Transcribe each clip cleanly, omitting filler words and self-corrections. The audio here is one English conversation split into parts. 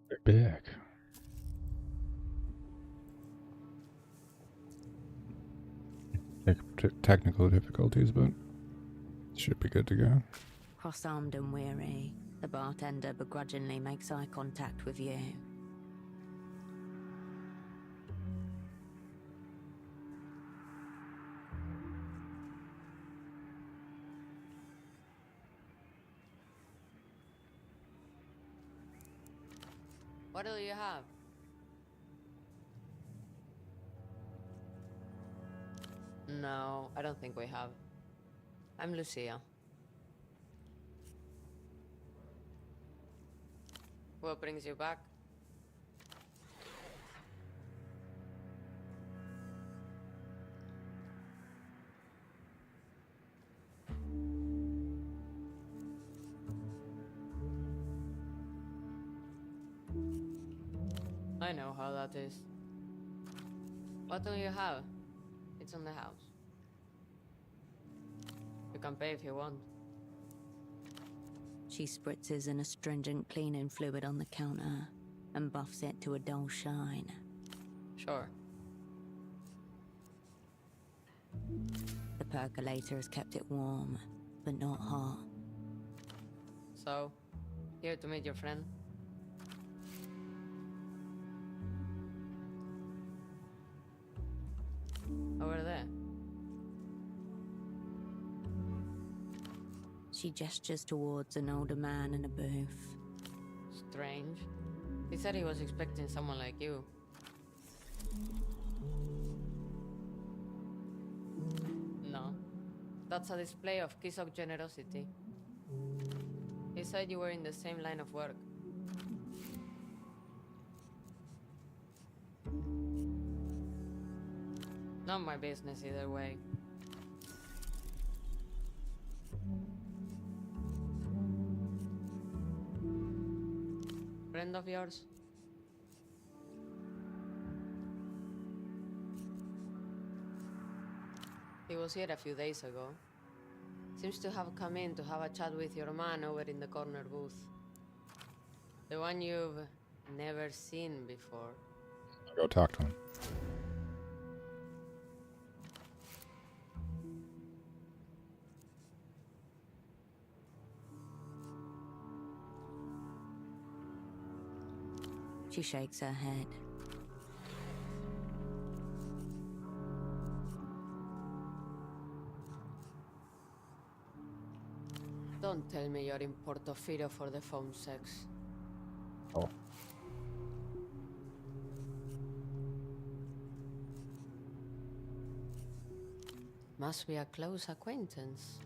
They're big. Technical difficulties, but should be good to go. Cross-armed and weary, the bartender begrudgingly makes eye contact with you. What do you have? No, I don't think we have. I'm Lucia. What brings you back? I know how that is. What do you have? It's on the house. You can pay if you want. She spritzes an astringent cleaning fluid on the counter and buffs it to a dull shine. Sure. The percolator has kept it warm, but not hot. So, here to meet your friend? Over there. She gestures towards an older man in a booth. Strange. He said he was expecting someone like you. No. That's a display of Kisok generosity. He said you were in the same line of work. Not my business either way. Friend of yours? He was here a few days ago. Seems to have come in to have a chat with your man over in the corner booth. The one you've never seen before. I'll go talk to him. She shakes her head. Don't tell me you're in Portofino for the phone sex. Oh. Must be a close acquaintance.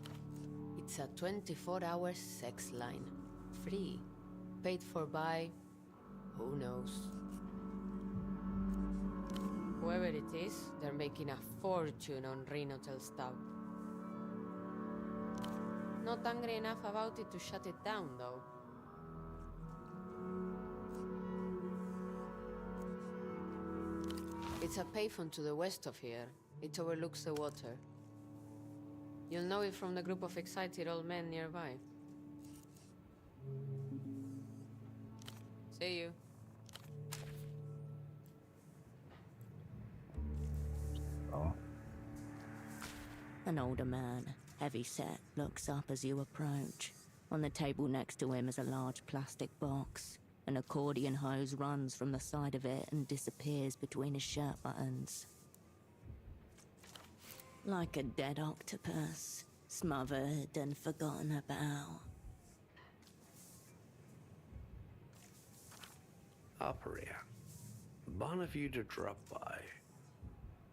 It's a 24-hour sex line. Free. Paid for by... who knows? Whoever it is, they're making a fortune on Renotel stuff. Not angry enough about it to shut it down, though. It's a payphone to the west of here. It overlooks the water. You'll know it from the group of excited old men nearby. See you. Oh. An older man, heavy set, looks up as you approach. On the table next to him is a large plastic box. An accordion hose runs from the side of it and disappears between his shirt buttons. Like a dead octopus, smothered and forgotten about. Opera. Bon of you to drop by.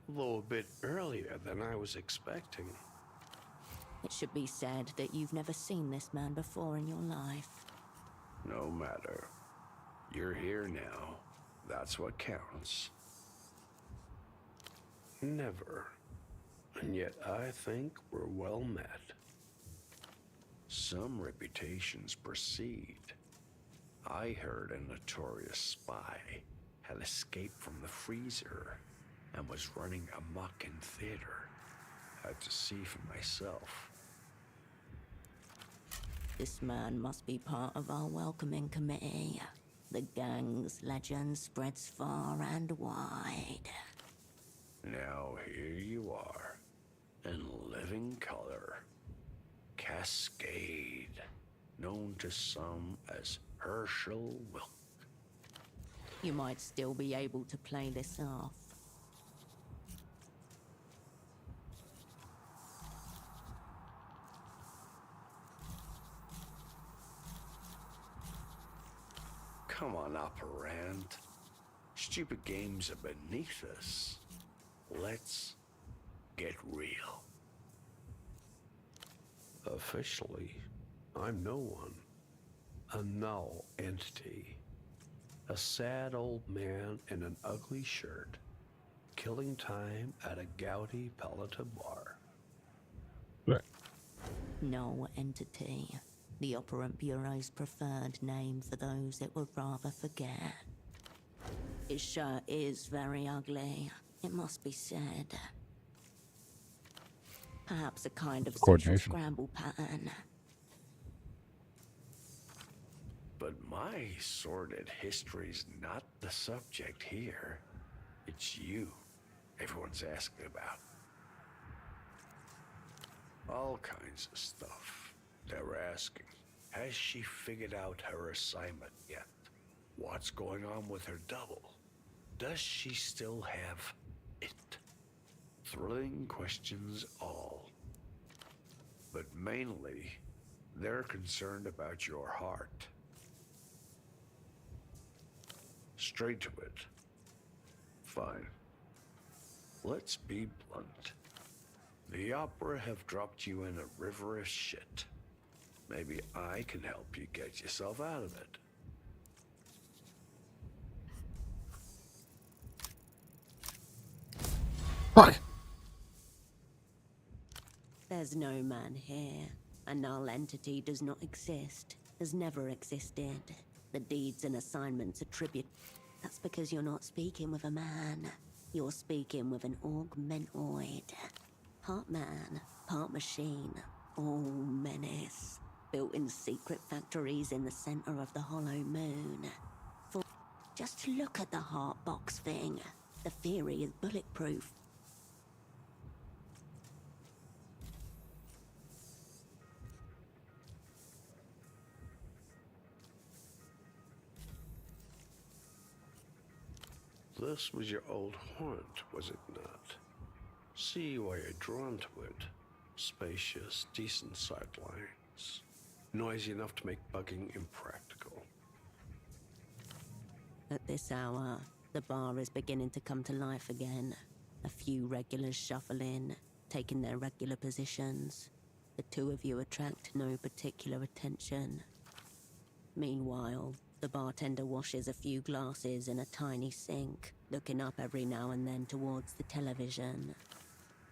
Although a bit earlier than I was expecting. It should be said that you've never seen this man before in your life. No matter. You're here now. That's what counts. Never. And yet I think we're well met. Some reputations precede. I heard a notorious spy had escaped from the freezer and was running amok in theater. Had to see for myself. This man must be part of our welcoming committee. The gang's legend spreads far and wide. Now here you are, in living color. Cascade, known to some as Herschel Wilk. You might still be able to play this off. Come on, operand. Stupid games are beneath us. Let's get real. Officially, I'm no one. A null entity. A sad old man in an ugly shirt, killing time at a gouty paleta bar. Right. No entity. The Operant Bureau's preferred name for those it would rather forget. His shirt is very ugly, it must be said. Perhaps a kind of social Coordination. scramble pattern. But my sordid history's not the subject here. It's you everyone's asking about. All kinds of stuff. They're asking, has she figured out her assignment yet? What's going on with her double? Does she still have it? Thrilling questions all. But mainly, they're concerned about your heart. Straight to it. Fine. Let's be blunt. The Opera have dropped you in a river of shit. Maybe I can help you get yourself out of it. Fuck! There's no man here. A null entity does not exist, has never existed. The deeds and assignments attribute. That's because you're not speaking with a man. You're speaking with an augmentoid. Part man, part machine, all menace. Built in secret factories in the center of the hollow moon. Just look at the heart box thing. The theory is bulletproof. This was your old haunt, was it not? See why you're drawn to it. Spacious, decent sightlines. Noisy enough to make bugging impractical. At this hour, the bar is beginning to come to life again. A few regulars shuffle in, taking their regular positions. The two of you attract no particular attention. Meanwhile, the bartender washes a few glasses in a tiny sink, looking up every now and then towards the television.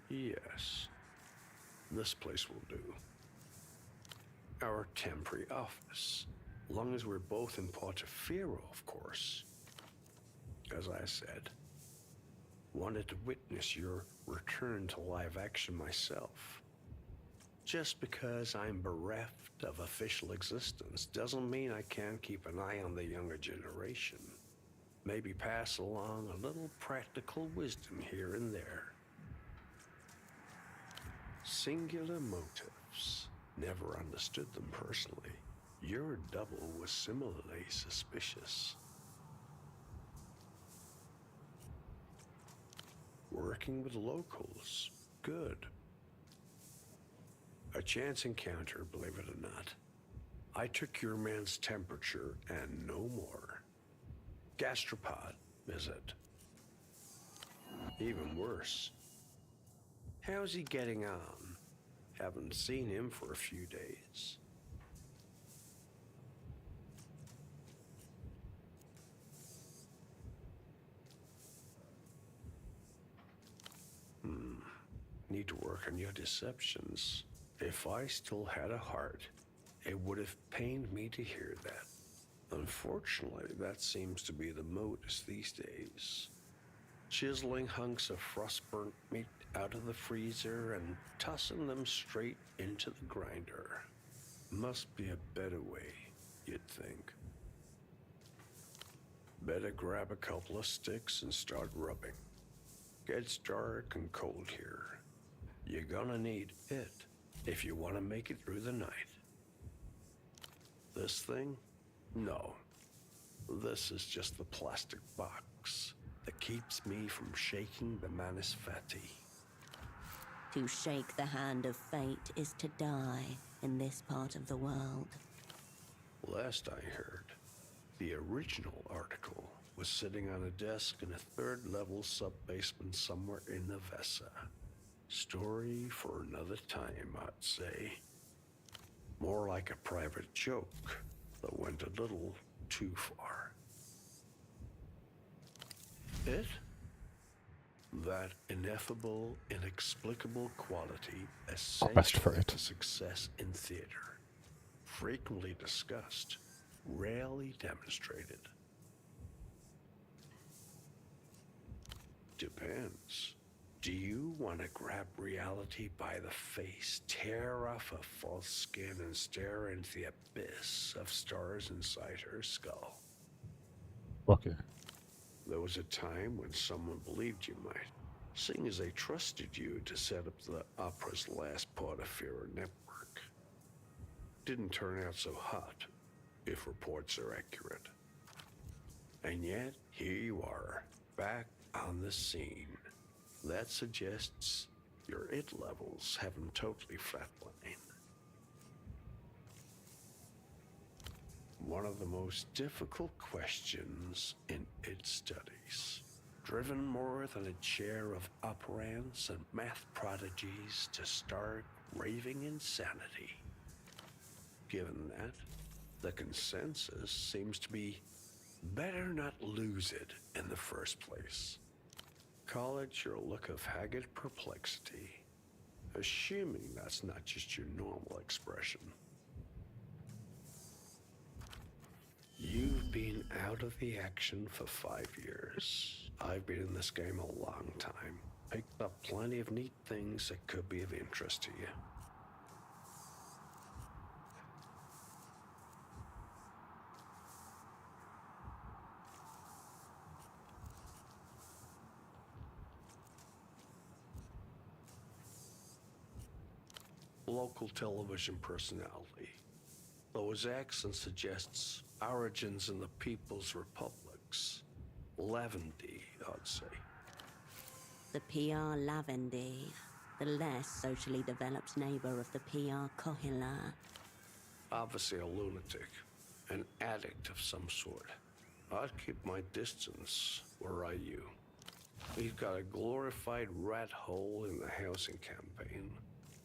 Yes. This place will do. Our temporary office. Long as we're both in Portofino, of course. As I said, wanted to witness your return to live action myself. Just because I'm bereft of official existence doesn't mean I can't keep an eye on the younger generation. Maybe pass along a little practical wisdom here and there. Singular motives. Never understood them personally. Your double was similarly suspicious. Working with locals. Good. A chance encounter, believe it or not. I took your man's temperature and no more. Gastropod, is it? Even worse. How's he getting on? Haven't seen him for a few days. Need to work on your deceptions. If I still had a heart, it would have pained me to hear that. Unfortunately, that seems to be the modus these days. Chiseling hunks of frost-burnt meat out of the freezer and tossing them straight into the grinder. Must be a better way, you'd think. Better grab a couple of sticks and start rubbing. Gets dark and cold here. You're gonna need it if you want to make it through the night. This thing? No. This is just the plastic box that keeps me from shaking the Manisfati. To shake the hand of fate is to die in this part of the world. Last I heard, the original article was sitting on a desk in a third-level sub-basement somewhere in Nevessa. Story for another time, I'd say. More like a private joke that went a little too far. It? That ineffable, inexplicable quality essential for it. to success in theater. Frequently discussed, rarely demonstrated. Depends. Do you want to grab reality by the face, tear off her false skin, and stare into the abyss of stars inside her skull? Okay. There was a time when someone believed you might, seeing as they trusted you to set up the opera's last Portaferro network. Didn't turn out so hot, if reports are accurate. And yet, here you are, back on the scene. That suggests your it levels haven't totally flatlined. One of the most difficult questions in its studies, driven more than a chair of operants and math prodigies to stark, raving insanity. Given that, the consensus seems to be better not lose it in the first place. Call it your look of haggard perplexity, assuming that's not just your normal expression. You've been out of the action for 5 years. I've been in this game a long time. Picked up plenty of neat things that could be of interest to you. Local television personality, though his accent suggests origins in the People's Republics. Lavendy, I'd say. The PR Lavendi, the less socially developed neighbor of the PR Kohila. Obviously a lunatic, an addict of some sort. I'd keep my distance, were I you. He's got a glorified rat hole in the housing campaign.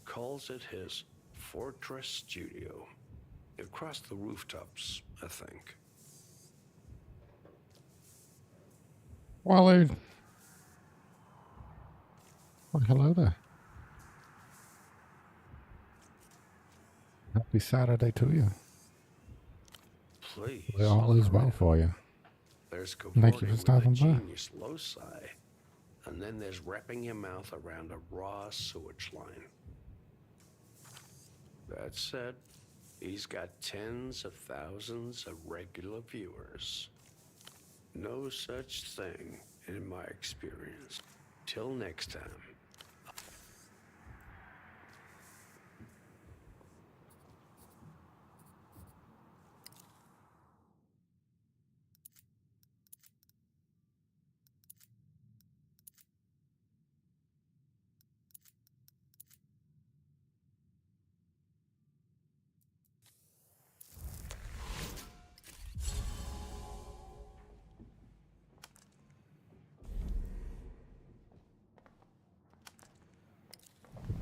Calls it his Fortress Studio. Across the rooftops, I think. Well, well, hello there. Happy Saturday to you. Please. All is well for you. There's Thank you for stopping by. genius loci, and then there's wrapping your mouth around a raw sewage line. That said, he's got tens of thousands of regular viewers. No such thing in my experience. Till next time.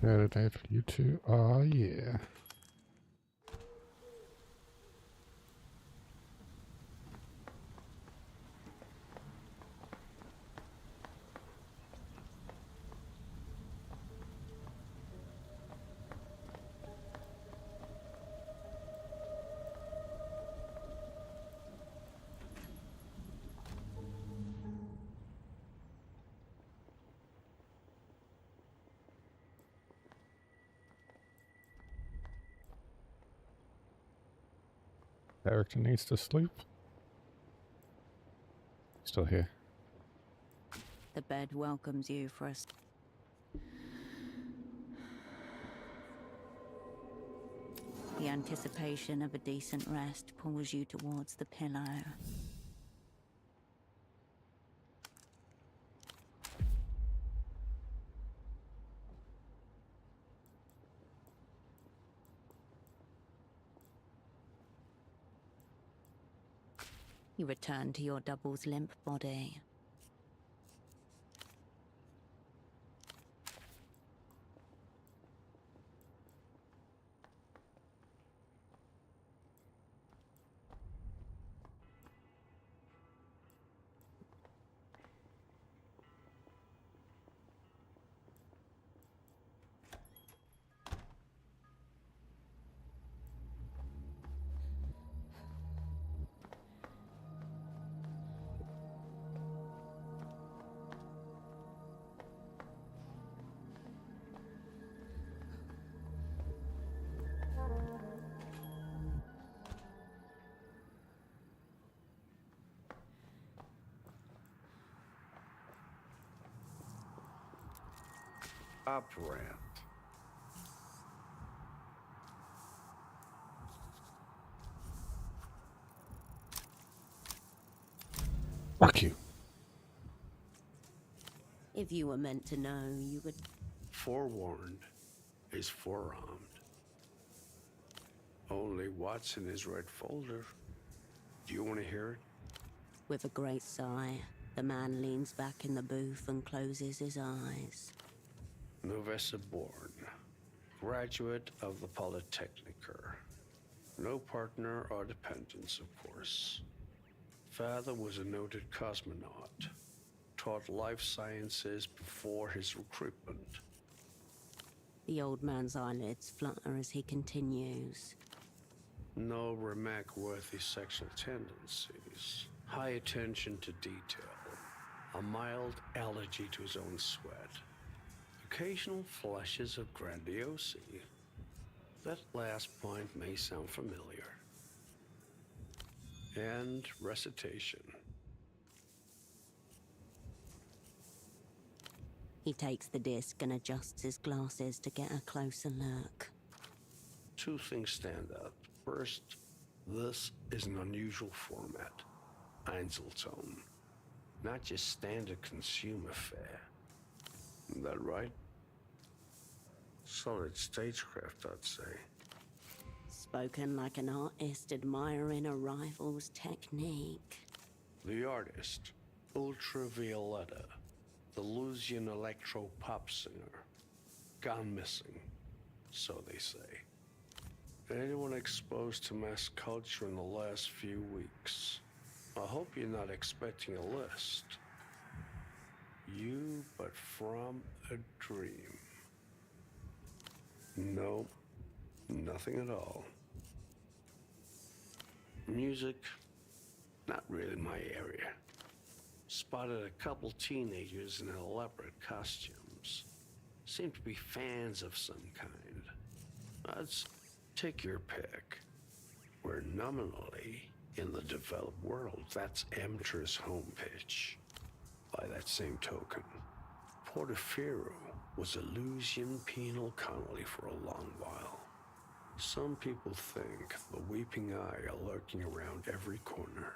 Saturday for you too. Oh, yeah. Character needs to sleep. Still here. The bed welcomes you for us. The anticipation of a decent rest pulls you towards the pillow. You return to your double's limp body. Up ramp. Fuck you. If you were meant to know, you would... Forewarned is forearmed. Only what's in his red folder? Do you want to hear it? With a great sigh, the man leans back in the booth and closes his eyes. Novessa born, graduate of the Polytechniker. No partner or dependents, of course. Father was a noted cosmonaut. Taught life sciences before his recruitment. The old man's eyelids flutter as he continues. No remark-worthy sexual tendencies. High attention to detail. A mild allergy to his own sweat. Occasional flashes of grandiosity. That last point may sound familiar. And recitation. He takes the disc and adjusts his glasses to get a closer look. Two things stand out. First, this is an unusual format. Einzelton. Not just standard consumer fare. Is that right? Solid stagecraft, I'd say. Spoken like an artist admiring a rival's technique. The artist, Ultravioletta, the Lusian electro-pop singer. Gone missing, so they say. Anyone exposed to mass culture in the last few weeks? I hope you're not expecting a list. You, but from a dream. No, nothing at all. Music, not really my area. Spotted a couple teenagers in elaborate costumes. Seem to be fans of some kind. Let's take your pick. We're nominally in the developed world. That's amateur's home pitch. By that same token, Portaferro was a Lusian penal colony for a long while. Some people think the weeping eye are lurking around every corner.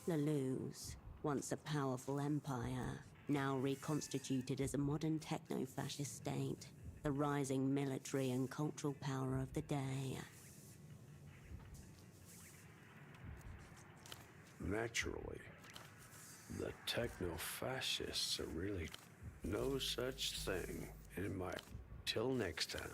La Luz, once a powerful empire, now reconstituted as a modern techno-fascist state, the rising military and cultural power of the day. Naturally, the techno-fascists are really no such thing in my... Till next time.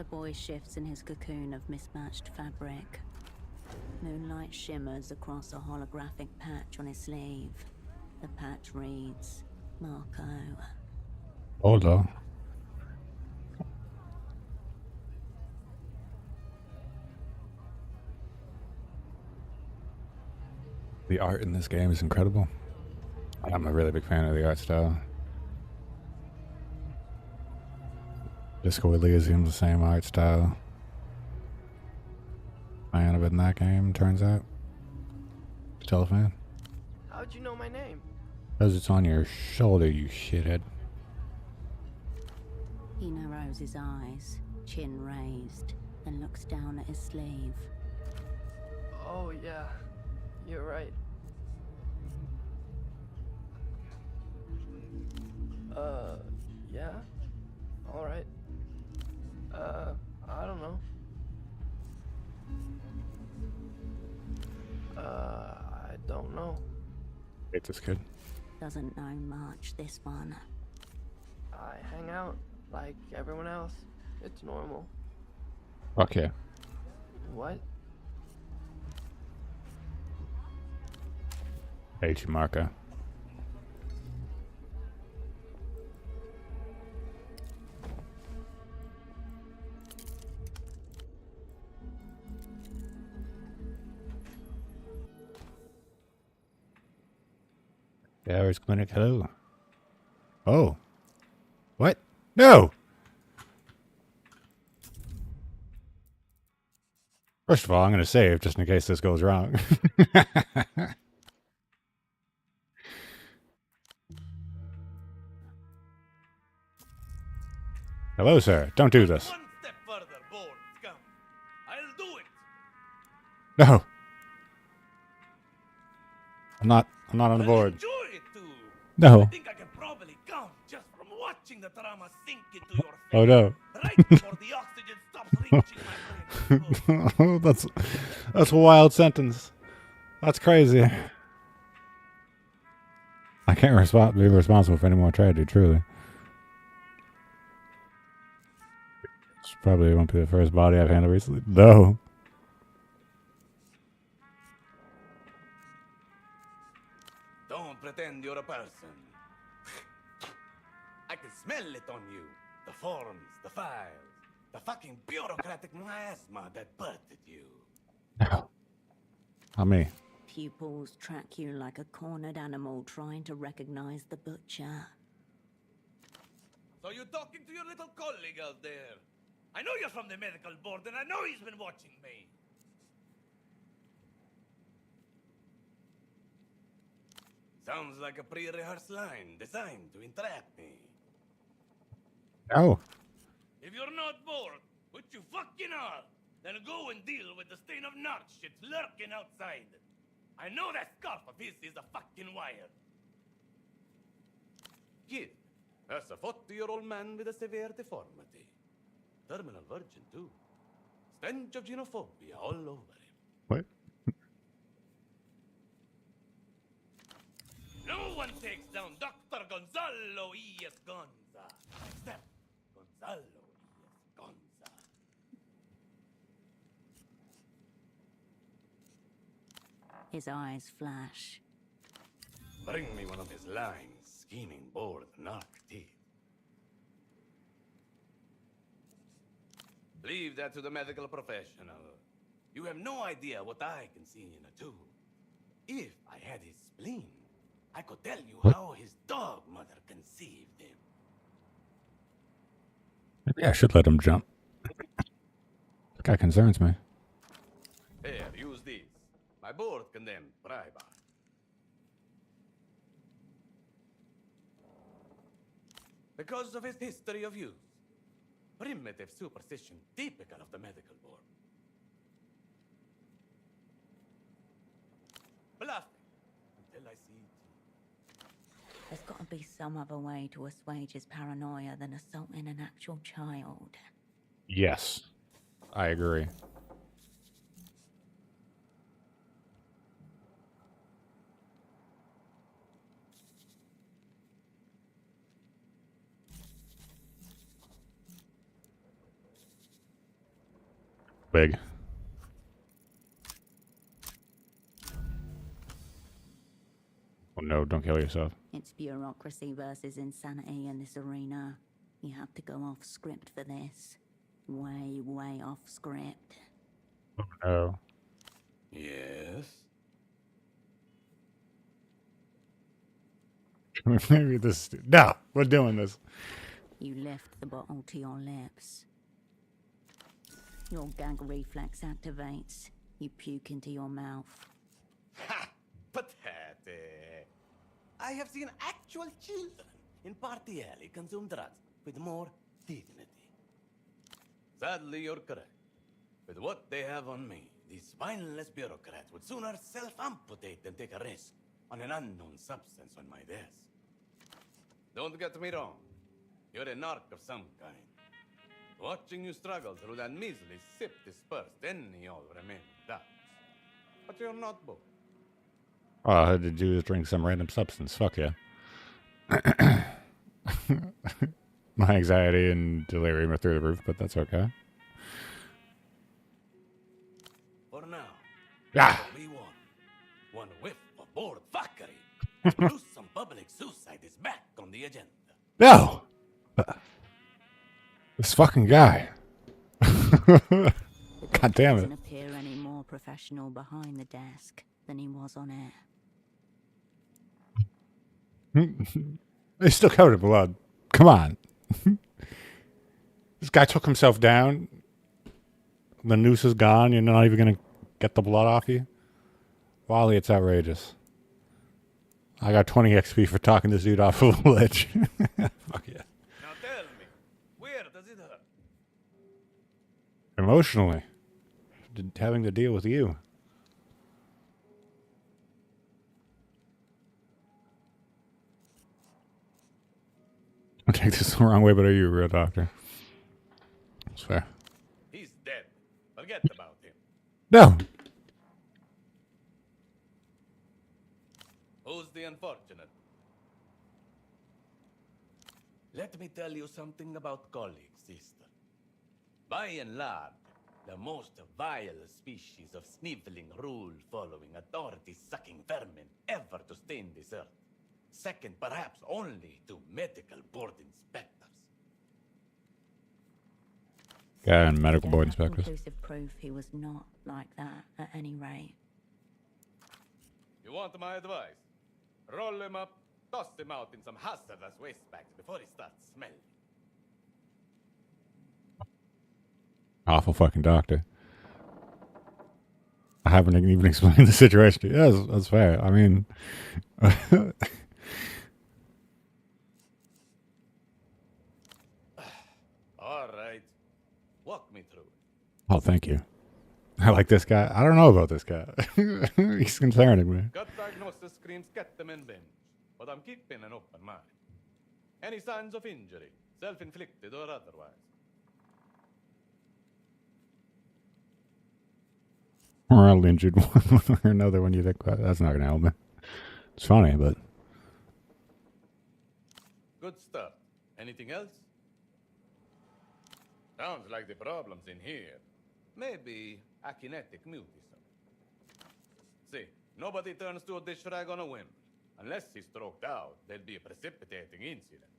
The boy shifts in his cocoon of mismatched fabric. Moonlight shimmers across a holographic patch on his sleeve. The patch reads, Marco. Hold on. The art in this game is incredible. I'm a really big fan of the art style. Disco Elysium's the same art style. Fan of it in that game, turns out. Still a fan. How'd you know my name? Because it's on your shoulder, you shithead. He narrows his eyes, chin raised, then looks down at his sleeve. Oh, yeah. You're right. Yeah? Alright. I don't know. I don't know. Hate this kid. Doesn't know much, this one. I hang out like everyone else. It's normal. Fuck yeah. What? Hate you, Marco. There's Clinic. Hello. Oh. What? No! First of all, I'm going to save just in case this goes wrong. Hello, sir. Don't do this. One step further, bold scum. I'll do it. No. I'm not on the board. Enjoy it too. No. I think I can probably count just from watching the trauma sink into your face. Oh no. Right before the oxygen stops reaching my brain. Oh, that's a wild sentence. That's crazy. I can't be responsible for any more tragedy, truly. This probably won't be the first body I've handled recently. No. Don't pretend you're a person. I can smell it on you. The forms, the files, the fucking bureaucratic miasma that birthed you. No. Not me. Pupils track you like a cornered animal trying to recognize the butcher. So you're talking to your little colleague out there. I know you're from the medical board, and I know he's been watching me. Sounds like a pre-rehearsed line designed to entrap me. Oh. If you're not bored, which you fucking are, then go and deal with the stain of narc shit lurking outside. I know that scarf of his is a fucking wire. Kid, that's a 40-year-old man with a severe deformity. Terminal virgin, too. Stench of xenophobia all over him. What? No one takes down Dr. Gonzalo E.S. Gonza, except Gonzalo E.S. Gonza. His eyes flash. Bring me one of his lines, scheming bored narc teeth. Leave that to the medical professional. You have no idea what I can see in a tube. If I had his spleen, I could tell you how his dog mother conceived him. Maybe I should let him jump. That guy concerns me. Here, use these. My board condemned Freibar. Because of his history of use. Primitive superstition typical of the medical board. Bluffing until I see it. There's got to be some other way to assuage his paranoia than assaulting an actual child. Yes. I agree. Big. Oh no, don't kill yourself. It's bureaucracy versus insanity in this arena. You have to go off script for this. Way off script. Oh no. Yes? Maybe this. No, we're doing this. You lift the bottle to your lips. Your gag reflex activates. You puke into your mouth. Ha! Pathetic. I have seen actual children in Party Alley consume drugs with more dignity. Sadly, you're correct. With what they have on me, these spineless bureaucrats would sooner self-amputate than take a risk on an unknown substance on my desk. Don't get me wrong. You're a narc of some kind. Watching you struggle through that measly sip dispersed any all remaining doubts. But you're not both. All I had to do is drink some random substance. Fuck yeah. My anxiety and delirium are through the roof, but that's okay. For now, Ah! what we want. One whiff of bored fuckery. Gruesome public suicide is back on the agenda. No! This fucking guy. God damn it. Doesn't appear any more professional behind the desk than he was on air. He's still covered in blood. Come on. This guy took himself down. The noose is gone. You're not even going to get the blood off you? Wally, it's outrageous. I got 20 XP for talking this dude off of a ledge. Fuck yeah. Now tell me, where does it hurt? Emotionally. Having to deal with you. I'll take this the wrong way, but are you a real doctor? That's fair. He's dead. Forget about him. No! Who's the unfortunate? Let me tell you something about colleagues, sister. By and large, the most vile species of sniveling, rule-following, authority-sucking vermin ever to stain this earth. Second, perhaps only to medical board inspectors. Yeah, and medical We board don't have inspectors. conclusive proof he was not like that at any rate. You want my advice? Roll him up, toss him out in some hazardous waste bags before he starts smelling. Awful fucking doctor. I haven't even explained the situation. Yeah, that's fair. I mean... All right. Walk me through it. Oh, thank you. I like this guy. I don't know about this guy. He's concerning me. Gut diagnosis screams ketamine binge, but I'm keeping an open mind. Any signs of injury, self-inflicted or otherwise? Or I'll injured one or another when you think that's not going to help me. It's funny, but... Good stuff. Anything else? Sounds like the problem's in here. Maybe akinetic mutism. See, nobody turns to a dish rag on a whim. Unless he's stroked out, there'd be a precipitating incident.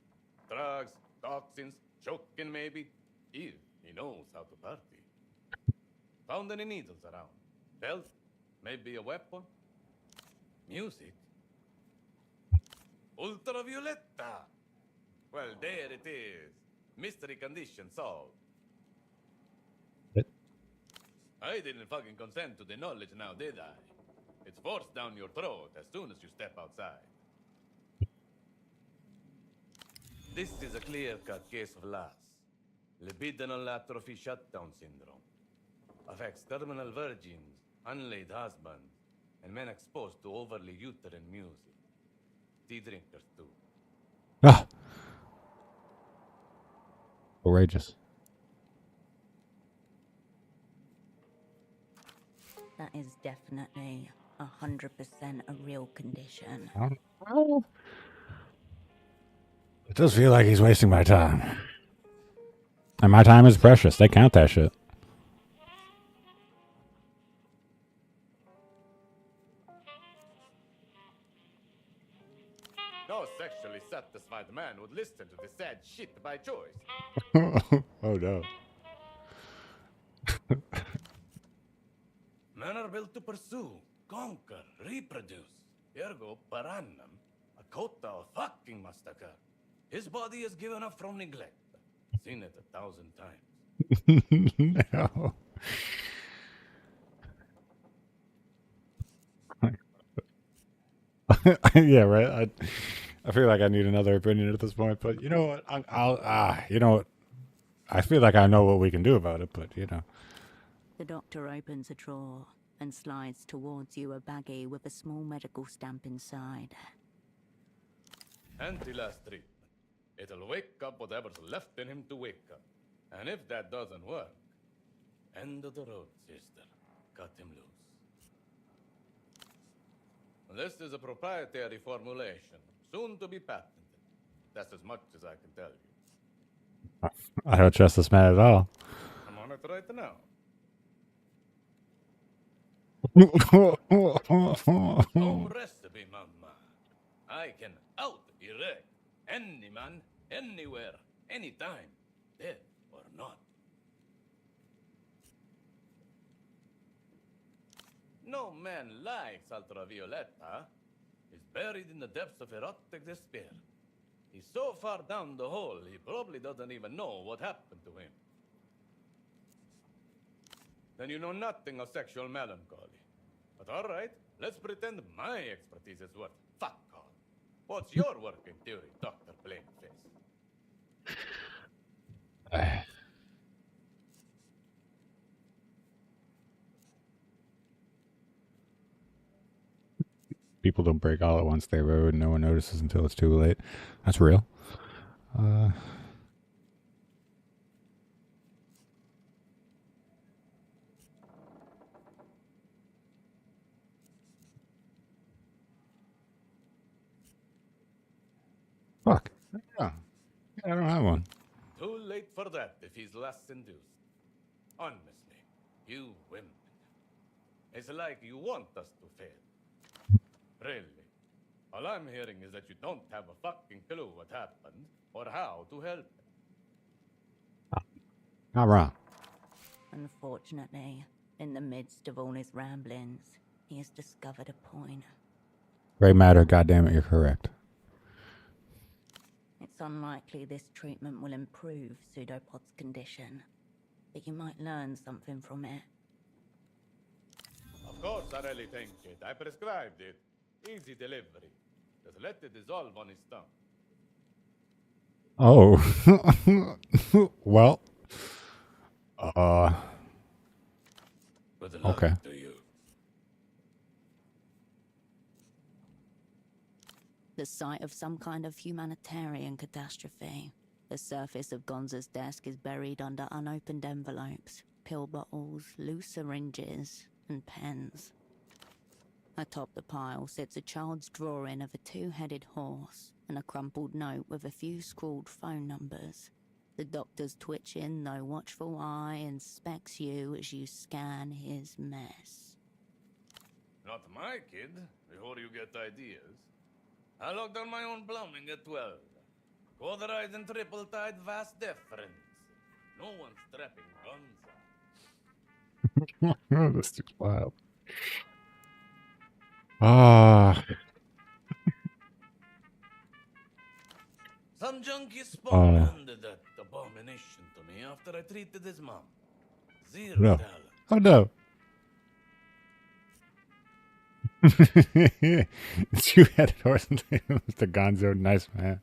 Drugs, toxins, choking maybe. If he knows how to party. Found any needles around? Belt? Maybe a weapon? Music? Ultravioletta! Well, there it is. Mystery condition solved. What? I didn't fucking consent to the knowledge now, did I? It's forced down your throat as soon as you step outside. This is a clear-cut case of LAS. Libidinal atrophy shutdown syndrome. Affects terminal virgins, unlaid husbands, and men exposed to overly uterine music. Tea drinkers too. Ah! Outrageous. That is definitely 100% a real condition. It does feel like he's wasting my time. And my time is precious. They count that shit. No sexually satisfied man would listen to the sad shit by choice. Oh no. Men are built to pursue, conquer, reproduce. Ergo, per annum, a quota of fucking must occur. His body is given up from neglect. Seen it 1,000 times. No. Yeah, right. I feel like I need another opinion at this point, but you know what? You know what? I feel like I know what we can do about it, but you know. The doctor opens a drawer and slides towards you a baggie with a small medical stamp inside. Anti-last treatment. It'll wake up whatever's left in him to wake up. And if that doesn't work, end of the road, sister. Cut him loose. This is a proprietary formulation, soon to be patented. That's as much as I can tell you. I don't trust this man at all. I'm on it right now. Home recipe, mama. I can out-erect any man, anywhere, anytime, dead or not. No man likes ultravioletta. He's buried in the depths of erotic despair. He's so far down the hole, he probably doesn't even know what happened to him. Then you know nothing of sexual melancholy. But all right, let's pretend my expertise is worth fuck all. What's your working theory, Dr. Plainface? People don't break all at once. They road. No one notices until it's too late. That's real. Fuck. Yeah. I don't have one. Too late for that if he's less induced. Honestly, you women. It's like you want us to fail. Really. All I'm hearing is that you don't have a fucking clue what happened or how to help it. Not wrong. Unfortunately, in the midst of all his ramblings, he has discovered a point. Gray matter, goddammit, you're correct. It's unlikely this treatment will improve Pseudopod's condition, but you might learn something from it. Of course, I really think it. I prescribed it. Easy delivery. Just let it dissolve on his tongue. Oh. Well. Good luck Okay. to you. The site of some kind of humanitarian catastrophe. The surface of Gonza's desk is buried under unopened envelopes, pill bottles, loose syringes, and pens. Atop the pile sits a child's drawing of a two-headed horse and a crumpled note with a few scrawled phone numbers. The doctor's twitching, though watchful eye inspects you as you scan his mess. Not my kid, before you get ideas. I locked down my own plumbing at 12. Quarterized and triple-tied vast deference. No one's trapping Gonza. This dude's wild. Ah. Some junkie spawn handed that abomination to me after I treated his mom. Zero No. talent. Oh no. Two-headed horse Mr. Gonzo, nice man.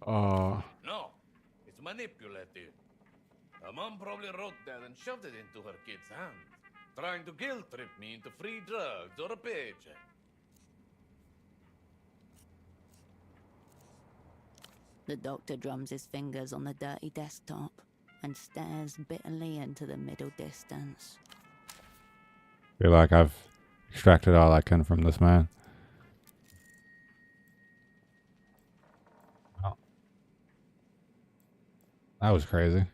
Oh. No, it's manipulative. Her mom probably wrote that and shoved it into her kid's hand, trying to guilt trip me into free drugs or a paycheck. The doctor drums his fingers on the dirty desktop and stares bitterly into the middle distance. Feel like I've extracted all I can from this man. Oh. That was crazy.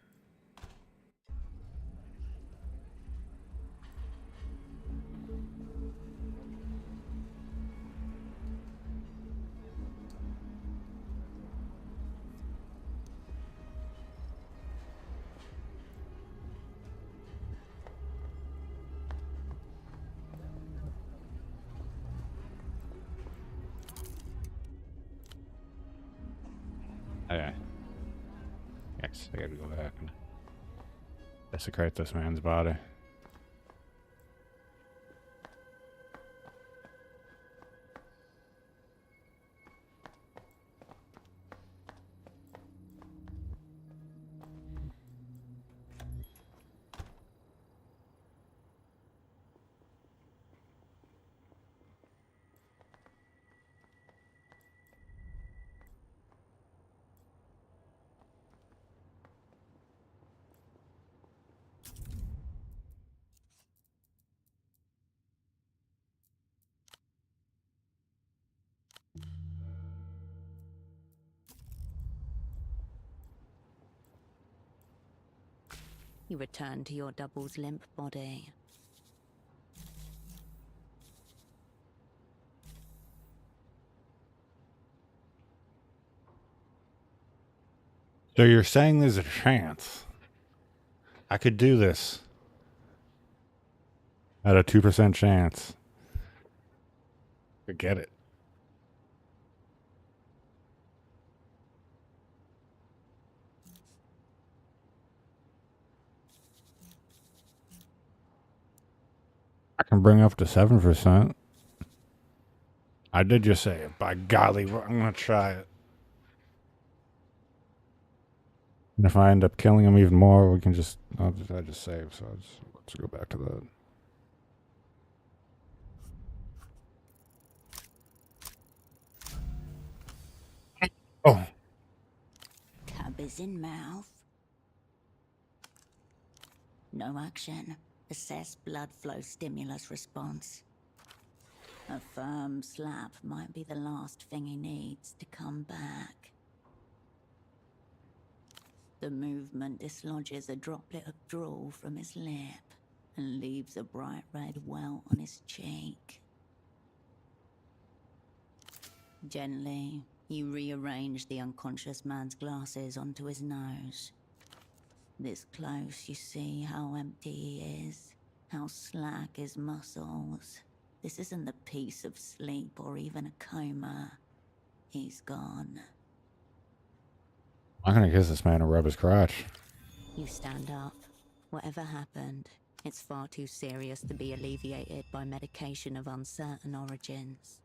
Okay. Yes, I gotta go back and desecrate this man's body. You return to your double's limp body. So you're saying there's a chance I could do this at a 2% chance? Forget it. I can bring up to 7%. I did just say it. By golly, I'm gonna try it. And if I end up killing him even more, we can just. I just save. So let's go back to that. Oh, Cab is in mouth. No action. Assess blood flow stimulus response. A firm slap might be the last thing he needs to come back. The movement dislodges a droplet of drool from his lip and leaves a bright red welt on his cheek. Gently, you rearrange the unconscious man's glasses onto his nose. This close, you see how empty he is, how slack his muscles. This isn't the peace of sleep or even a coma. He's gone. I'm gonna kiss this man and rub his crotch. You stand up. Whatever happened, it's far too serious to be alleviated by medication of uncertain origins.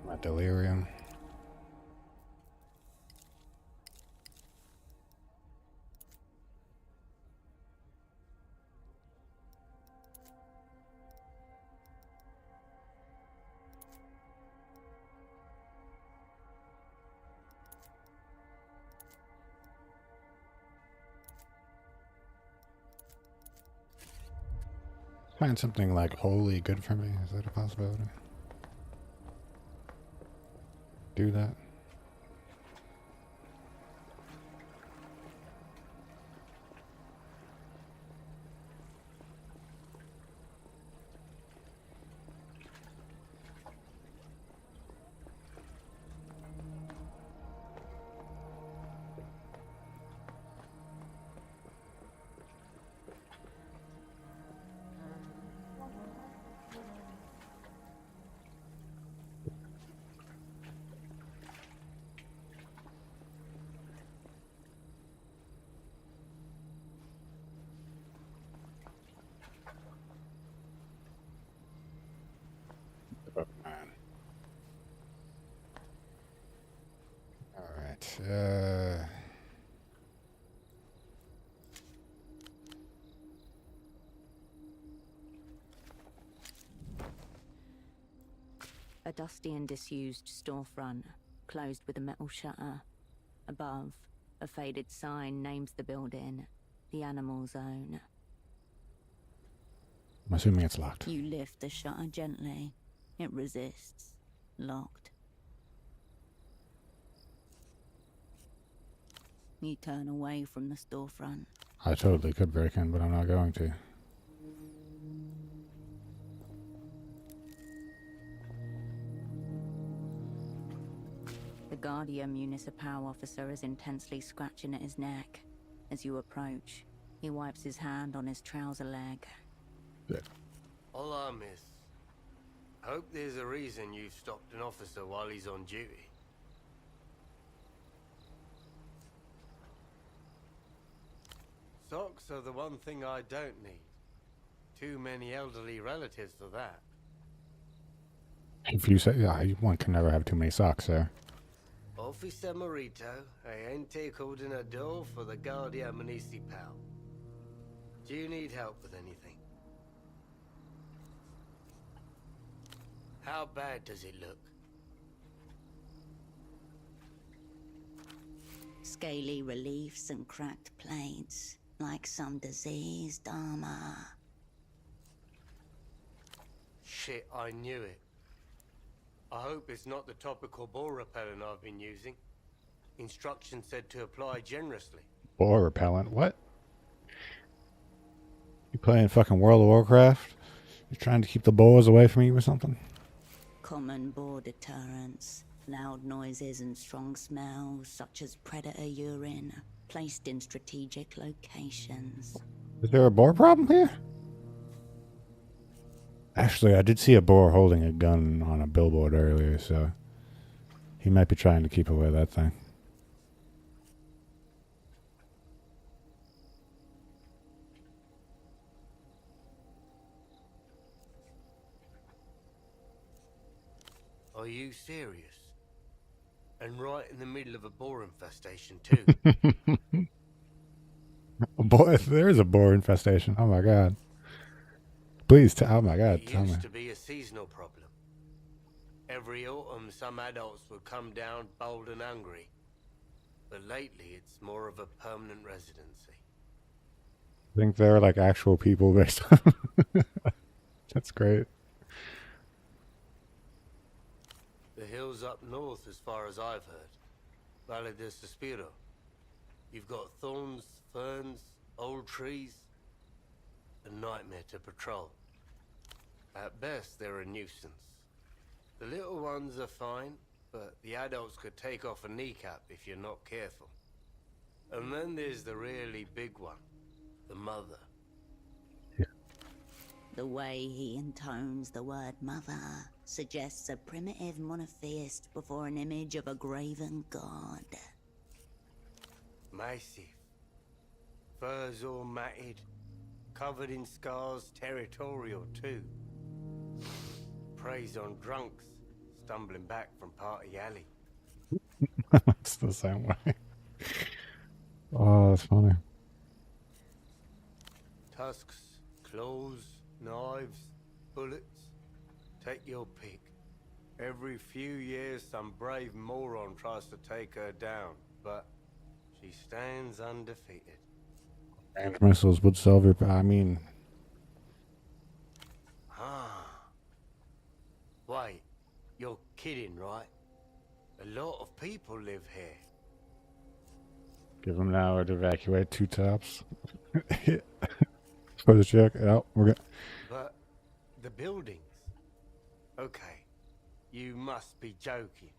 My delirium. Find something like wholly good for me. Is that a possibility? Do that. Man. All right. A dusty and disused storefront, closed with a metal shutter. Above, a faded sign names the building, the Animal Zone. I'm assuming it's locked. You lift the shutter gently. It resists. Locked. You turn away from the storefront. I totally could break in, but I'm not going to. The Guardia Municipal officer is intensely scratching at his neck. As you approach, he wipes his hand on his trouser leg. Hola, miss. Hope there's a reason you've stopped an officer while he's on duty. Socks are the one thing I don't need. Too many elderly relatives for that. If you say, yeah, one can never have too many socks, sir. Officer Morito, agente coordinador for the Guardia Municipal. Do you need help with anything? How bad does it look? Scaly reliefs and cracked plates, like some diseased armor. Shit, I knew it. I hope it's not the topical boar repellent I've been using. Instructions said to apply generously. Boar repellent? What? You playing fucking World of Warcraft? You trying to keep the boars away from you or something? Common boar deterrents. Loud noises and strong smells, such as predator urine, placed in strategic locations. Is there a boar problem here? Actually, I did see a boar holding a gun on a billboard earlier, so he might be trying to keep away that thing. Are you serious? And right in the middle of a boar infestation, too. Boy, there is a boar infestation. Oh my god. Please, oh my god, It tell me. used to be a seasonal problem. Every autumn, some adults would come down bold and hungry. But lately, it's more of a permanent residency. I think they're like actual people based on. That's great. The hills up north, as far as I've heard. Valle de Suspiro. You've got thorns, ferns, old trees. A nightmare to patrol. At best, they're a nuisance. The little ones are fine, but the adults could take off a kneecap if you're not careful. And then there's the really big one, the mother. The way he intones the word mother suggests a primitive monotheist before an image of a graven god. Massive. Furs all matted, covered in scars, territorial too. Preys on drunks, stumbling back from Party Alley. It's the same way. Oh, that's funny. Tusks, claws, knives, bullets. Take your pick. Every few years, some brave moron tries to take her down, but she stands undefeated. Range missiles would solve your. I mean, Wait, you're kidding, right? A lot of people live here. give them an hour to evacuate 2 tops. For the check. Oh, we're good. But the buildings. Okay, you must be joking.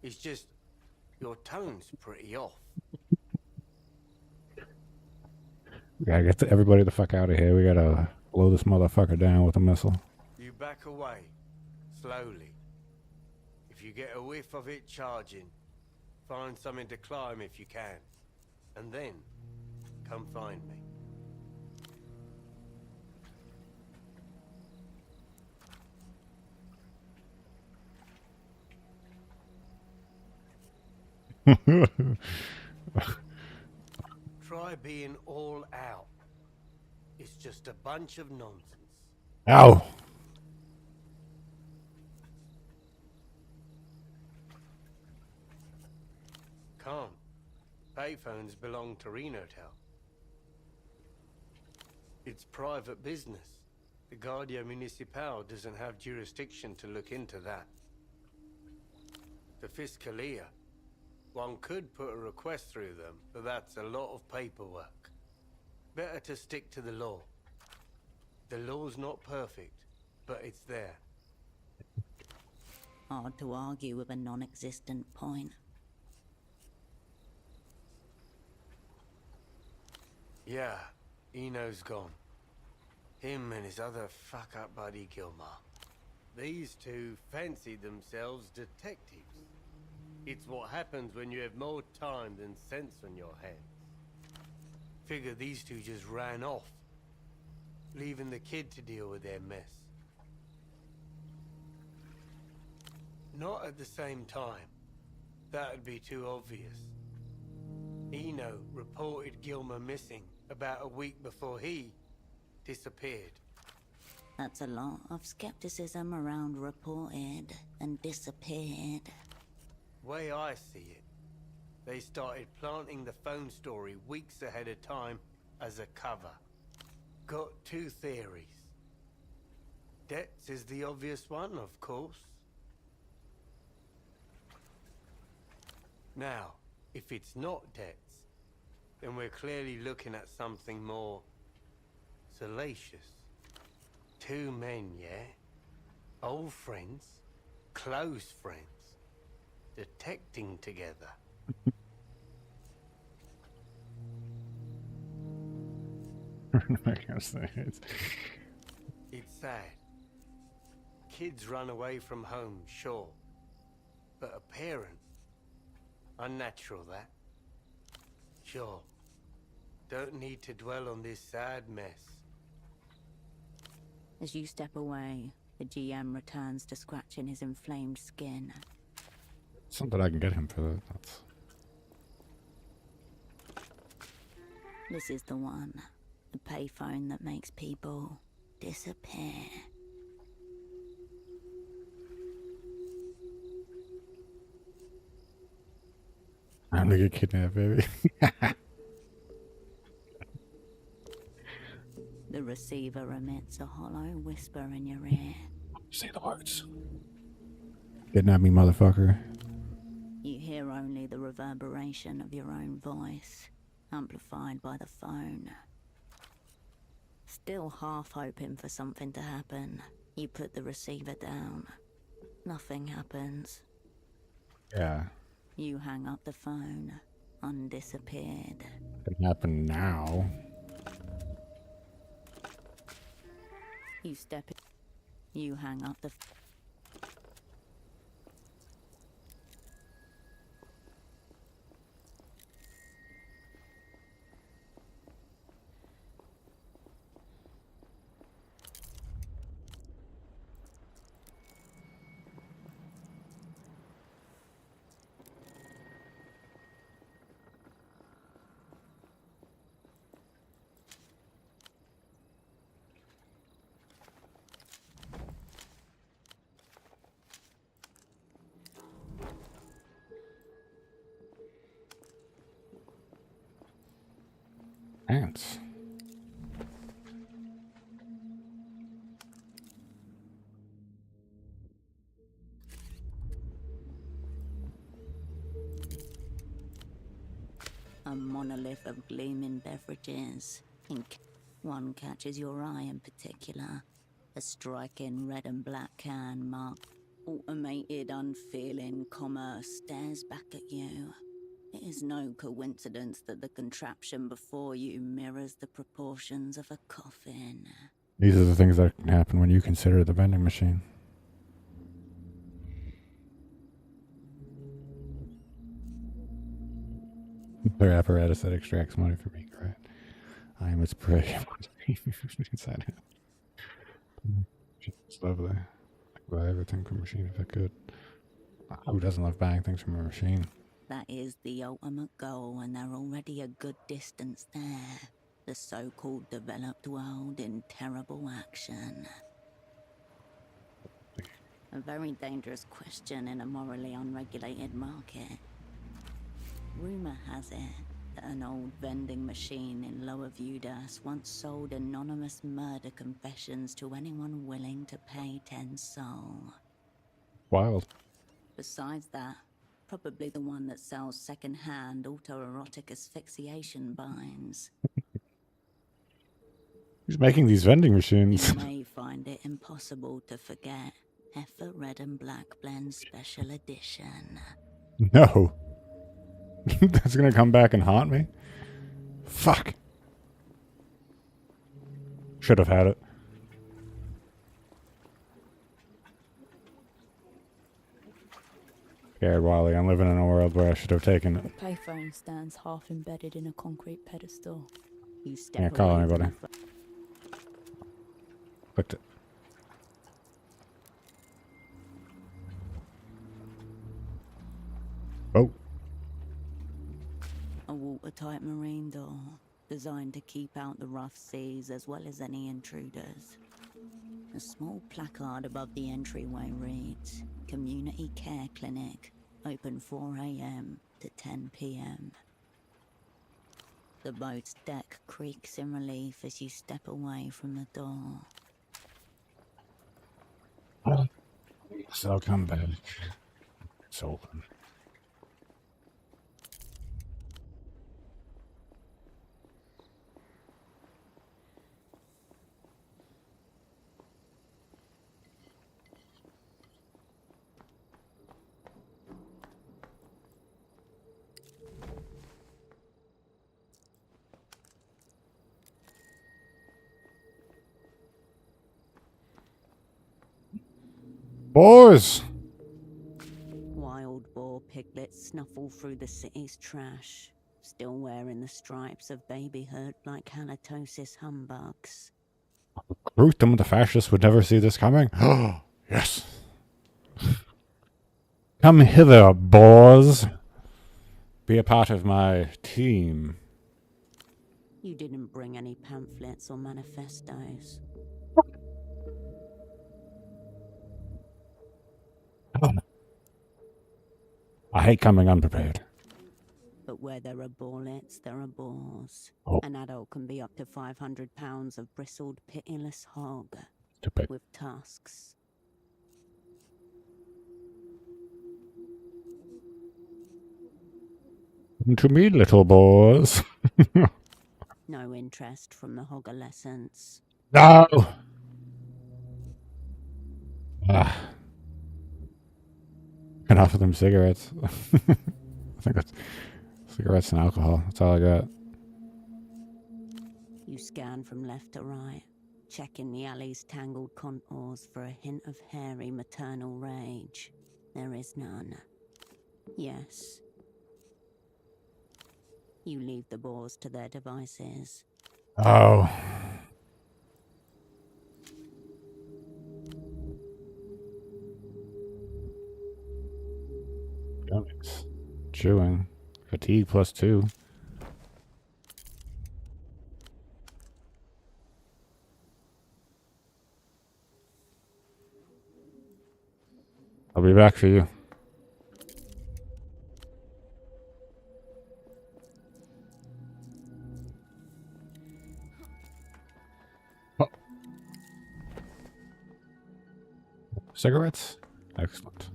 It's just your tone's pretty off. We gotta get everybody the fuck out of here. We gotta blow this motherfucker down with a missile. You back away, slowly. If you get a whiff of it charging, find something to climb if you can. And then, come find me. Try being all out. It's just a bunch of nonsense. Ow! Can't. Payphones belong to Renotel. It's private business. The Guardia Municipal doesn't have jurisdiction to look into that. The Fiscalia. One could put a request through them, but that's a lot of paperwork. Better to stick to the law. The law's not perfect, but it's there. Hard to argue with a non-existent point. Yeah, Eno's gone. Him and his other fuck-up buddy Gilmar. These two fancied themselves detectives. It's what happens when you have more time than sense on your hands. Figure these two just ran off, leaving the kid to deal with their mess. Not at the same time. That'd be too obvious. Eno reported Gilmer missing about a week before he disappeared. That's a lot of skepticism around reported and disappeared. Way I see it, they started planting the phone story weeks ahead of time as a cover. Got 2 theories. Debts is the obvious one, of course. Now, if it's not debts, then we're clearly looking at something more salacious. 2 men, yeah? Old friends, close friends, detecting together. I can't say it. It's sad. Kids run away from home, sure. But a parent? Unnatural, that. Sure. Don't need to dwell on this sad mess. As you step away, the GM returns to scratching his inflamed skin. Something I can get him for that. That's... This is the one. The payphone that makes people disappear. I'm gonna get kidnapped, baby. The receiver emits a hollow whisper in your ear. Say the words. Kidnap me, motherfucker. You hear only the reverberation of your own voice, amplified by the phone. Still half hoping for something to happen, you put the receiver down. Nothing happens. Yeah. You hang up the phone, undisappeared. It can happen now. You step in. You hang up the seconds. A monolith of gleaming beverages. One catches your eye in particular. A striking red and black can marked automated unfeeling commerce stares back at you. It is no coincidence that the contraption before you mirrors the proportions of a coffin. These are the things that can happen when you consider the vending machine. Their apparatus that extracts money from me, right? I am its prey. Inside out. It's lovely. I'd buy everything from a machine if I could. Who doesn't love buying things from a machine? That is the ultimate goal, and they're already a good distance there. The so-called developed world in terrible action. A very dangerous question in a morally unregulated market. Rumor has it that an old vending machine in Lower Vudas once sold anonymous murder confessions to anyone willing to pay 10 sol. Wild. Besides that, probably the one that sells second-hand autoerotic asphyxiation binds. Who's making these vending machines? You may find it impossible to forget Heifer Red and Black Blend Special Edition. No. That's gonna come back and haunt me? Fuck. Should have had it. Scared Wally, I'm living in a world where I should have taken it. The payphone stands half embedded in a concrete pedestal. You step Can't call away from anybody. the Clicked it. Oh. A watertight marine door, designed to keep out the rough seas as well as any intruders. A small placard above the entryway reads, Community Care Clinic, open 4 AM to 10 PM. The boat's deck creaks in relief as you step away from the door. So I'll come back. It's open. Boys! Wild boar piglets snuffle through the city's trash, still wearing the stripes of babyhood like halitosis humbugs. Recruit them, the fascists would never see this coming. Oh, yes. Come hither, boys. Be a part of my team. You didn't bring any pamphlets or manifestos. I hate coming unprepared. But where there are bullets, there are boars. Oh. An adult can be up to 500 pounds of bristled, pitiless hog Stupid. with tusks. Come to me, little boys. No interest from the hogolescents. No! Ah. Can offer them cigarettes. I think that's cigarettes and alcohol. That's all I got. You scan from left to right, checking the alley's tangled contours for a hint of hairy maternal rage. There is none. Yes. You leave the boars to their devices. Oh. Stomachs. Chewing. Fatigue +2. I'll be back for you. Cigarettes? Excellent.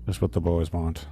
Just what the boys want.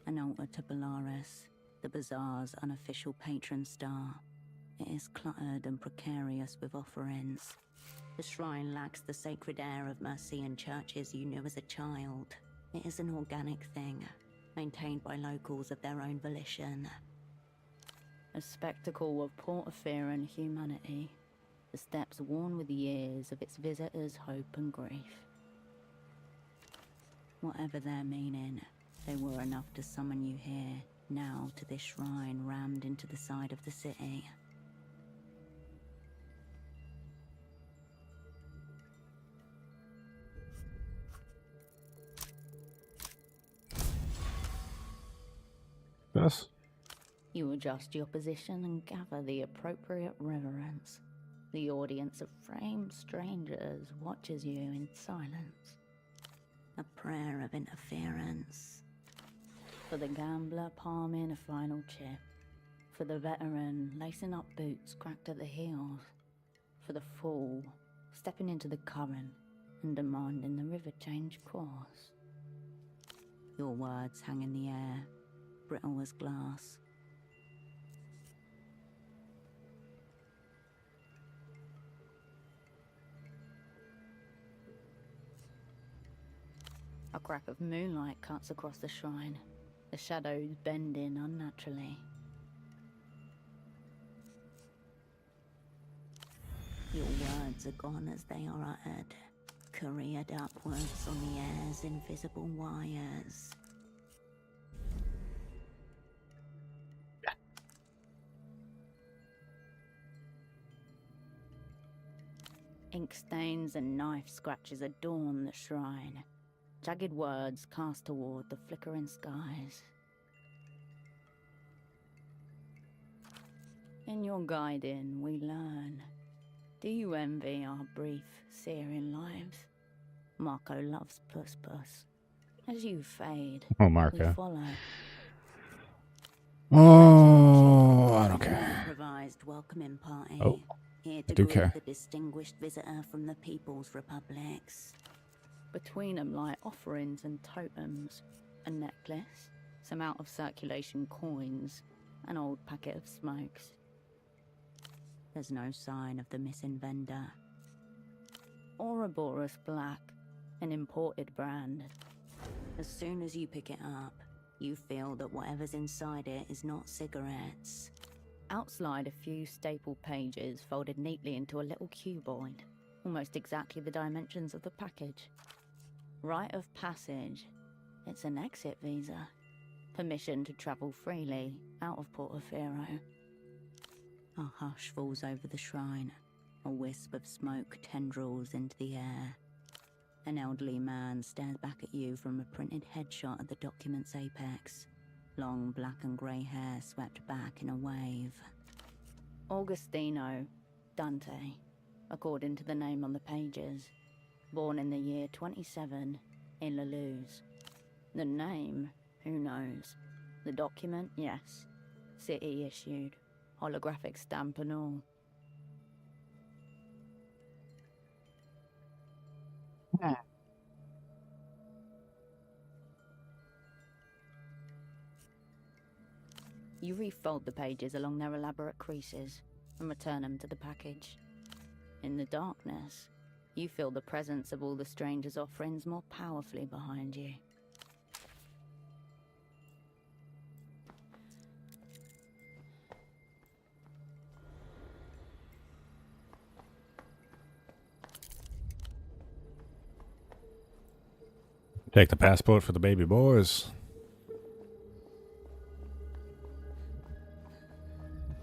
An altar to Belarus, the bazaar's unofficial patron star. It is cluttered and precarious with offerings. The shrine lacks the sacred air of Mercian churches you knew as a child. It is an organic thing, maintained by locals of their own volition. A spectacle of Portaferan humanity. The steps worn with years of its visitors' hope and grief. Whatever their meaning, they were enough to summon you here, now to this shrine rammed into the side of the city. Yes? You adjust your position and gather the appropriate reverence. The audience of framed strangers watches you in silence. A prayer of interference. For the gambler palming a final chip. For the veteran lacing up boots cracked at the heels. For the fool stepping into the current and demanding the river change course. Your words hang in the air, brittle as glass. A crack of moonlight cuts across the shrine, the shadows bending unnaturally. Your words are gone as they are uttered, careered upwards on the air's invisible wires. Ink stains and knife scratches adorn the shrine. Jagged words cast toward the flickering skies. In your guiding, we learn. Do you envy our brief, searing lives? Marco loves Puss Puss. As you fade, Oh, we Marco. follow. Oh, I don't care. Improvised welcoming party. Oh, Here I to do greet care. the distinguished visitor from the People's Republics. Between them lie offerings and totems, a necklace, some out-of-circulation coins, an old packet of smokes. There's no sign of the missing vendor. Ouroboros Black, an imported brand. As soon as you pick it up, you feel that whatever's inside it is not cigarettes. Outslide a few staple pages folded neatly into a little cuboid, almost exactly the dimensions of the package. Rite of passage. It's an exit visa. Permission to travel freely out of Portaferro. A hush falls over the shrine. A wisp of smoke tendrils into the air. An elderly man stares back at you from a printed headshot at the document's apex. Long black and grey hair swept back in a wave. Augustino Dante, according to the name on the pages. Born in the year 27 in La Luz. The name, who knows? The document, yes. City issued. Holographic stamp and all. You refold the pages along their elaborate creases and return them to the package. In the darkness, you feel the presence of all the stranger's offerings more powerfully behind you. Take the passport for the baby boys.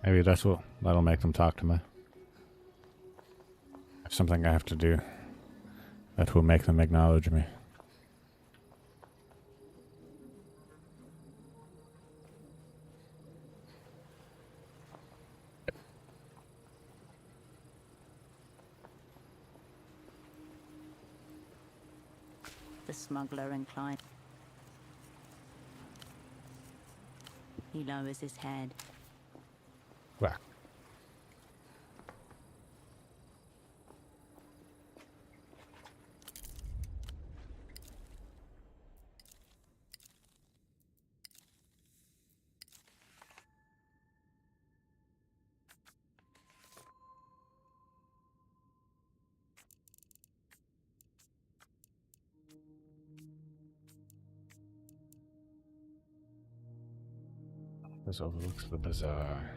Maybe that'll make them talk to me. It's something I have to do that will make them acknowledge me. The smuggler inclined. He lowers his head. Whack. This overlooks the bazaar.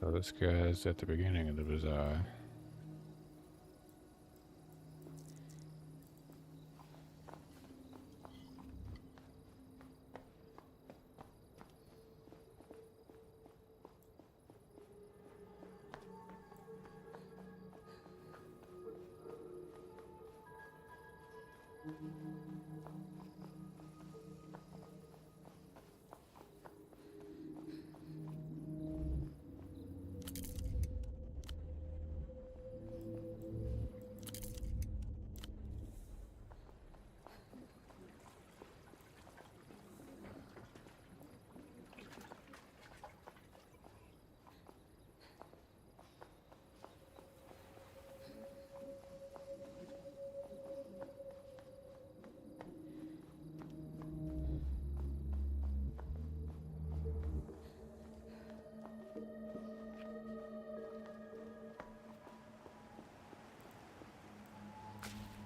So this guy's at the beginning of the bazaar.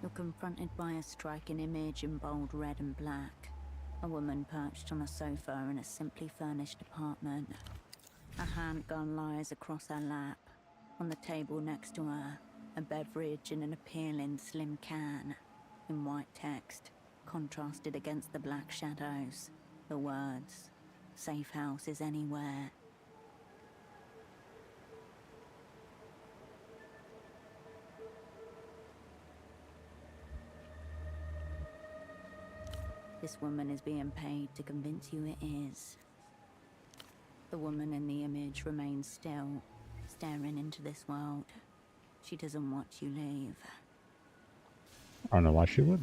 You're confronted by a striking image in bold red and black. A woman perched on a sofa in a simply furnished apartment. A handgun lies across her lap. On the table next to her, a beverage in an appealing slim can. In white text, contrasted against the black shadows, the words, "Safe house is anywhere." This woman is being paid to convince you it is. The woman in the image remains still, staring into this world. She doesn't watch you leave. I don't know why she would.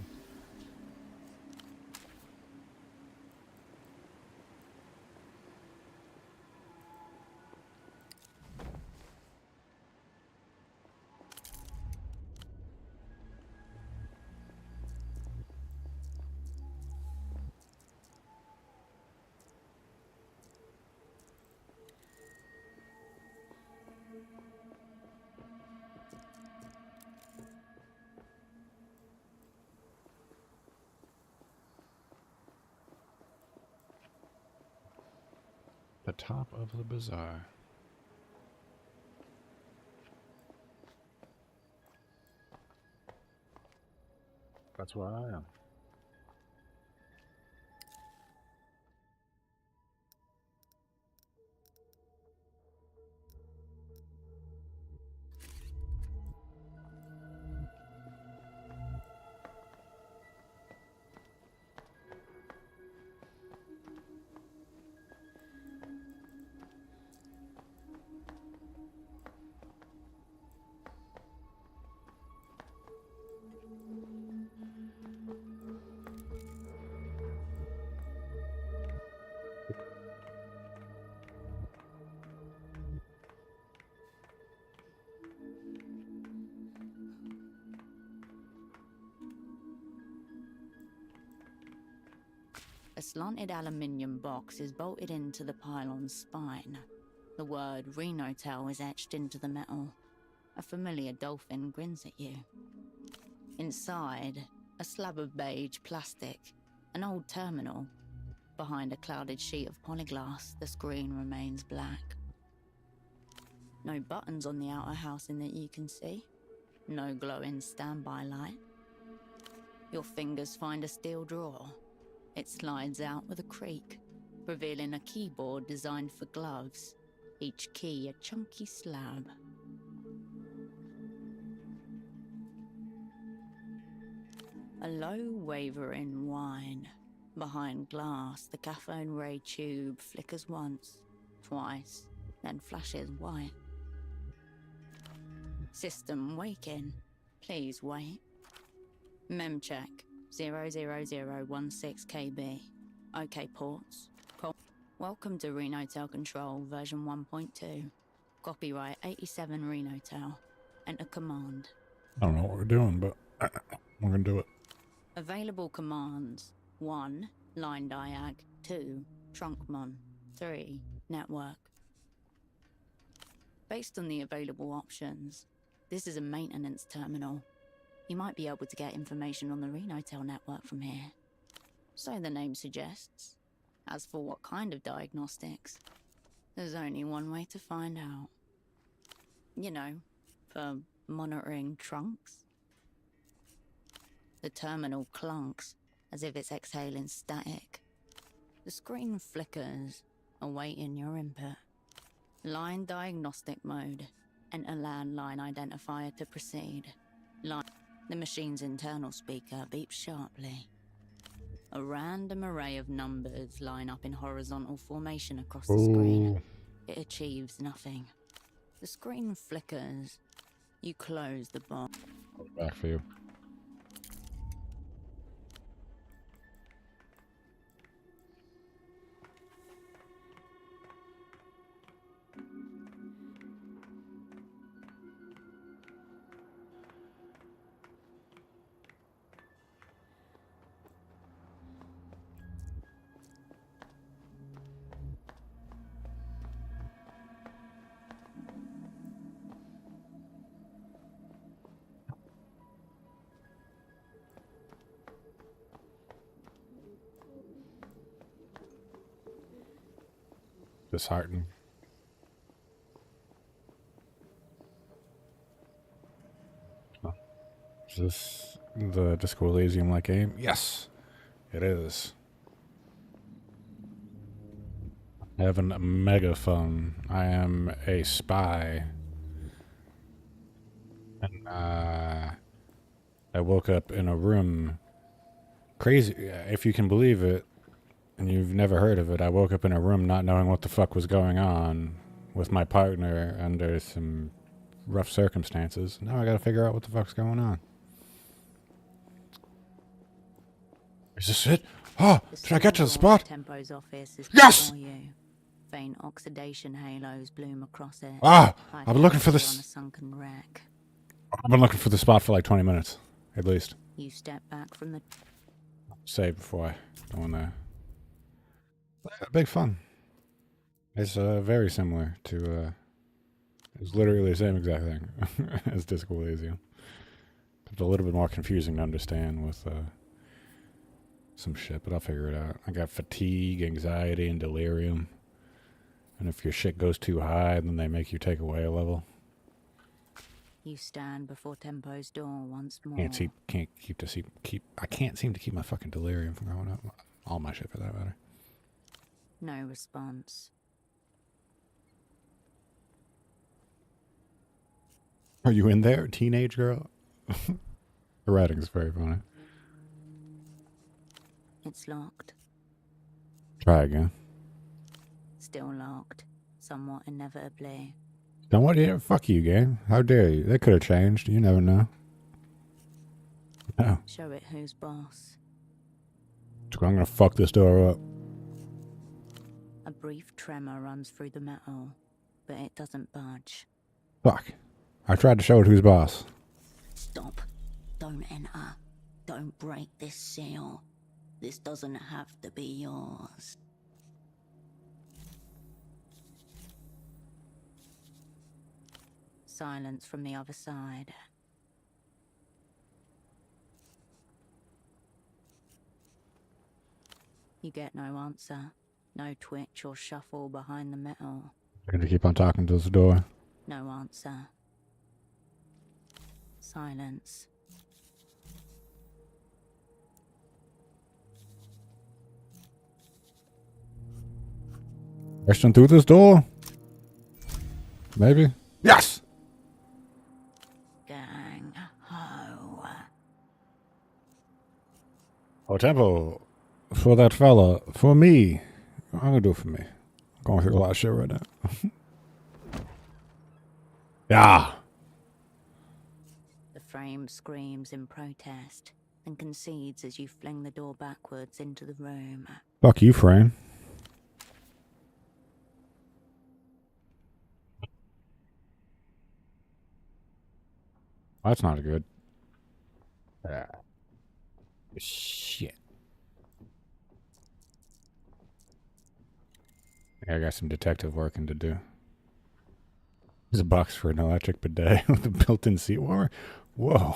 The top of the bazaar. That's where I am. A slanted aluminium box is bolted into the pylon's spine. The word Renotel is etched into the metal. A familiar dolphin grins at you. Inside, a slab of beige plastic, an old terminal. Behind a clouded sheet of polyglass, the screen remains black. No buttons on the outer housing that you can see. No glowing standby light. Your fingers find a steel drawer. It slides out with a creak, revealing a keyboard designed for gloves, each key a chunky slab. A low wavering whine. Behind glass, the cathode ray tube flickers once, twice, then flashes white. System waking. Please wait. Mem check 00016 KB. OK ports. Welcome to Renotel Control version 1.2. Copyright 87 Renotel. Enter command. I don't know what we're doing, but we're gonna do it. Available commands: 1. Line diag. 2. Trunkmon. 3. Network. Based on the available options, this is a maintenance terminal. You might be able to get information on the Renotel network from here. So the name suggests. As for what kind of diagnostics, there's only one way to find out. You know, for monitoring trunks. The terminal clunks, as if it's exhaling static. The screen flickers, awaiting your input. Line diagnostic mode. Enter landline identifier to proceed. The machine's internal speaker beeps sharply. A random array of numbers line up in horizontal formation across the screen. It achieves nothing. The screen flickers. You close the box. Back for you. Disheartening. Oh. Is this the Disco Elysium-like game? Yes, it is. Having a megaphone. I am a spy. And I woke up in a room. Crazy, if you can believe it, and you've never heard of it, I woke up in a room not knowing what the fuck was going on with my partner under some rough circumstances. Now I gotta figure out what the fuck's going on. Is this it? Oh, did I get to the spot? Tempo's office is Yes! before you. Faint oxidation halos bloom across it. Ah! like I've been looking for on a this. sunken wreck. I've been looking for the spot for like 20 minutes, at least. You step back from the Save before I go in there. Big fun. It's very similar to. It's literally the same exact thing as Disco Elysium. It's a little bit more confusing to understand with some shit, but I'll figure it out. I got fatigue, anxiety, and delirium. And if your shit goes too high, then they make you take away a level. You stand before Tempo's door once more. I can't seem to keep my fucking delirium from going up. All my shit for that matter. No response. Are you in there, teenage girl? The writing is very funny. It's locked. Try again. Still locked. Somewhat inevitably. Don't want you. Fuck you, game. How dare you? They could have changed. You never know. No. Show it who's boss. I'm gonna fuck this door up. A brief tremor runs through the metal, but it doesn't budge. Fuck. I tried to show it who's boss. Stop. Don't enter. Don't break this seal. This doesn't have to be yours. Silence from the other side. You get no answer. No twitch or shuffle behind the metal. I'm gonna keep on talking to this door. No answer. Silence. Bursting through this door? Maybe? Yes! Gang ho. Oh, tempo. For that fella. For me. I'm gonna do it for me. I'm going through a lot of shit right now. Yeah. The frame screams in protest and concedes as you fling the door backwards into the room. Fuck you, frame. That's not good. Shit. I got some detective working to do. There's a box for an electric bidet with a built-in seat warmer. Whoa.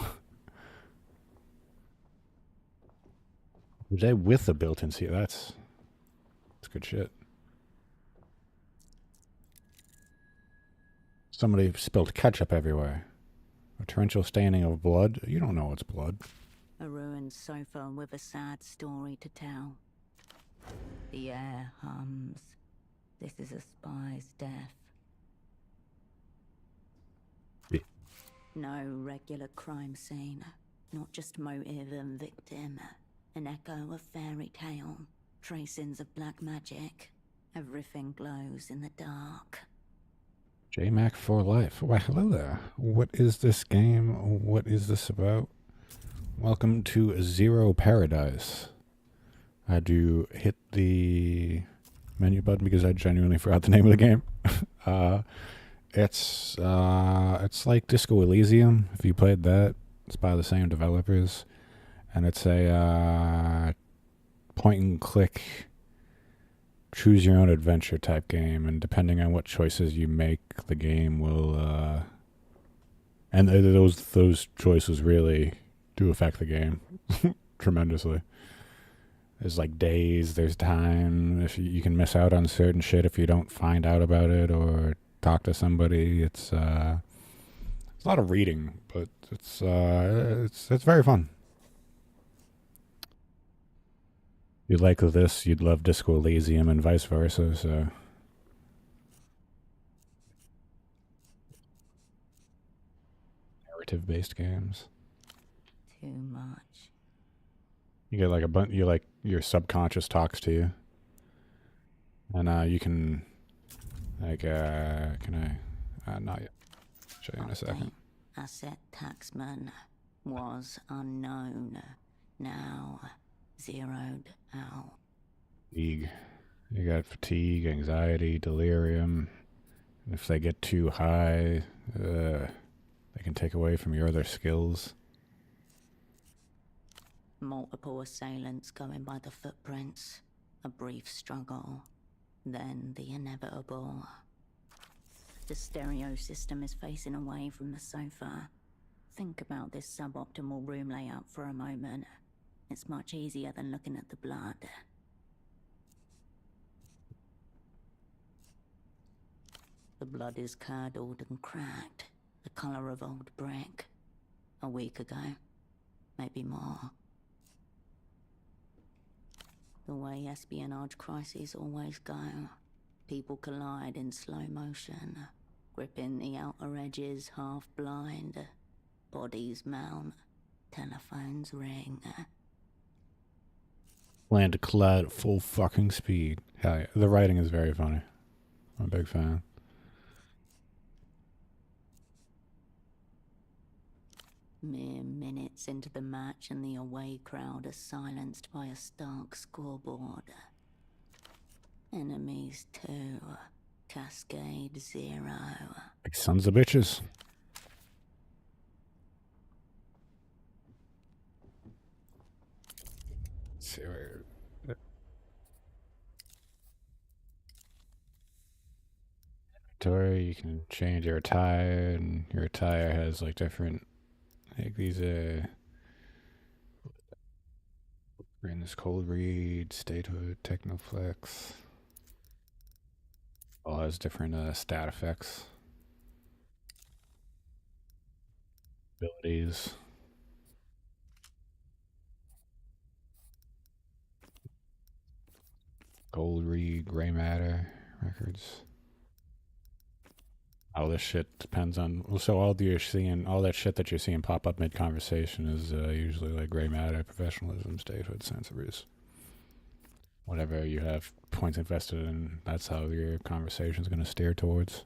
Bidet with a built-in seat. That's good shit. Somebody spilled ketchup everywhere. A torrential staining of blood. You don't know it's blood. A ruined sofa with a sad story to tell. The air hums. This is a spy's death. Yeah. No regular crime scene. Not just motive and victim. An echo of fairy tale. Tracings of black magic. Everything glows in the dark. J-Mac for life. Why, hello there. What is this game? What is this about? Welcome to Zero Paradise. I had to hit the menu button because I genuinely forgot the name of the game. It's like Disco Elysium. If you played that, it's by the same developers, and it's a point and click, choose your own adventure type game, and depending on what choices you make, the game will and those choices really do affect the game tremendously. There's like days, there's time. If you can miss out on certain shit if you don't find out about it or talk to somebody. It's a lot of reading, but it's very fun. You'd like this, you'd love Disco Elysium and vice versa, so. Narrative-based games. Too much. You get like your subconscious talks to you. And you can, like, can I, not yet. Show you in a second. Asset taxman was unknown. Now zeroed out. Fatigue. You got fatigue, anxiety, delirium. And if they get too high, they can take away from your other skills. Multiple assailants going by the footprints. A brief struggle. Then the inevitable. The stereo system is facing away from the sofa. Think about this suboptimal room layout for a moment. It's much easier than looking at the blood. The blood is curdled and cracked, the color of old brick. A week ago, maybe more. The way espionage crises always go. People collide in slow motion, gripping the outer edges half blind. Bodies mount, telephones ring. Plan to collide at full fucking speed. Hell yeah. The writing is very funny. I'm a big fan. Mere minutes into the match and the away crowd are silenced by a stark scoreboard. Enemies 2, Cascade 0. Like sons of bitches. Let's see where. You can change your attire, and your attire has like different, like these we're in this cold read, statehood, technoflex. All has different stat effects, abilities. Gold read, gray matter, records. All this shit depends on. So all that shit that you're seeing pop up mid conversation is usually like gray matter, professionalism, statehood, sensories. Whatever you have points invested in, that's how your conversation is going to steer towards.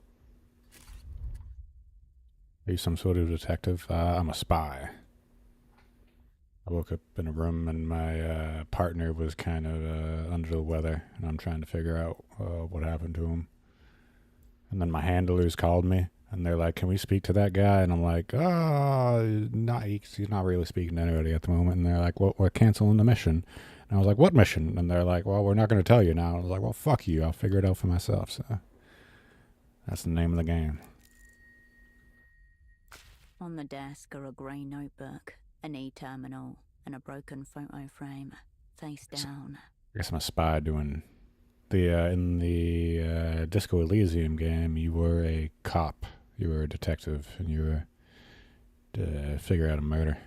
Are you some sort of detective? I'm a spy. I woke up in a room and my partner was kind of under the weather, and I'm trying to figure out what happened to him. And then my handlers called me, and they're like, "Can we speak to that guy?" And I'm like, "Oh, he's not really speaking to anybody at the moment." And they're like, "Well, we're canceling the mission." And I was like, "What mission?" And they're like, "Well, we're not going to tell you now." And I was like, "Well, fuck you. I'll figure it out for myself." So that's the name of the game. On the desk are a grey notebook, an e-terminal, and a broken photo frame, face down. I guess I'm a spy doing in the Disco Elysium game. You were a cop. You were a detective, and you were to figure out a murder.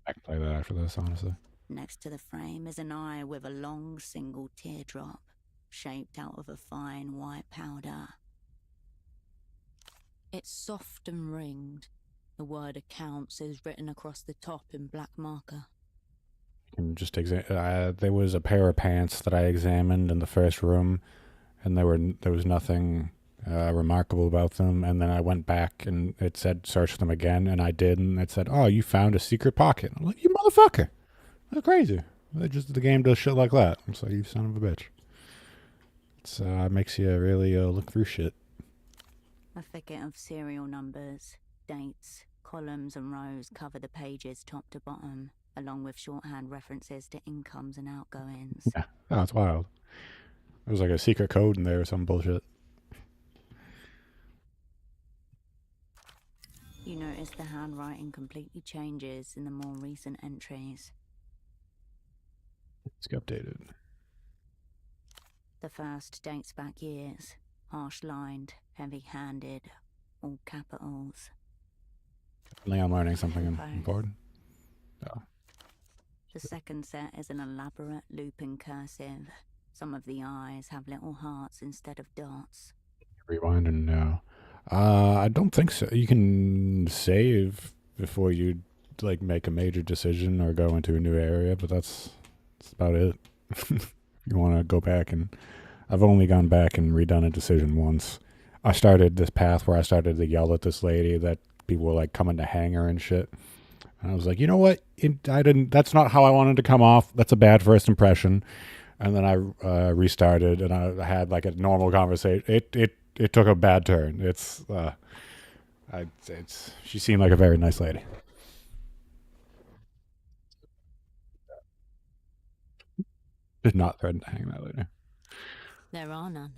I can play that after this, honestly. Next to the frame is an eye with a long single teardrop, shaped out of a fine white powder. It's soft and ringed. The word accounts is written across the top in black marker. And just there was a pair of pants that I examined in the first room, and there was nothing remarkable about them. And then I went back, and it said search them again, and I did, and it said, "Oh, you found a secret pocket." I'm like, "You motherfucker! That's crazy." The game does shit like that. I'm like, "You son of a bitch." It's makes you really look through shit. A thicket of serial numbers, dates, columns and rows cover the pages top to bottom, along with shorthand references to incomes and outgoings. Yeah, that's wild. There was like a secret code in there or some bullshit. You notice the handwriting completely changes in the more recent entries. It's updated. The first dates back years, harsh-lined, heavy-handed, all capitals. Definitely I'm learning something important. Oh. The second set is an elaborate looping cursive. Some of the eyes have little hearts instead of dots. Rewind and now. I don't think so. You can save before you like make a major decision or go into a new area, but that's about it. You want to go back, and I've only gone back and redone a decision once. I started this path where I started to yell at this lady that people were like coming to hang her and shit. And I was like, you know what? That's not how I wanted to come off. That's a bad first impression. And then I restarted, and I had like a normal conversation. It took a bad turn. She seemed like a very nice lady. Did not threaten to hang that lady. There are none.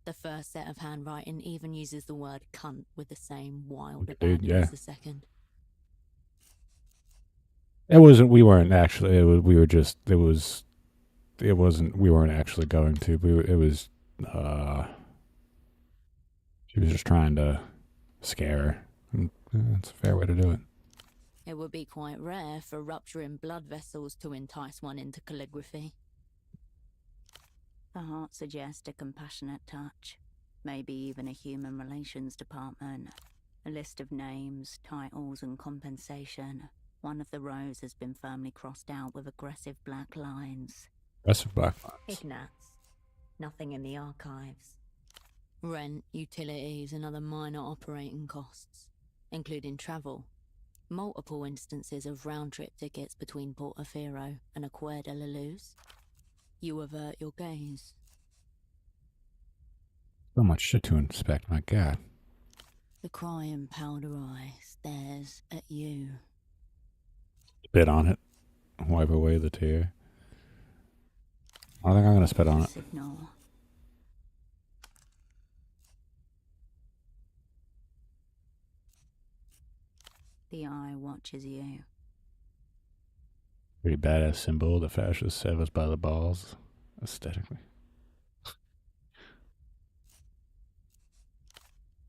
The first set of handwriting even uses the word cunt with the same wild abandon as the second. It wasn't. We weren't actually. We were just. It was. It wasn't. We weren't actually going to. It was. She was just trying to scare her. And, that's a fair way to do it. It would be quite rare for rupturing blood vessels to entice one into calligraphy. The heart suggests a compassionate touch, maybe even a human relations department. A list of names, titles, and compensation. One of the rows has been firmly crossed out with aggressive black lines. Aggressive black lines. Ignatz. Nothing in the archives. Rent, utilities, and other minor operating costs, including travel. Multiple instances of round-trip tickets between Portofino and Acquair de la Luz. You avert your gaze. So much shit to inspect, my God. The crying powder eye stares at you. Spit on it. Wipe away the tear. I think I'm gonna spit on it. Signal. The eye watches you. Pretty badass symbol. The fascist severs by the balls. Aesthetically.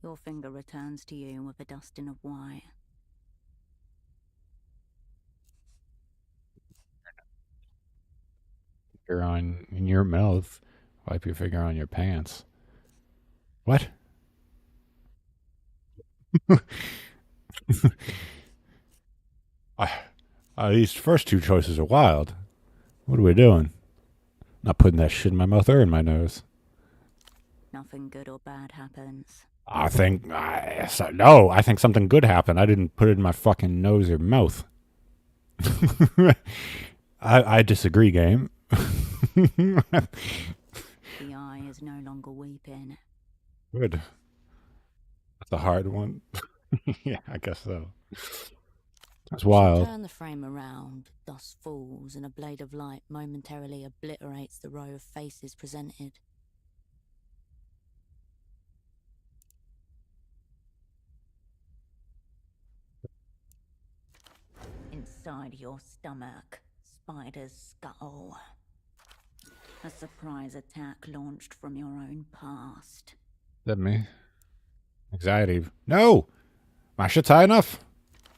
Your finger returns to you with a dusting of white. Finger on in your mouth. Wipe your finger on your pants. What? These first two choices are wild. What are we doing? Not putting that shit in my mouth or in my nose. Nothing good or bad happens. I think something good happened. I didn't put it in my fucking nose or mouth. I disagree, game. The eye is no longer weeping. Good. That's a hard one. Yeah, I guess so. That's wild. Turn the frame around, dust falls, and a blade of light momentarily obliterates the row of faces presented. Inside your stomach, spider's skull. A surprise attack launched from your own past. Is that me? Anxiety. No! My shit's high enough.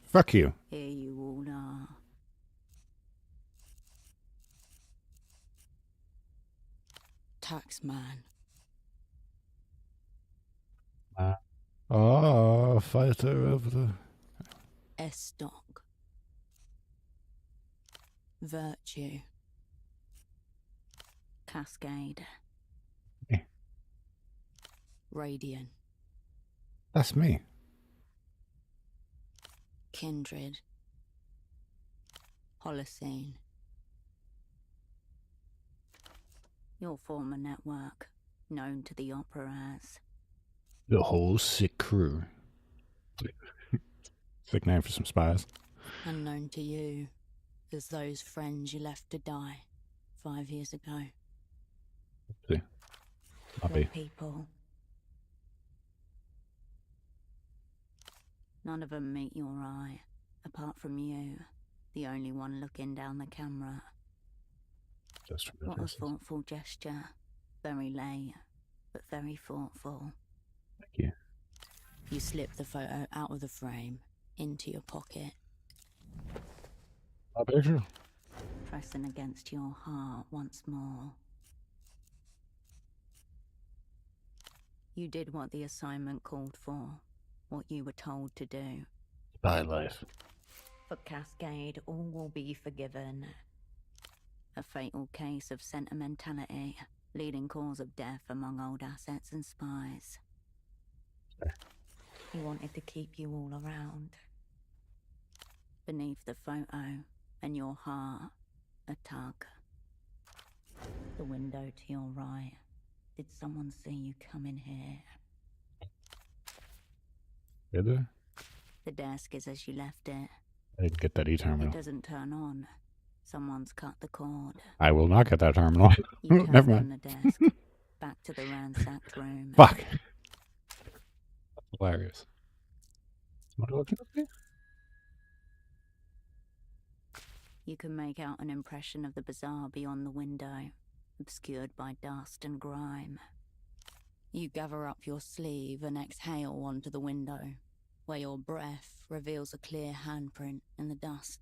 Fuck you. Here you all are. Taxman. Fighter of the... Estoc. Virtue. Cascade. Eh. Radiant. That's me. Kindred. Holocene. Your former network, known to the opera as The whole sick crew. Sick name for some spies. unknown to you as those friends you left to die 5 years ago. See. I'll Your be. people. None of them meet your eye, apart from you, the only one looking down the camera. Just from What a business. thoughtful gesture. Very late, but very thoughtful. Thank you. You slip the photo out of the frame, into your pocket, My picture? pressing against your heart once more. You did what the assignment called for, what you were told to do. Spy life. For Cascade, all will be forgiven. A fatal case of sentimentality, leading cause of death among old assets and spies. He wanted to keep you all around. Beneath the photo, and your heart, a tug. The window to your right. Did someone see you come in here? Did they? The desk is as you left it. I didn't get that It e-terminal. doesn't turn on. Someone's cut the cord. I will not get that terminal. You turn Never on mind. the desk, back to the ransacked room. Fuck. That's hilarious. What are you looking at me? You can make out an impression of the bazaar beyond the window, obscured by dust and grime. You gather up your sleeve and exhale onto the window, where your breath reveals a clear handprint in the dust.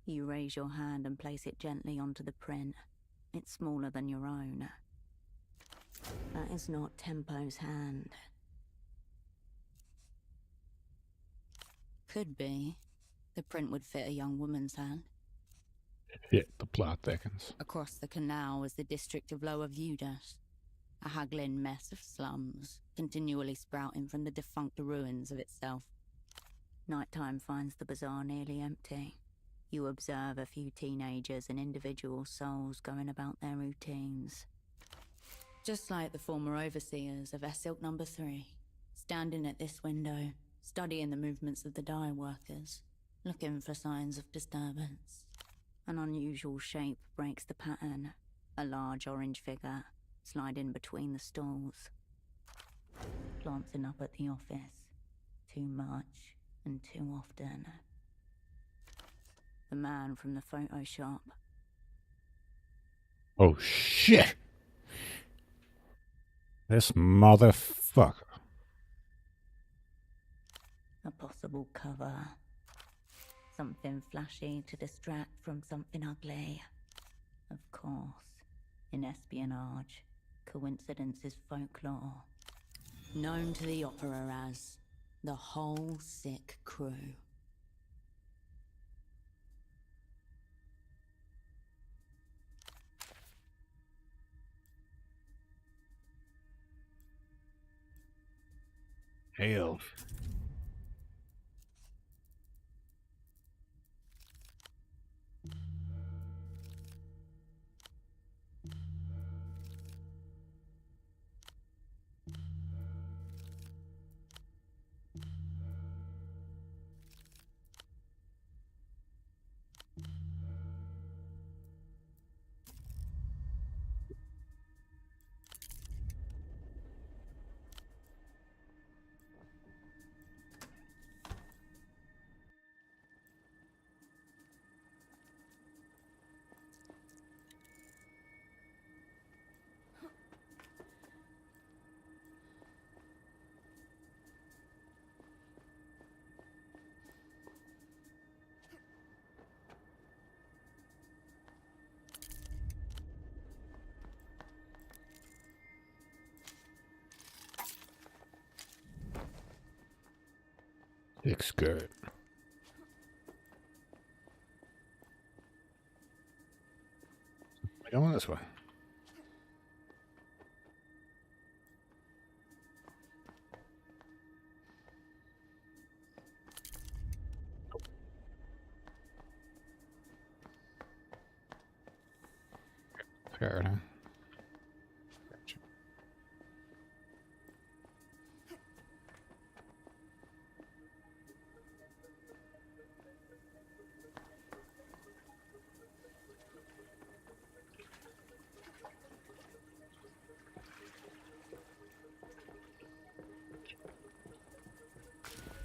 You raise your hand and place it gently onto the print. It's smaller than your own. That is not Tempo's hand. Could be. The print would fit a young woman's hand. Shit, the plot thickens. Across the canal is the district of Lower Vudas, a haggling mess of slums, continually sprouting from the defunct ruins of itself. Nighttime finds the bazaar nearly empty. You observe a few teenagers and individual souls going about their routines. Just like the former overseers of Silk Number 3, standing at this window, studying the movements of the dye workers, looking for signs of disturbance. An unusual shape breaks the pattern, a large orange figure sliding between the stalls. Glancing up at the office, too much and too often. The man from the photo shop. Oh shit! This motherfucker. A possible cover. Something flashy to distract from something ugly. Of course, in espionage, coincidence is folklore. Known to the opera as the whole sick crew. Hail. Thick skirt. Going this way. Skirt, huh? Gotcha.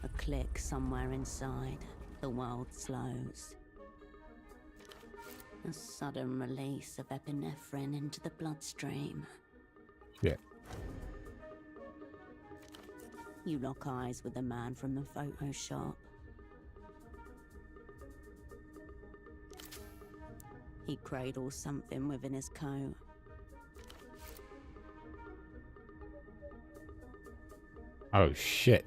A click somewhere inside. The world slows. A sudden release of epinephrine into the bloodstream. Yeah. You lock eyes with the man from the photo shop. He cradles something within his coat. Oh shit.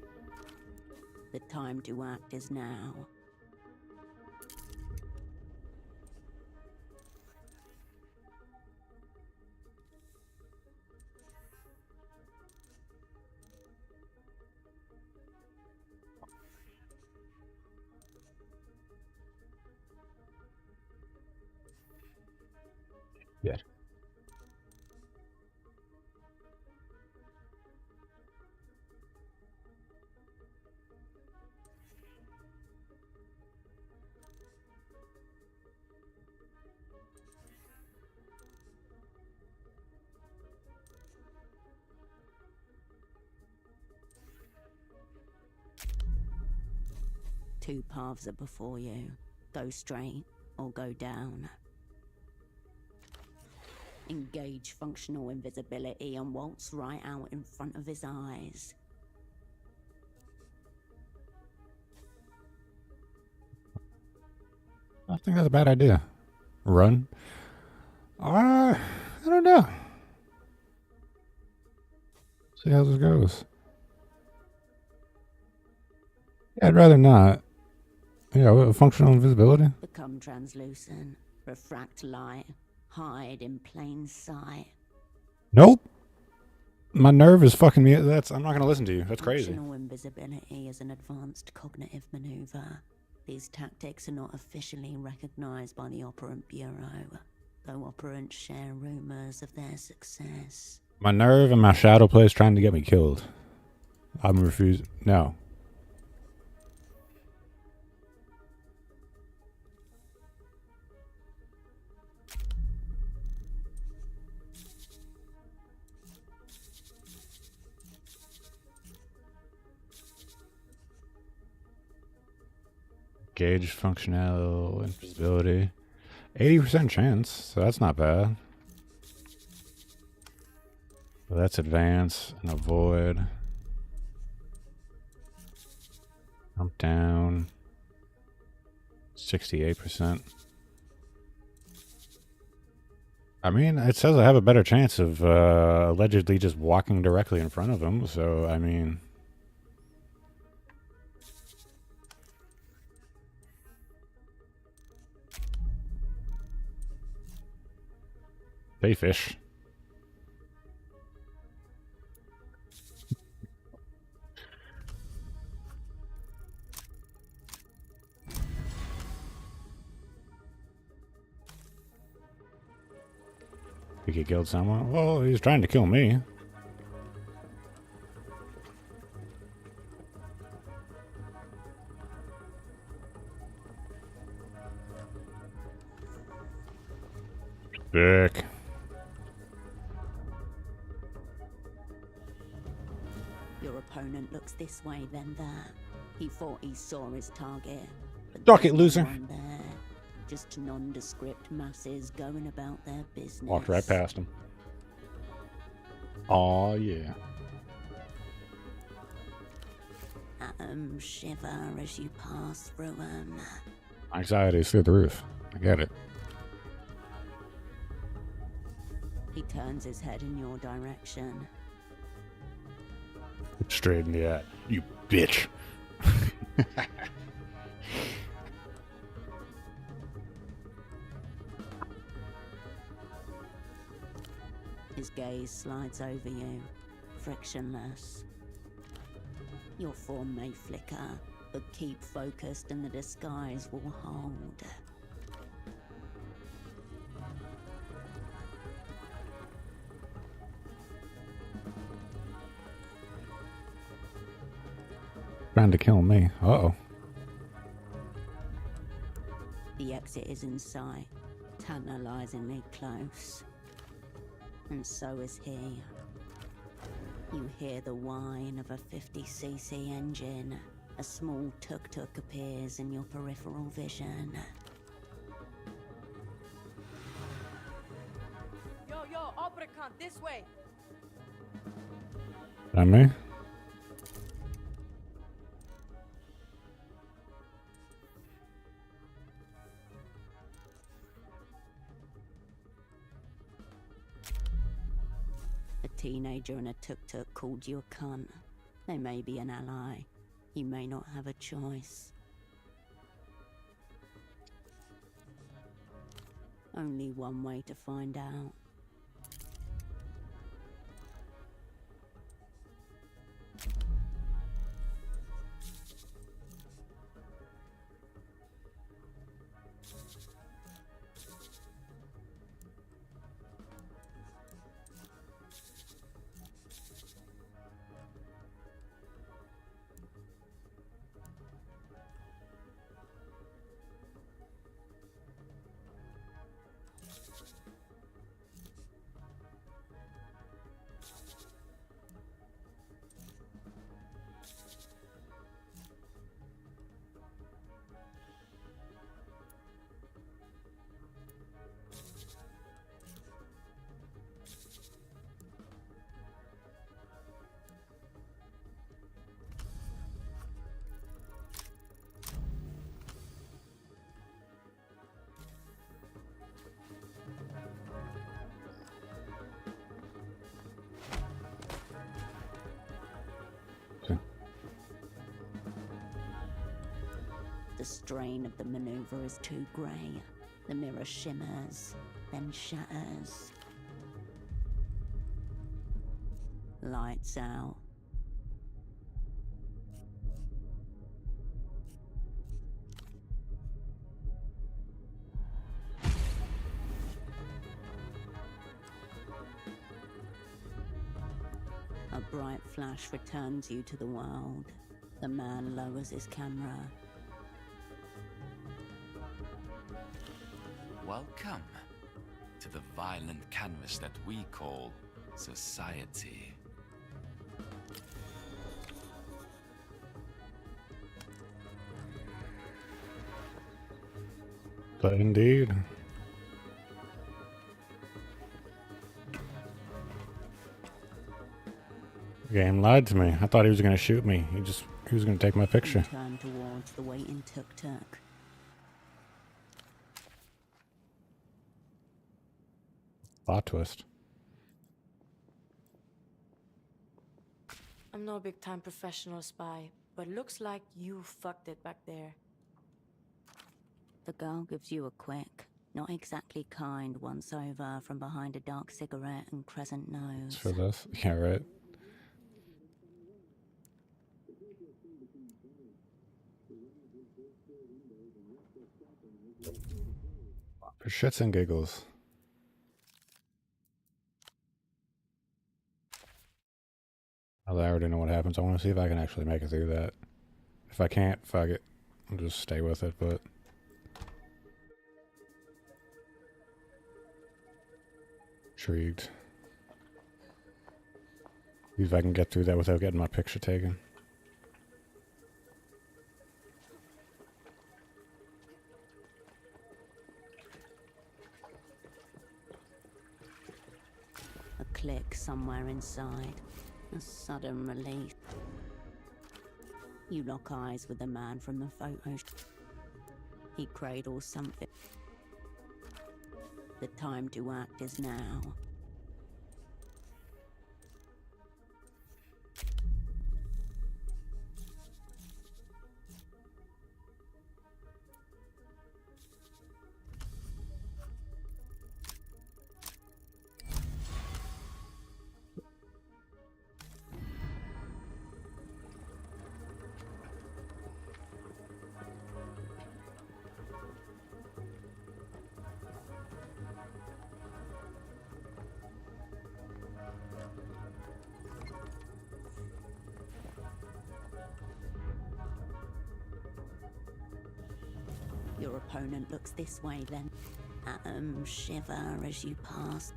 The time to act is now. Yeah. Two paths are before you. Go straight or go down. Engage functional invisibility and waltz right out in front of his eyes. I think that's a bad idea. Run? I don't know. See how this goes. Yeah, I'd rather not. Yeah, what, functional invisibility? Become translucent. Refract light. Hide in plain sight. Nope. My nerve is fucking me. I'm not going to listen to you. That's crazy. Functional invisibility is an advanced cognitive maneuver. These tactics are not officially recognized by the Operant Bureau, though operants share rumors of their success. My nerve and my shadow play is trying to get me killed. I'm refusing. No. Gauge functional invisibility. 80% chance, so that's not bad. So that's advance and avoid. Jump down. 68%. I mean, it says I have a better chance of allegedly just walking directly in front of him, so I mean... Hey, fish. Think he killed someone? Well, he's trying to kill me. Sick. Your opponent looks this way, then that. He thought he saw his target. But Dock there's it, no loser. one there. Just nondescript masses going about their business. Walked right past him. Aw, yeah. Shiver as you pass through 'em. Anxiety's through the roof. I get it. He turns his head in your direction. Straight in the eye. You bitch. His gaze slides over you, frictionless. Your form may flicker, but keep focused and the disguise will hold. Trying to kill me. Uh-oh. The exit is in sight, tantalizingly close. And so is he. You hear the whine of a 50cc engine. A small tuk-tuk appears in your peripheral vision. Yo, Obricon, this way! That me? A teenager in a tuk-tuk called you a cunt. They may be an ally. You may not have a choice. Only one way to find out. The strain of the maneuver is too grey. The mirror shimmers, then shatters. Lights out. A bright flash returns you to the world. The man lowers his camera. Welcome to the violent canvas that we call society. But indeed. Game lied to me. I thought he was gonna shoot me. He was gonna take my You picture. turn towards the waiting tuk-tuk. Plot twist. I'm no big-time professional spy, but looks like you fucked it back there. The girl gives you a quick, not exactly kind once-over from behind a dark cigarette and crescent nose. For this? Yeah, right. For shits and giggles. I already know what happens. I want to see if I can actually make it through that. If I can't, fuck it. I'll just stay with it, but... Intrigued. See if I can get through that without getting my picture taken. A click somewhere inside. A sudden relief. You lock eyes with the man from the photos. He cradles something. The time to act is now. Your opponent looks this way then. Atoms shiver as you pass.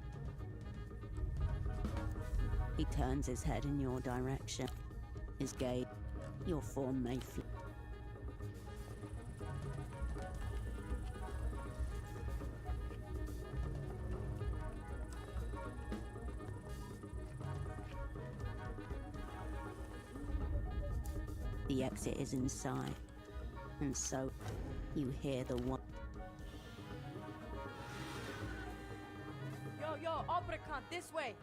He turns his head in your direction. His gaze, your form may flee. The exit is in sight, and so you hear the one. Yo, Obricant, this way!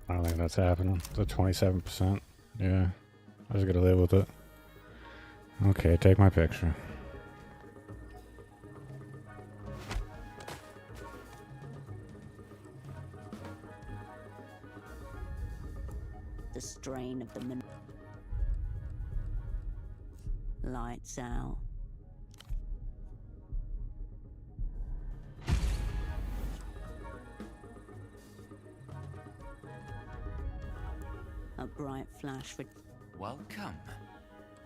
I don't think that's happening. The 27%. Yeah. I just gotta live with it. Okay, take my picture. The strain of the lights out. A bright flash for Welcome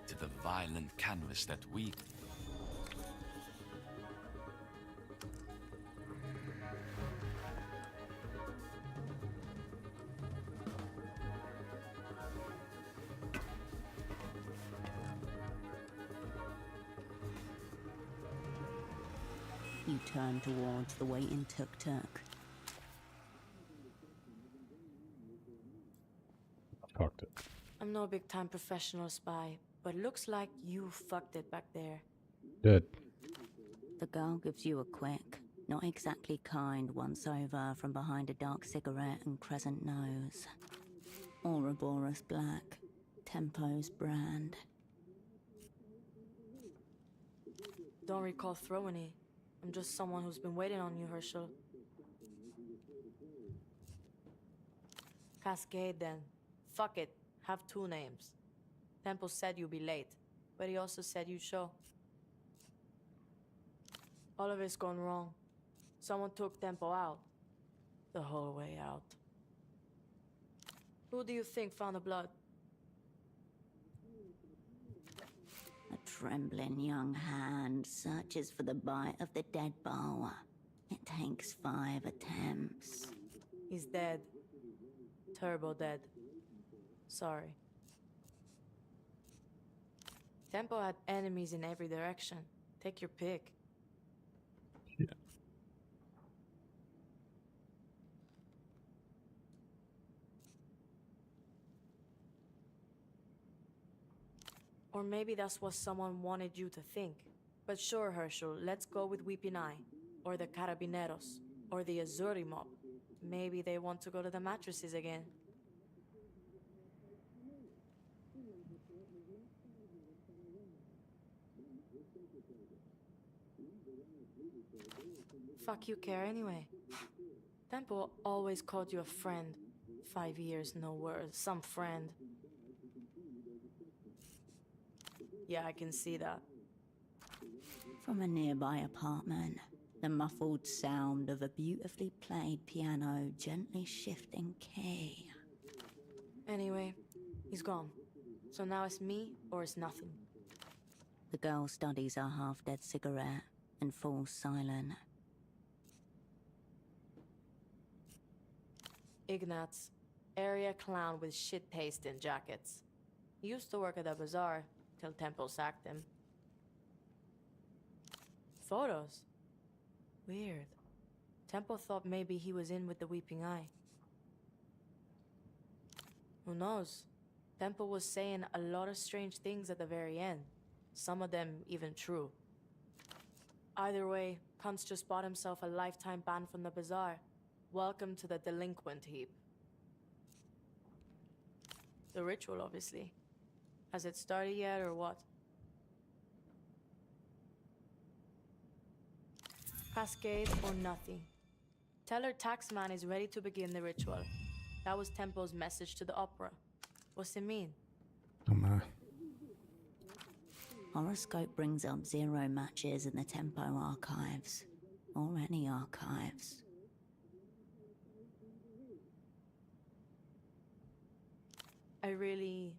to the violent canvas that we... you turn towards the waiting tuk-tuk. Fucked it. I'm no big-time professional spy, but looks like you fucked it back there. Did. The girl gives you a quick, not exactly kind once-over from behind a dark cigarette and crescent nose. Ouroboros black, Tempo's brand. Don't recall throwing it. I'm just someone who's been waiting on you, Herschel. Cascade, then. Fuck it. Have two names. Tempo said you'd be late, but he also said you'd show. All of it's gone wrong. Someone took Tempo out. The whole way out. Who do you think found the blood? A trembling young hand searches for the bite of the dead boa. It takes 5 attempts. He's dead. Turbo dead. Sorry. Tempo had enemies in every direction. Take your pick. Yeah. Or maybe that's what someone wanted you to think. But sure, Herschel, let's go with Weeping Eye. Or the Carabineros. Or the Azuri mob. Maybe they want to go to the mattresses again. Fuck you care anyway. Tempo always called you a friend. 5 years, no words. Some friend. Yeah, I can see that. From a nearby apartment, the muffled sound of a beautifully played piano gently shifting key. Anyway, he's gone. So now it's me or it's nothing. The girl studies her half-dead cigarette and falls silent. Ignatz, area clown with shit taste in jackets. He used to work at the bazaar till Temple sacked him. Photos? Weird. Temple thought maybe he was in with the Weeping Eye. Who knows? Temple was saying a lot of strange things at the very end. Some of them even true. Either way, Kuntz just bought himself a lifetime ban from the bazaar. Welcome to the delinquent heap. The ritual, obviously. Has it started yet, or what? Cascade or nothing. Tell her Taxman is ready to begin the ritual. That was Tempo's message to the opera. What's it mean? Horoscope brings up 0 matches in the Tempo archives, or any archives. I really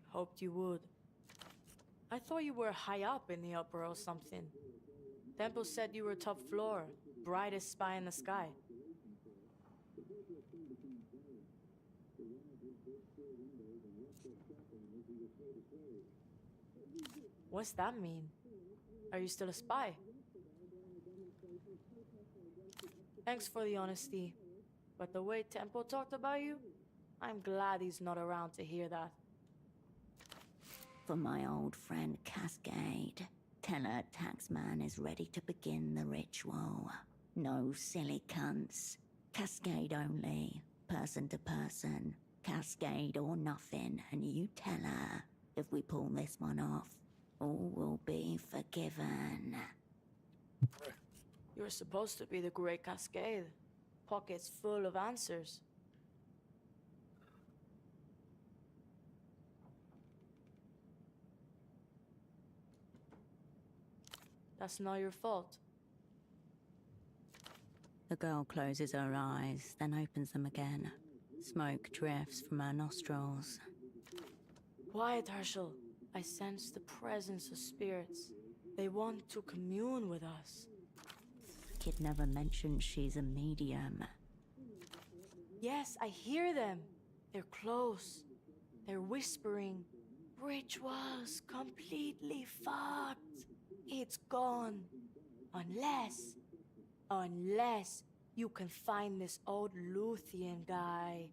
hoped you would. I thought you were high up in the opera or something. Tempo said you were top floor, brightest spy in the sky. What's that mean? Are you still a spy? Thanks for the honesty, but the way Tempo talked about you, I'm glad he's not around to hear that. For my old friend Cascade, tell her Taxman is ready to begin the ritual. No silly cunts. Cascade only, person to person. Cascade or nothing, and you tell her, if we pull this one off, all will be forgiven. You're supposed to be the Great Cascade. Pockets full of answers. That's not your fault. The girl closes her eyes, then opens them again. Smoke drifts from her nostrils. Quiet, Herschel. I sense the presence of spirits. They want to commune with us. Kid never mentioned she's a medium. Yes, I hear them. They're close. They're whispering. Ritual's completely fucked. It's gone. Unless you can find this old Luthien guy.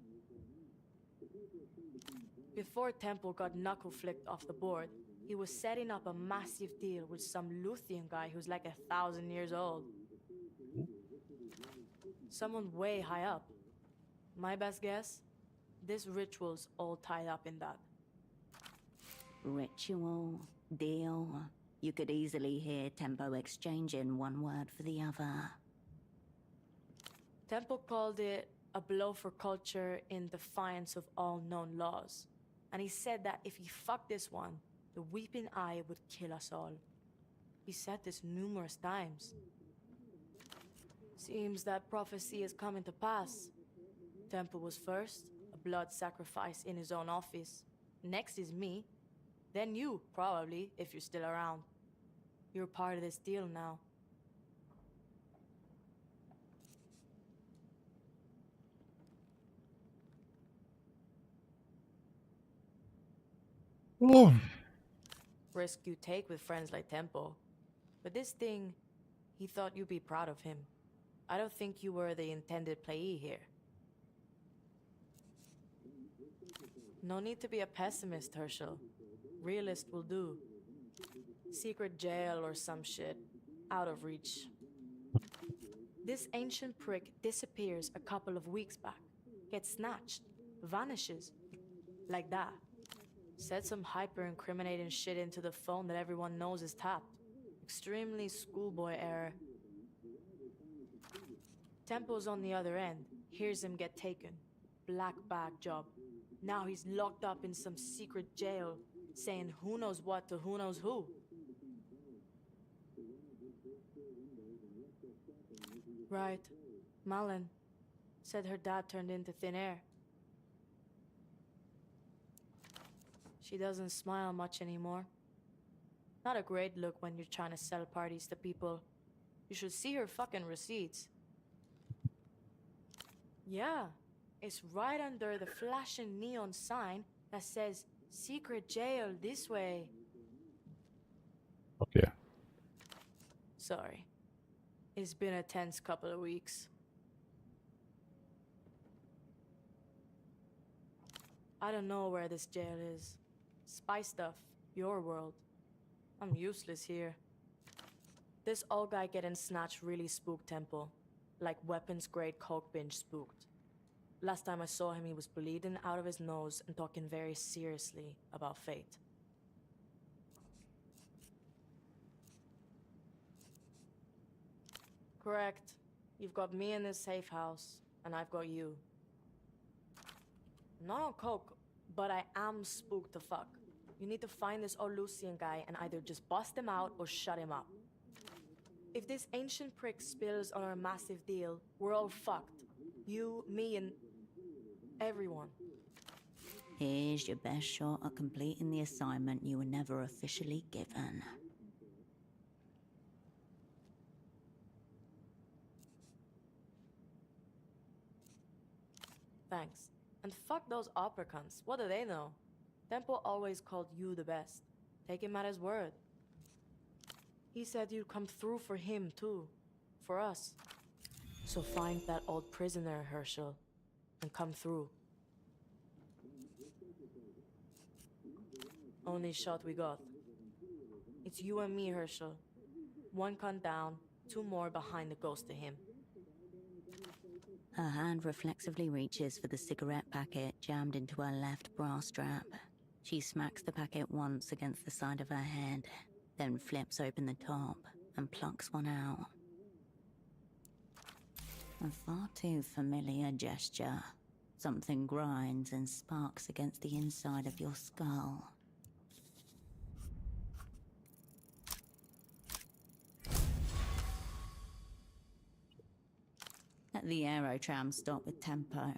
Before Temple got knuckle flicked off the board, he was setting up a massive deal with some Luthien guy who's like 1,000 years old. Someone way high up. My best guess? This ritual's all tied up in that. Ritual, deal. You could easily hear Tempo exchanging one word for the other. Temple called it a blow for culture in defiance of all known laws. And he said that if he fucked this one, the Weeping Eye would kill us all. He said this numerous times. Seems that prophecy is coming to pass. Temple was first, a blood sacrifice in his own office. Next is me. Then you, probably, if you're still around. You're part of this deal now. Oh. Risk you take with friends like Tempo. But this thing, he thought you'd be proud of him. I don't think you were the intended playee here. No need to be a pessimist, Herschel. Realist will do. Secret jail or some shit. Out of reach. This ancient prick disappears a couple of weeks back. Gets snatched. Vanishes. Like that. Said some hyper-incriminating shit into the phone that everyone knows is tapped. Extremely schoolboy error. Tempo's on the other end. Hears him get taken. Black bag job. Now he's locked up in some secret jail, saying who knows what to who knows who. Right. Malin. Said her dad turned into thin air. She doesn't smile much anymore. Not a great look when you're trying to sell parties to people. You should see her fucking receipts. Yeah, it's right under the flashing neon sign that says secret jail this way. Okay. Sorry. It's been a tense couple of weeks. I don't know where this jail is. Spy stuff, your world. I'm useless here. This old guy getting snatched really spooked Temple. Like weapons-grade coke binge spooked. Last time I saw him, he was bleeding out of his nose and talking very seriously about fate. Correct. You've got me in this safe house, and I've got you. Not on coke, but I am spooked to fuck. You need to find this old Lucian guy and either just bust him out or shut him up. If this ancient prick spills on our massive deal, we're all fucked. You, me, and everyone. Here's your best shot at completing the assignment you were never officially given. Thanks. And fuck those opera cunts. What do they know? Tempo always called you the best. Take him at his word. He said you'd come through for him, too. For us. So find that old prisoner, Herschel, and come through. Only shot we got. It's you and me, Herschel. One cunt down, two more behind the ghost of him. Her hand reflexively reaches for the cigarette packet jammed into her left bra strap. She smacks the packet once against the side of her head, then flips open the top and plucks one out. A far too familiar gesture. Something grinds and sparks against the inside of your skull. At the aerotram stop with Tempo,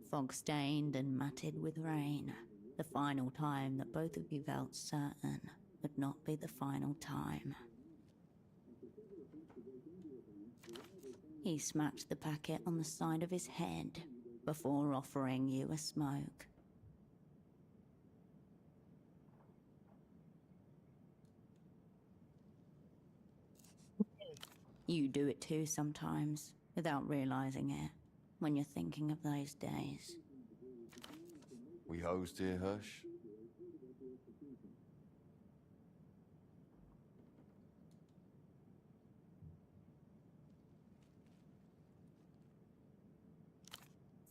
fog-stained and matted with rain. The final time that both of you felt certain would not be the final time. He smacked the packet on the side of his head before offering you a smoke. You do it too sometimes, without realizing it, when you're thinking of those days. We hosed here, Hush?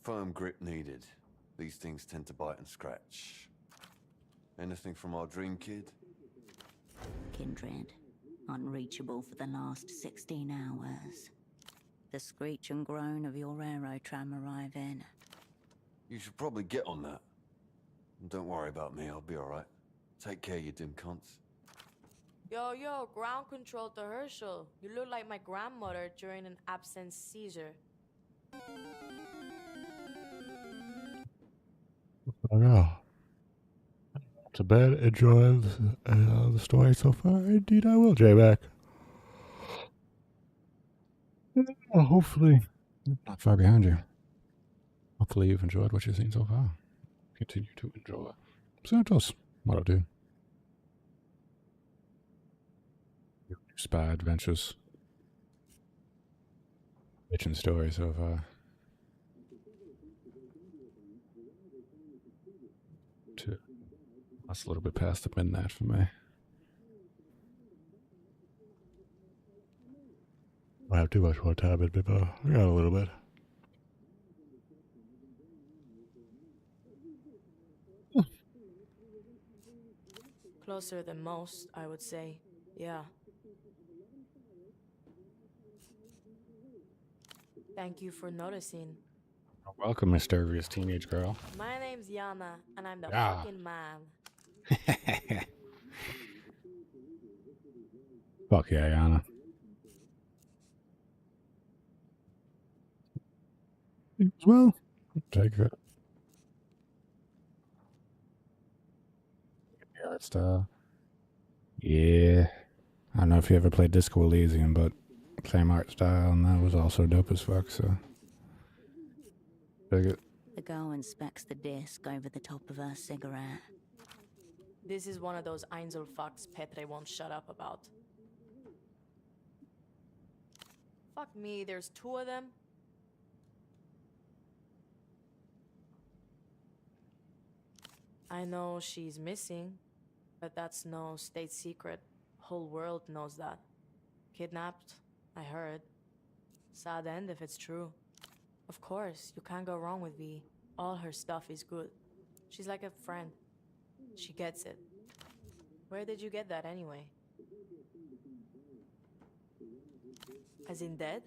Firm grip needed. These things tend to bite and scratch. Anything from our dream kid? Kindred, unreachable for the last 16 hours. The screech and groan of your aerotram arriving. You should probably get on that. And don't worry about me, I'll be alright. Take care, you dim cunts. Yo, ground control to Herschel. You look like my grandmother during an absence seizure. Oh, yeah. To bed, enjoy the story so far. Indeed, I will, J-Back. Well, hopefully, not far behind you. Hopefully, you've enjoyed what you've seen so far. Continue to enjoy. Santos, what up, dude? Spy adventures. Bitchin' story so far. That's a little bit past the midnight for me. I have too much more time in me, but I got a little bit. Closer than most, I would say. Yeah. Thank you for noticing. Welcome, mysterious teenage girl. My name's Yana, and I'm the Yeah. fucking man. Fuck yeah, Yana. Well, take it. Art style. Yeah. I don't know if you ever played Disco Elysium, but same art style, and that was also dope as fuck, so. Dig it. The girl inspects the disc over the top of her cigarette. This is one of those Einzel fucks Petre won't shut up about. Fuck me, there's 2 of them? I know she's missing, but that's no state secret. Whole world knows that. Kidnapped, I heard. Sad end if it's true. Of course, you can't go wrong with V. All her stuff is good. She's like a friend. She gets it. Where did you get that anyway? As in dead?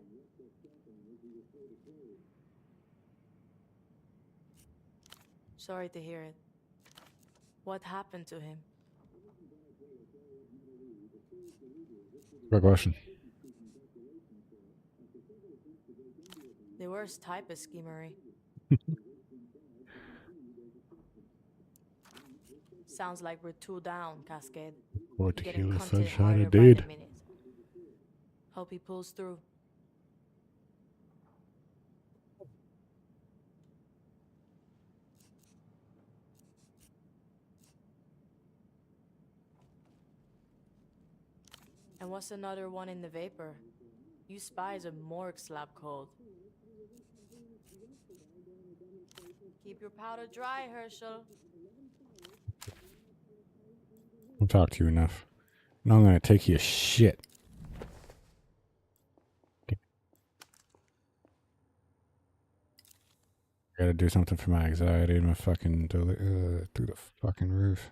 Sorry to hear it. What happened to him? Good question. The worst type of schemery. Sounds like we're 2 down, Cascade. Or Getting tequila cunted sunshine, harder by indeed. the minute. Hope he pulls through. And what's another one in the vapor? You spies are morgue slab cold. Keep your powder dry, Herschel. I'll talk to you enough. Now I'm gonna take you a shit. Gotta do something for my anxiety and my fucking through the fucking roof.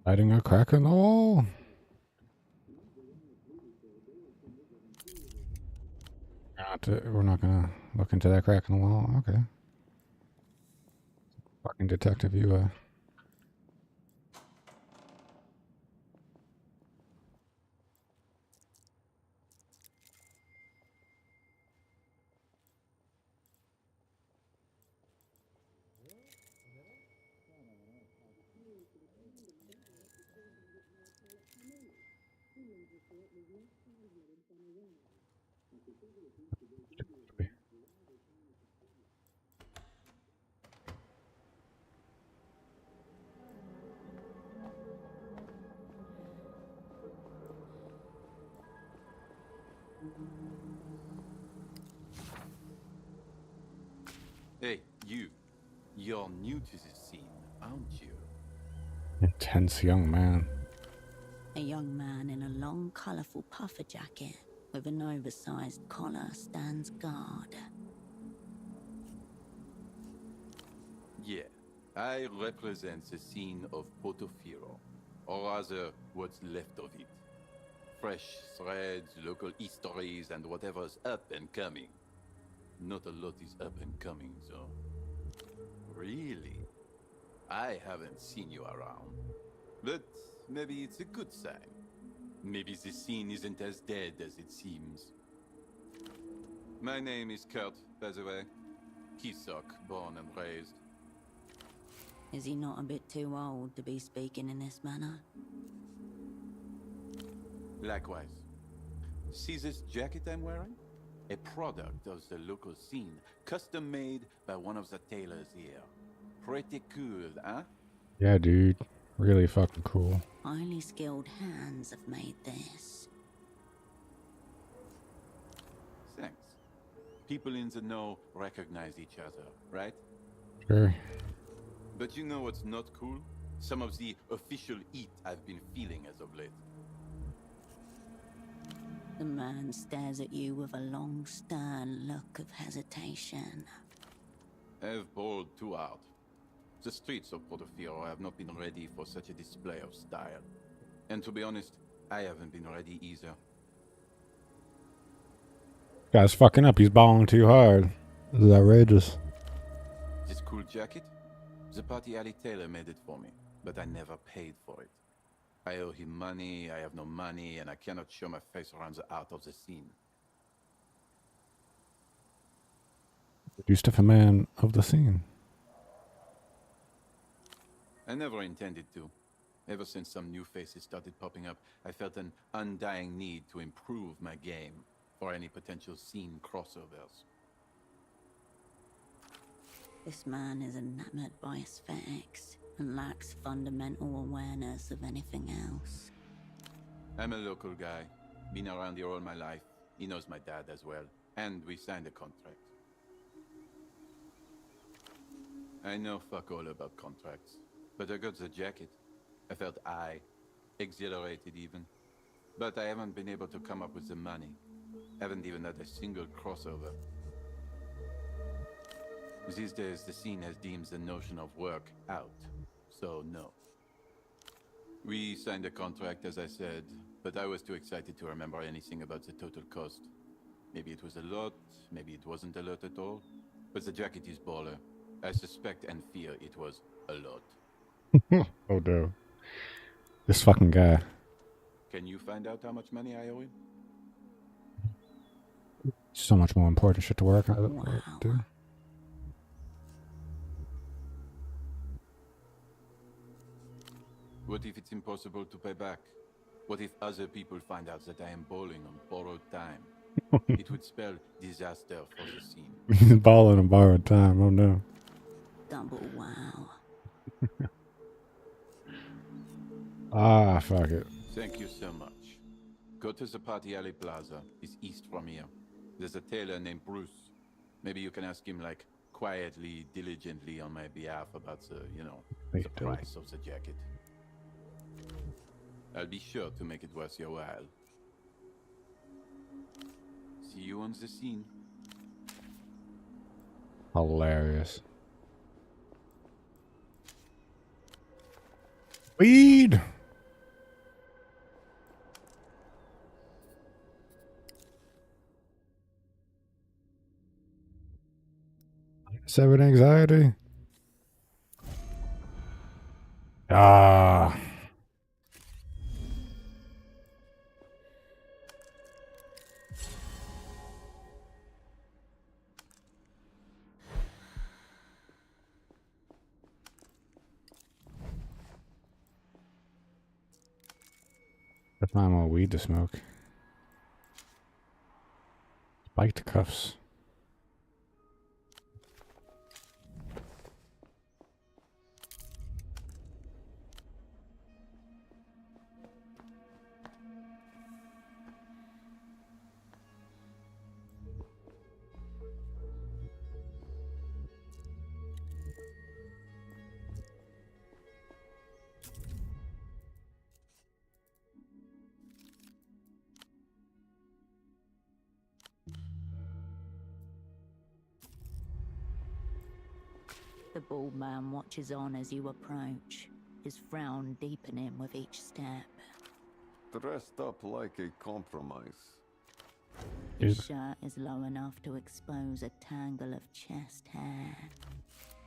Hiding a crack in the wall. We're not gonna look into that crack in the wall. Okay. Fucking detective, you Hey, you. You're new to the scene, aren't you? intense young man. A young man in a long, colourful puffer jacket with an oversized collar stands guard. Yeah, I represent the scene of Portofino, or rather, what's left of it. Fresh threads, local histories, and whatever's up and coming. not a lot is up and coming, so. Really? I haven't seen you around. But maybe it's a good sign. Maybe the scene isn't as dead as it seems. My name is Kurt, by the way. Kisok, born and raised. Is he not a bit too old to be speaking in this manner? Likewise. See this jacket I'm wearing? A product of the local scene, custom made by one of the tailors here. Pretty cool, huh? Yeah, dude. Really fucking cool. Highly skilled hands have made this. Thanks. People in the know recognize each other, right? Sure. But you know what's not cool? Some of the official heat I've been feeling as of late. The man stares at you with a long, stern look of hesitation. I've bowled too hard. The streets of Portofino have not been ready for such a display of style. And to be honest, I haven't been ready either. Guy's fucking up. He's balling too hard. This is outrageous. This cool jacket? The party alley tailor made it for me, but I never paid for it. I owe him money, I have no money, and I cannot show my face around the art of the scene. Used to a man of the scene. I never intended to. Ever since some new faces started popping up, I felt an undying need to improve my game for any potential scene crossovers. This man is enamored by aesthetics and lacks fundamental awareness of anything else. I'm a local guy. Been around here all my life. He knows my dad as well. And we signed a contract. I know fuck all about contracts. But I got the jacket. I felt exhilarated even. But I haven't been able to come up with the money. Haven't even had a single crossover. These days, the scene has deemed the notion of work out. So, no. We signed a contract, as I said, but I was too excited to remember anything about the total cost. Maybe it was a lot, maybe it wasn't a lot at all. But the jacket is baller. I suspect and fear it was a lot. Oh no. This fucking guy. Can you find out how much money I owe him? So much more important shit to work on. Wow. Dude. What if it's impossible to pay back? What if other people find out that I am bowling on borrowed time? It would spell disaster for the scene. He's balling on borrowed time. Oh no. Double wow. Ah, fuck it. Thank you so much. Go to the Party Alley Plaza. It's east from here. There's a tailor named Bruce. Maybe you can ask him, like, quietly, diligently on my behalf about the, the price of the jacket. I'll be sure to make it worth your while. See you on the scene. Hilarious. Weed! Severed anxiety. Ah. Let's find more weed to smoke. Spiked cuffs. The bald man watches on as you approach, his frown deepening with each step. Dressed up like a compromise. His He's- shirt is low enough to expose a tangle of chest hair.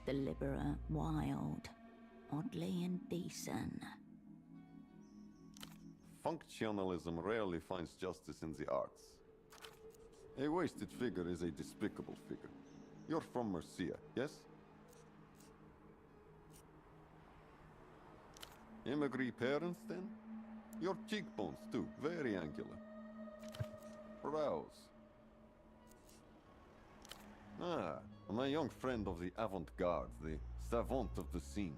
Deliberate, wild, oddly indecent. Functionalism rarely finds justice in the arts. A wasted figure is a despicable figure. You're from Mercia, yes? Immigrant parents, then? Your cheekbones, too, very angular. Brows. Ah, my young friend of the avant-garde, the savant of the scene.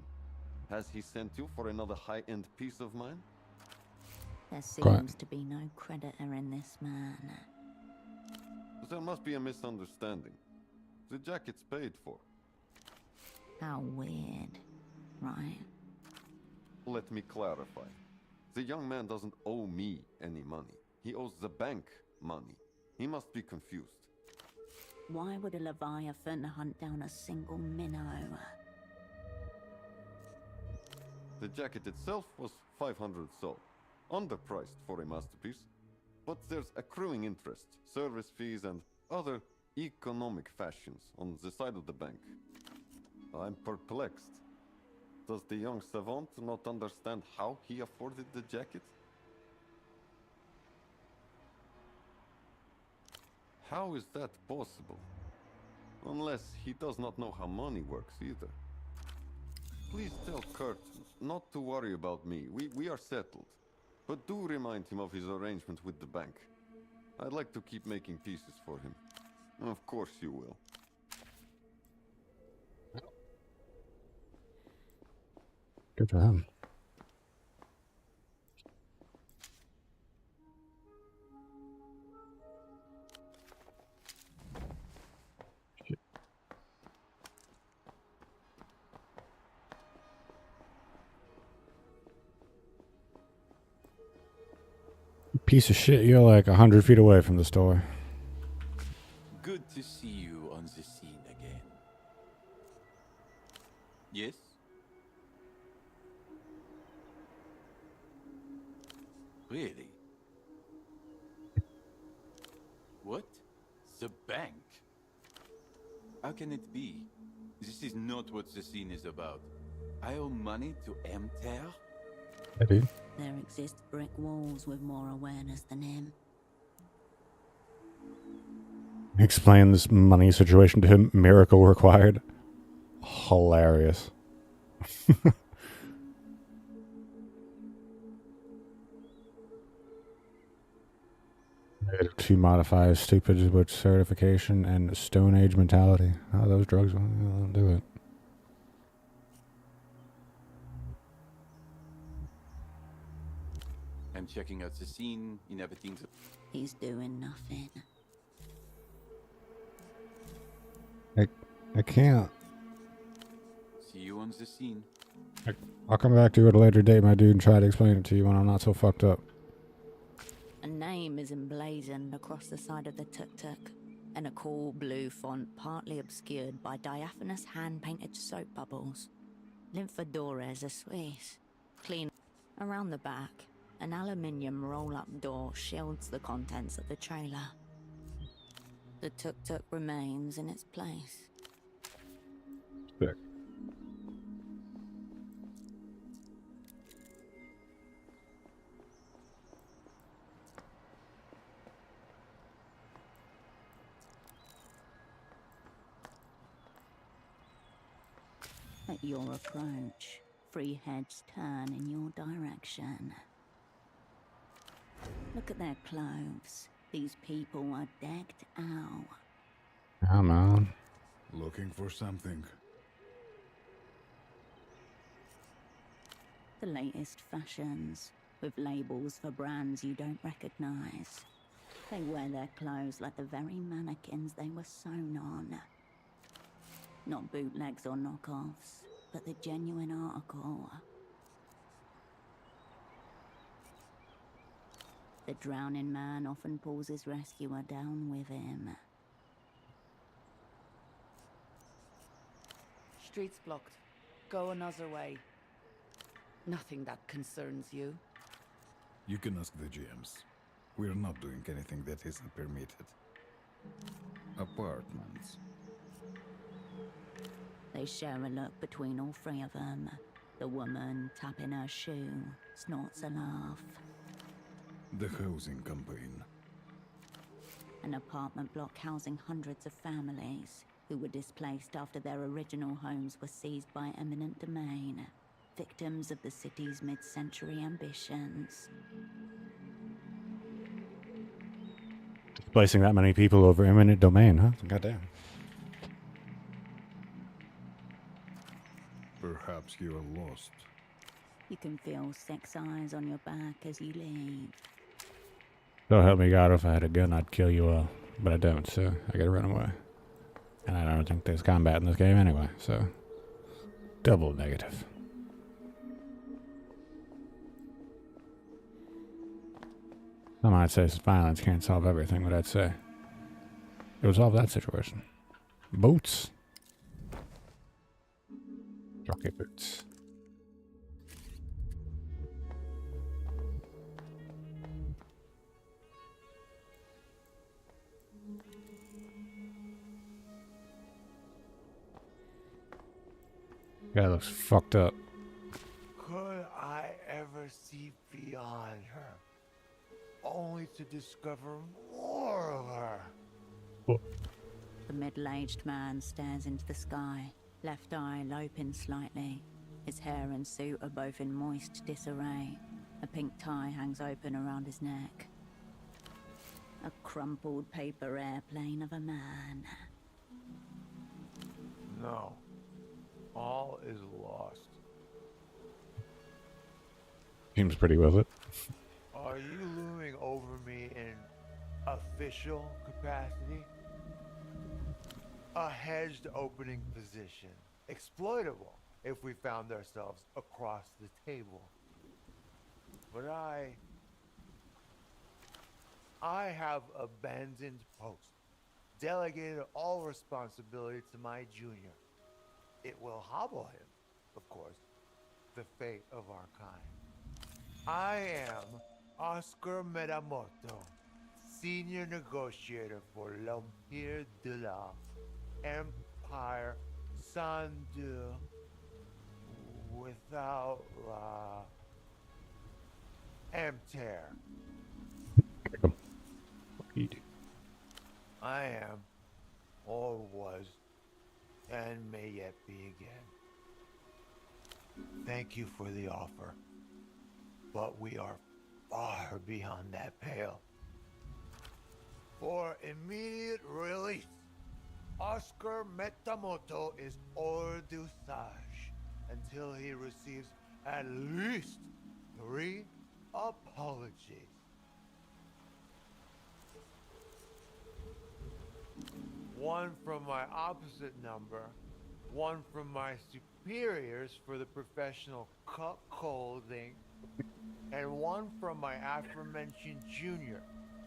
Has he sent you for another high-end piece of mine? There Quite. seems to be no creditor in this man. There must be a misunderstanding. The jacket's paid for. How weird, right? Let me clarify. The young man doesn't owe me any money. He owes the bank money. He must be confused. Why would a Leviathan hunt down a single minnow? The jacket itself was 500 sol. Underpriced for a masterpiece. But there's accruing interest, service fees, and other economic fashions on the side of the bank. I'm perplexed. Does the young savant not understand how he afforded the jacket? How is that possible? Unless he does not know how money works either. Please tell Kurt not to worry about me. We are settled. But do remind him of his arrangement with the bank. I'd like to keep making pieces for him. Of course you will. Good for him. Piece of shit, you're like 100 feet away from the store. Good to see you on the scene again. Yes? Really? What? The bank? How can it be? This is not what the scene is about. I owe money to Emter? Hey, dude. There exist brick walls with more awareness than him. Explain this money situation to him. Miracle required. Hilarious. To modify stupid with certification and Stone Age mentality. Oh, those drugs will do it. I'm checking out the scene, inhabiting the... He's doing nothing. I can't. See you on the scene. I'll come back to you at a later date, my dude, and try to explain it to you when I'm not so fucked up. A name is emblazoned across the side of the tuk-tuk, in a cool blue font partly obscured by diaphanous hand-painted soap bubbles. Lymphadores are Swiss. Clean. Around the back, an aluminium roll-up door shields the contents of the trailer. The tuk-tuk remains in its place. Sick. At your approach, 3 heads turn in your direction. Look at their clothes. These people are decked out. Yeah, man. Looking for something. The latest fashions, with labels for brands you don't recognize. They wear their clothes like the very mannequins they were sewn on. Not bootlegs or knockoffs, but the genuine article. The drowning man often pulls his rescuer down with him. Streets blocked. Go another way. Nothing that concerns you. You can ask the GMs. We're not doing anything that isn't permitted. Apartments. They share a look between all three of them. The woman tapping her shoe, snorts a laugh. The housing campaign. An apartment block housing hundreds of families who were displaced after their original homes were seized by eminent domain, victims of the city's mid-century ambitions. Displacing that many people over eminent domain, huh? Goddamn. Perhaps you are lost. You can feel 6 eyes on your back as you leave. So help me God, if I had a gun, I'd kill you all. But I don't, so I gotta run away. And I don't think there's combat in this game anyway, so... double negative. Some might say violence can't solve everything, but I'd say it would solve that situation. Boots. Jockey boots. Guy looks fucked up. Could I ever see beyond her, only to discover more of her? The middle-aged man stares into the sky, left eye loping slightly. His hair and suit are both in moist disarray. A pink tie hangs open around his neck. A crumpled paper airplane of a man. No. All is lost. Seems pretty with it. Are you looming over me in official capacity? A hedged opening position. Exploitable if we found ourselves across the table. But I have abandoned post. Delegated all responsibility to my junior. It will hobble him, of course, the fate of our kind. I am Oscar Metamoto, senior negotiator for L'Empire de la Empire Sandu without la Empire. I am, or was, and may yet be again. Thank you for the offer, but we are far beyond that pale. For immediate release, Oscar Metamoto is hors d'usage until he receives at least 3 apologies. One from my opposite number, one from my superiors for the professional cuckolding, and one from my aforementioned junior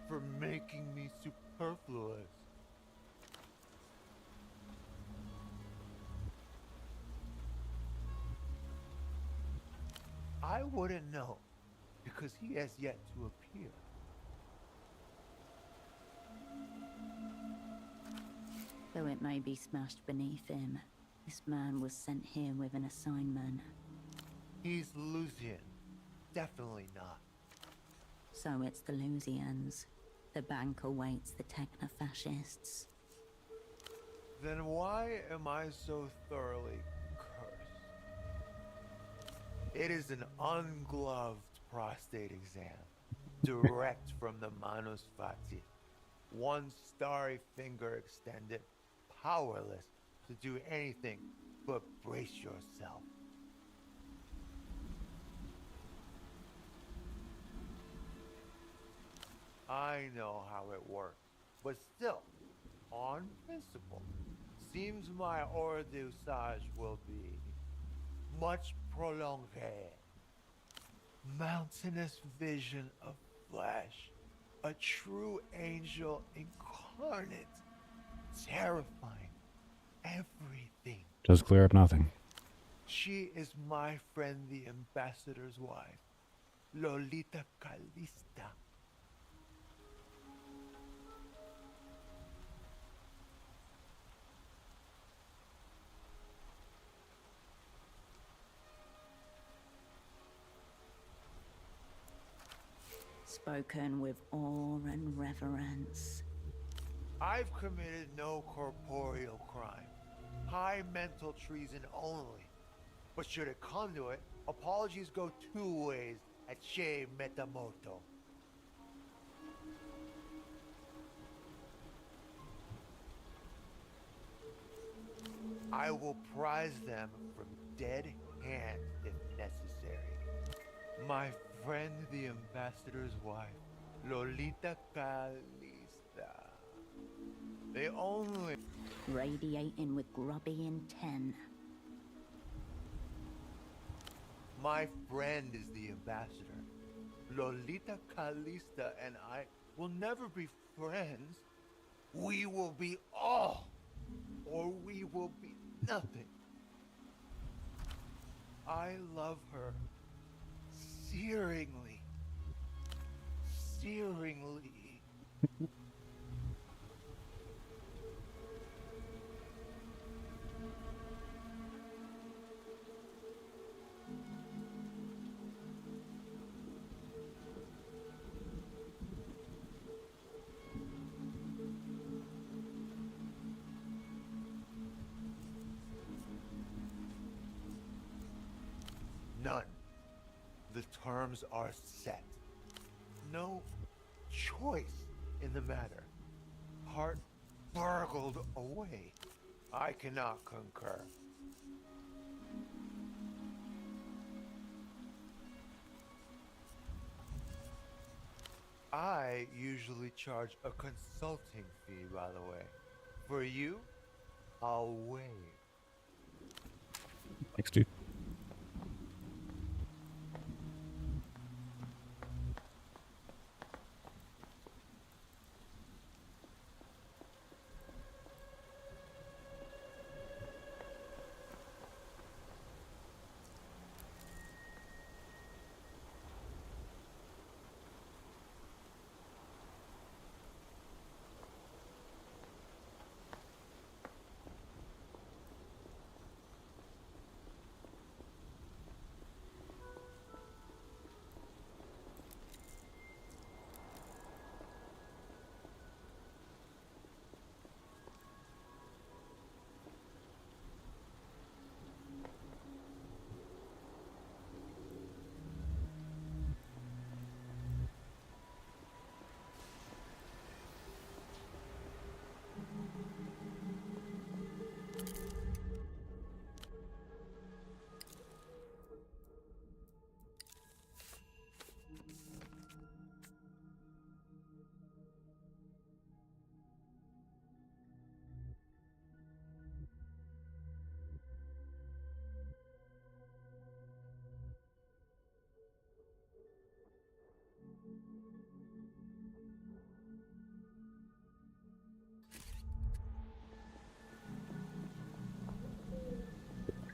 for making me superfluous. I wouldn't know, because he has yet to appear. Though it may be smashed beneath him, this man was sent here with an assignment. He's Lucian. Definitely not. So it's the Lusians. The bank awaits the techno-fascists. Then why am I so thoroughly cursed? It is an ungloved prostate exam, direct from the Manus Fati. One starry finger extended, powerless to do anything but brace yourself. I know how it works, but still, on principle, seems my hors d'usage will be much prolonged. Mountainous vision of flesh, a true angel incarnate, terrifying everything. Does clear up nothing. She is my friend, the ambassador's wife, Lolita Calista. spoken with awe and reverence. I've committed no corporeal crime. High mental treason only. But should it come to it, apologies go two ways at Che Metamoto. I will prize them from dead hands if necessary. My friend, the ambassador's wife, Lolita Calista. They only... Radiating with grubby intent. My friend is the ambassador. Lolita Calista and I will never be friends. We will be all, or we will be nothing. I love her searingly. Searingly. None. The terms are set. No choice in the matter. Heart burgled away. I cannot concur. I usually charge a consulting fee, by the way. For you, I'll waive. Thanks, dude.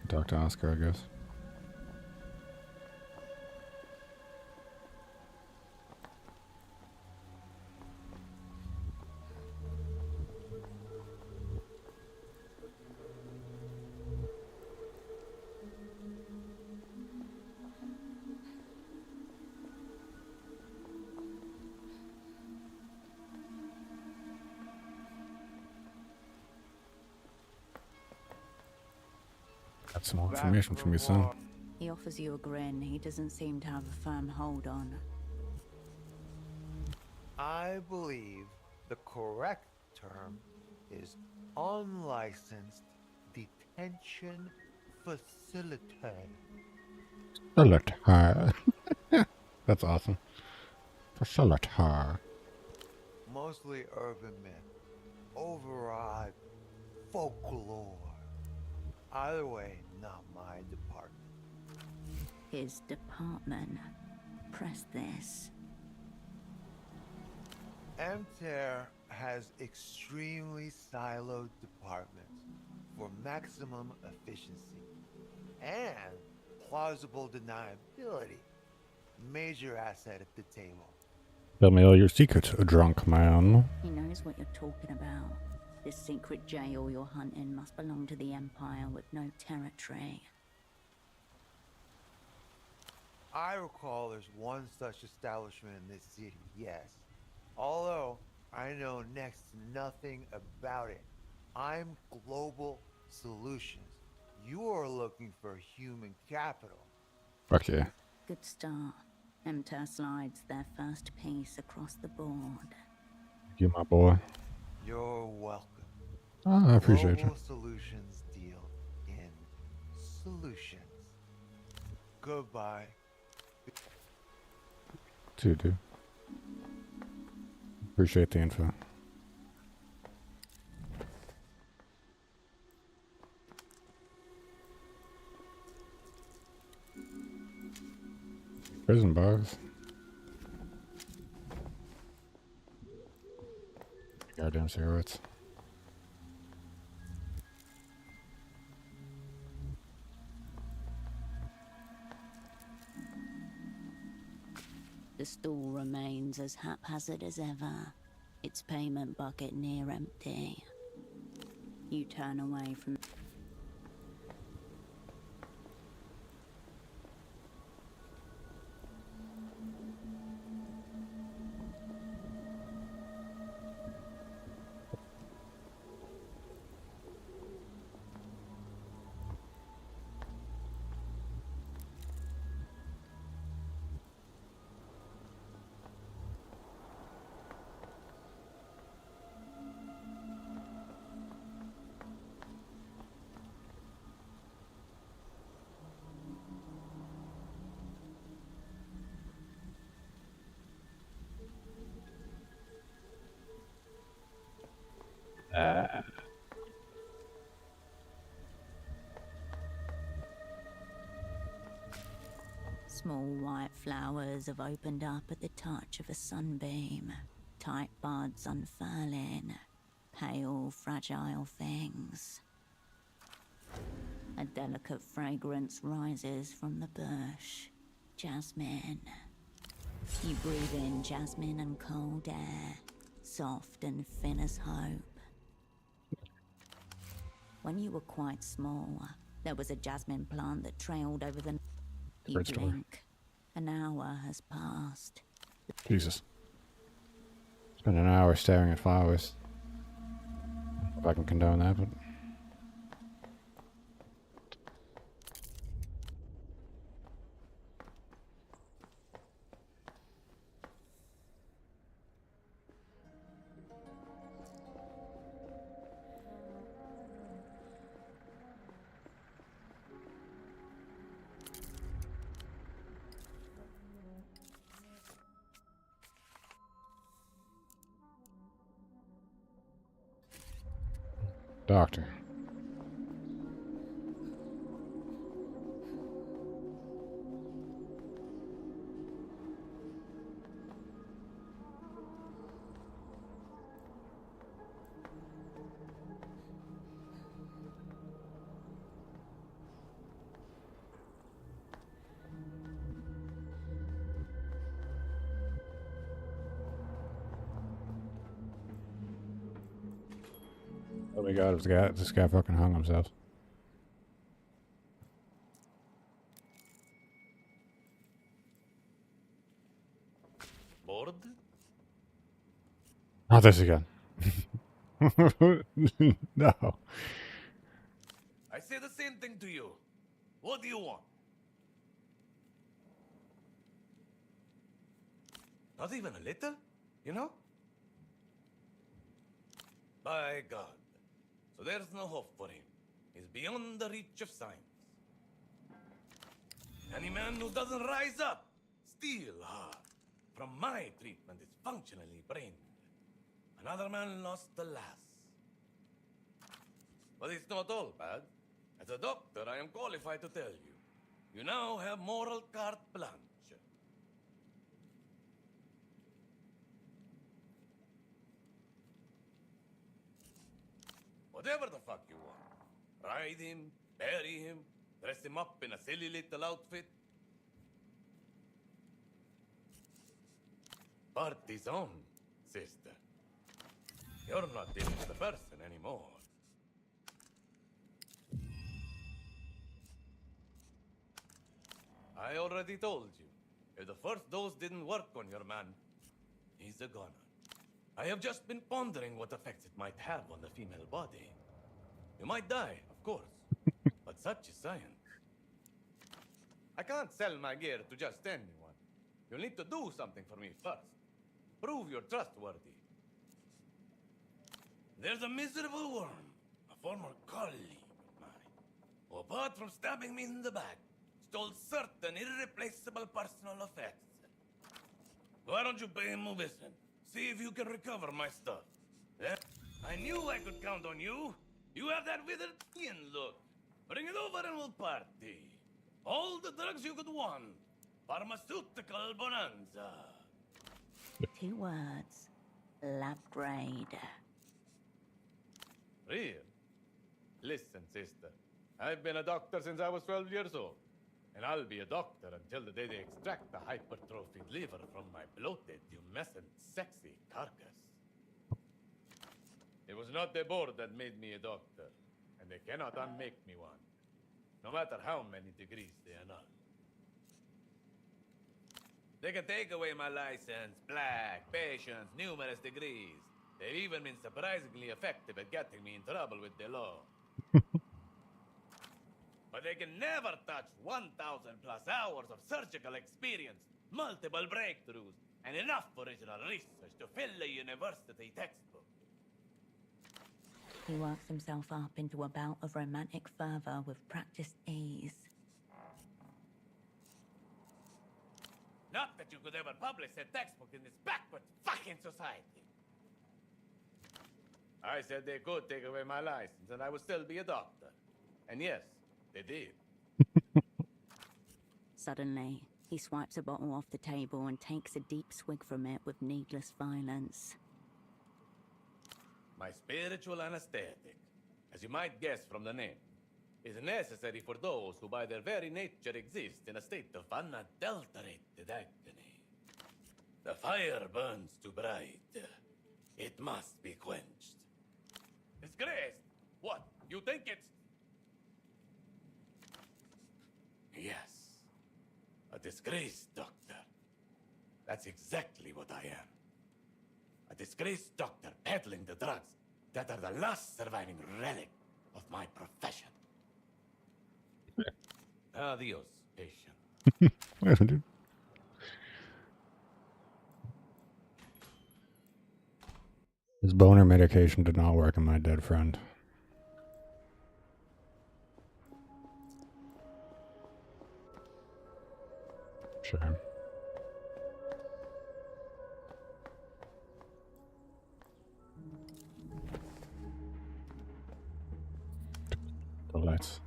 Talk to Oscar, I guess. Got some more information from you, son. He offers you a grin he doesn't seem to have a firm hold on. I believe the correct term is unlicensed detention facilitator. Facilitator. That's awesome. Facilitator. Mostly urban myth, overawed folklore. Either way, not my department. His department. Press this. MTER has extremely siloed departments for maximum efficiency and plausible deniability. Major asset at the table. Tell me all your secrets, drunk man. He knows what you're talking about. This secret jail you're hunting must belong to the Empire with no territory. I recall there's one such establishment in this city, yes. Although I know next to nothing about it. I'm Global Solutions. You are looking for human capital. Fuck yeah. Good start. MTER slides their first piece across the board. You, my boy. You're welcome. Oh, I appreciate you. Global Solutions deal in solutions. Goodbye. Dude. Appreciate the info. Prison bars. Goddamn cigarettes. The stall remains as haphazard as ever, its payment bucket near empty. You turn away from... Small white flowers have opened up at the touch of a sunbeam. Tight buds unfurling. Pale, fragile things. A delicate fragrance rises from the bush. Jasmine. You breathe in jasmine and cold air. Soft and thin as hope. When you were quite small, there was a jasmine plant that trailed over the... You Great story. blink. An hour has passed. Jesus. Spend an hour staring at flowers. If I can condone that, but... Doctor. Oh my god, this guy fucking hung himself. Bored? Not this again. No. I say the same thing to you. What do you want? Not even a little, you know? By God. So there's no hope for him. He's beyond the reach of science. Any man who doesn't rise up, still hard. From my treatment is functionally brain. Another man lost the last. But it's not all bad. As a doctor, I am qualified to tell you. You now have moral carte blanche. Whatever the fuck you want. Ride him, bury him, dress him up in a silly little outfit. Party's on, sister. You're not dealing with a person anymore. I already told you. If the first dose didn't work on your man, he's a goner. I have just been pondering what effects it might have on the female body. You might die, of course, but such is science. I can't sell my gear to just anyone. You'll need to do something for me first. Prove you're trustworthy. There's a miserable worm, a former colleague of mine, who, apart from stabbing me in the back, stole certain irreplaceable personal effects. Why don't you pay him a visit? See if you can recover my stuff. Yeah? I knew I could count on you. You have that withered skin look. Bring it over and we'll party. All the drugs you could want. Pharmaceutical bonanza. 2 words. Lab grade. Real? Listen, sister. I've been a doctor since I was 12 years old. And I'll be a doctor until the day they extract the hypertrophied liver from my bloated, tumescent, sexy carcass. It was not the board that made me a doctor, and they cannot unmake me one, no matter how many degrees they annul. They can take away my license, plaque, patience, numerous degrees. They've even been surprisingly effective at getting me in trouble with the law. But they can never touch 1,000 plus hours of surgical experience, multiple breakthroughs, and enough original research to fill a university textbook. He works himself up into a bout of romantic fervor with practiced ease. Not that you could ever publish a textbook in this backward fucking society. I said they could take away my license and I would still be a doctor. And yes, they did. Suddenly, he swipes a bottle off the table and takes a deep swig from it with needless violence. My spiritual anesthetic, as you might guess from the name, is necessary for those who by their very nature exist in a state of unadulterated agony. The fire burns too bright. It must be quenched. Disgraced? What? You think it's... Yes. A disgraced doctor. That's exactly what I am. A disgraced doctor peddling the drugs that are the last surviving relic of my profession. Adios, patient. Whatever, dude. His boner medication did not work on my dead friend. Sure. The lights.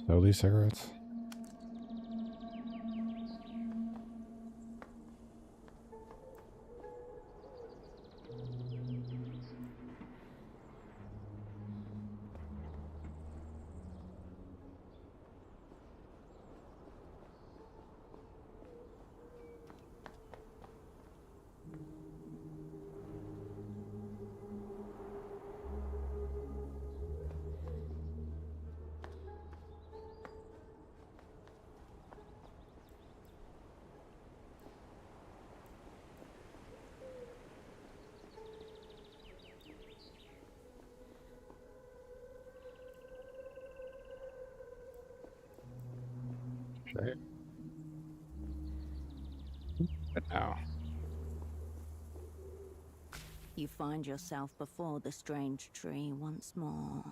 So these cigarettes. Okay. But now. You find yourself before the strange tree once more.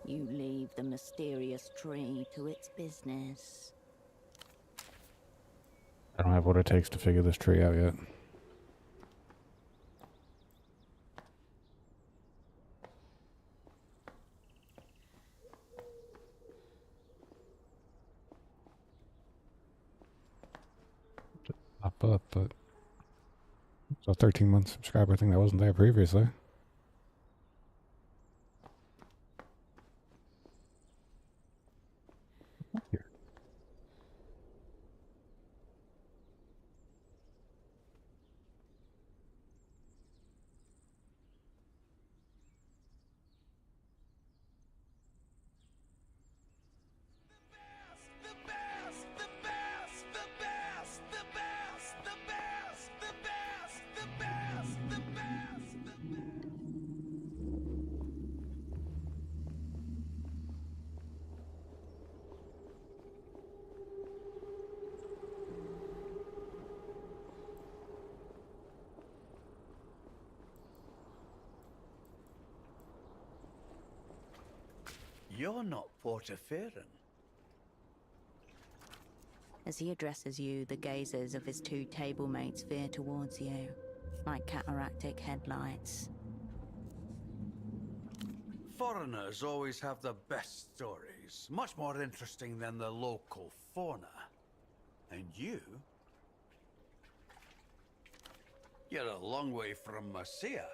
You leave the mysterious tree to its business. I don't have what it takes to figure this tree out yet. Up, but it's a 13-month subscriber thing that wasn't there previously. Here. You're not Portaferan. As he addresses you, the gazes of his two table mates veer towards you, like cataractic headlights. Foreigners always have the best stories, much more interesting than the local fauna. And you're a long way from Marcia.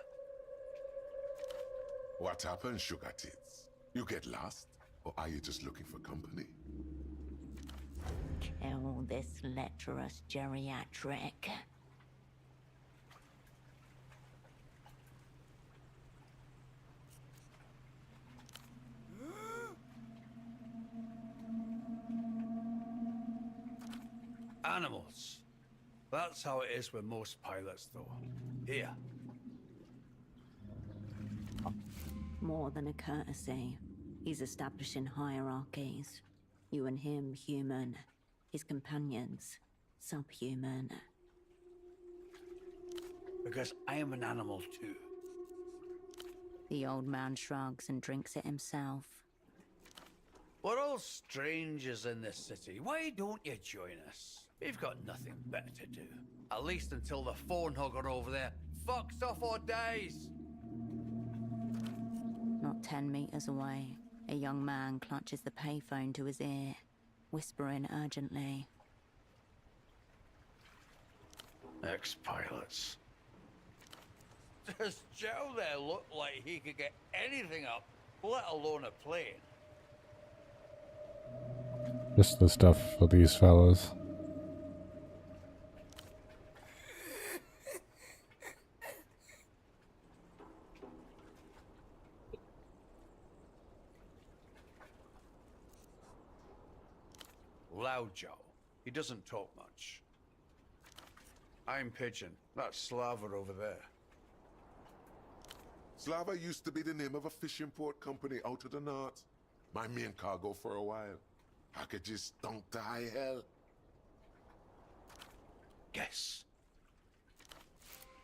What happened, Sugar Tits? You get lost? Or are you just looking for company? Kill this lecherous geriatric. Animals. That's how it is with most pilots, though. Here. More than a courtesy, he's establishing hierarchies. You and him, human. His companions, subhuman. Because I am an animal too. The old man shrugs and drinks it himself. We're all strangers in this city. Why don't you join us? We've got nothing better to do. At least until the phone hugger over there fucks off or dies. Not 10 meters away, a young man clutches the payphone to his ear, whispering urgently. Ex-pilots. Does Joe there look like he could get anything up, let alone a plane? Just the stuff for these fellas. Loud Joe. He doesn't talk much. I'm Pigeon. That's Slava over there. Slava used to be the name of a fishing port company out of the north. My main cargo for a while. Packages stunk to high hell. Guess.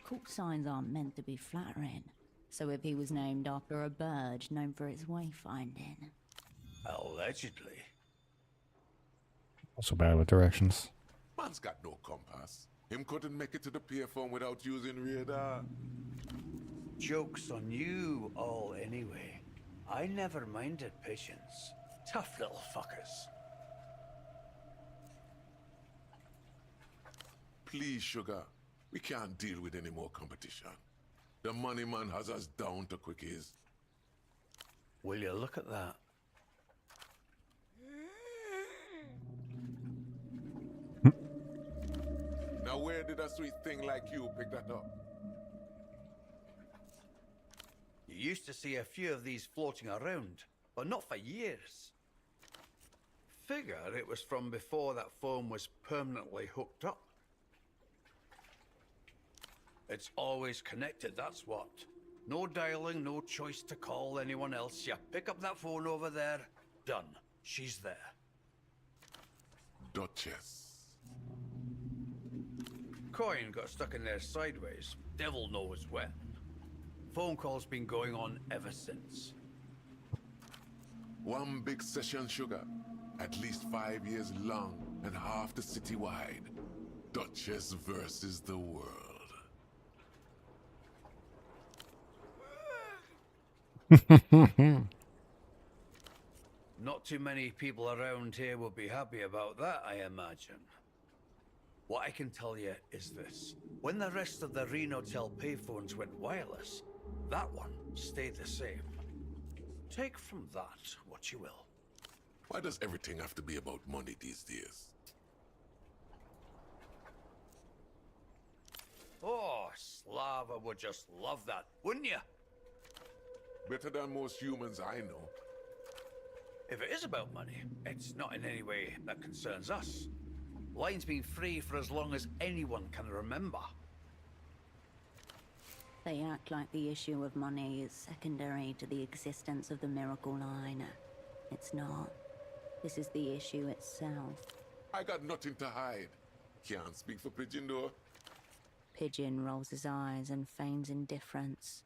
Call signs aren't meant to be flattering, so if he was named after a bird known for its wayfinding. Allegedly. Also bad with directions. Man's got no compass. Him couldn't make it to the payphone without using radar. Joke's on you all anyway. I never minded Pigeons. Tough little fuckers. Please, Sugar. We can't deal with any more competition. The money man has us down to quickies. Will you look at that? Now where did a sweet thing like you pick that up? You used to see a few of these floating around, but not for years. Figure it was from before that phone was permanently hooked up. It's always connected, that's what. No dialing, no choice to call anyone else. You pick up that phone over there, done. She's there. Duchess. Coin got stuck in there sideways. Devil knows when. Phone call's been going on ever since. One big session, Sugar. At least 5 years long and half the city wide. Duchess versus the world. Not too many people around here will be happy about that, I imagine. What I can tell you is this. When the rest of the Renotel payphones went wireless, that one stayed the same. Take from that what you will. Why does everything have to be about money these days? Oh, Slava would just love that, wouldn't you? Better than most humans I know. If it is about money, it's not in any way that concerns us. Line's been free for as long as anyone can remember. They act like the issue of money is secondary to the existence of the Miracle Line. It's not. This is the issue itself. I got nothing to hide. Can't speak for Pigeon though. Pigeon rolls his eyes and feigns indifference.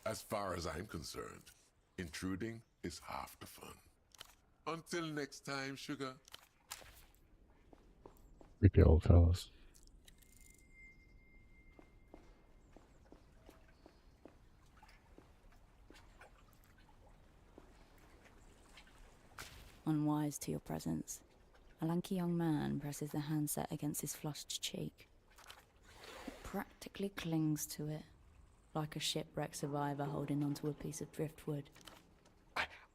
As far as I'm concerned, intruding is half the fun. Until next time, sugar. Creepy old fellas. Unwise to your presence, a lanky young man presses the handset against his flushed cheek. It practically clings to it, like a shipwrecked survivor holding onto a piece of driftwood.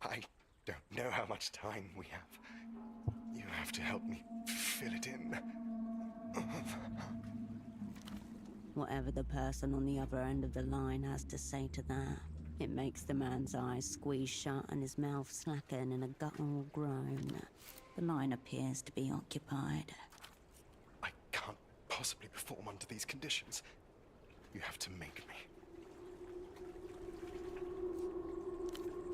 I don't know how much time we have. You have to help me fill it in. Whatever the person on the other end of the line has to say to that, it makes the man's eyes squeeze shut and his mouth slacken in a guttural groan. The line appears to be occupied. I can't possibly perform under these conditions. You have to make me.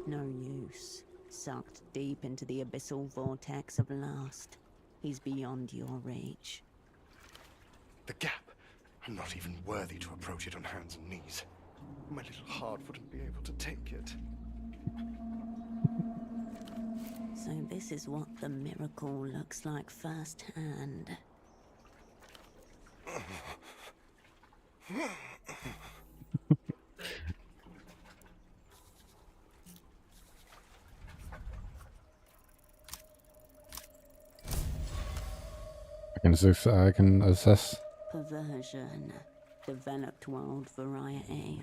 No use. Sucked deep into the abyssal vortex of lust. He's beyond your reach. The gap. I'm not even worthy to approach it on hands and knees. My little heart wouldn't be able to take it. So this is what the miracle looks like firsthand. I can assess. Perversion. Developed wild variety.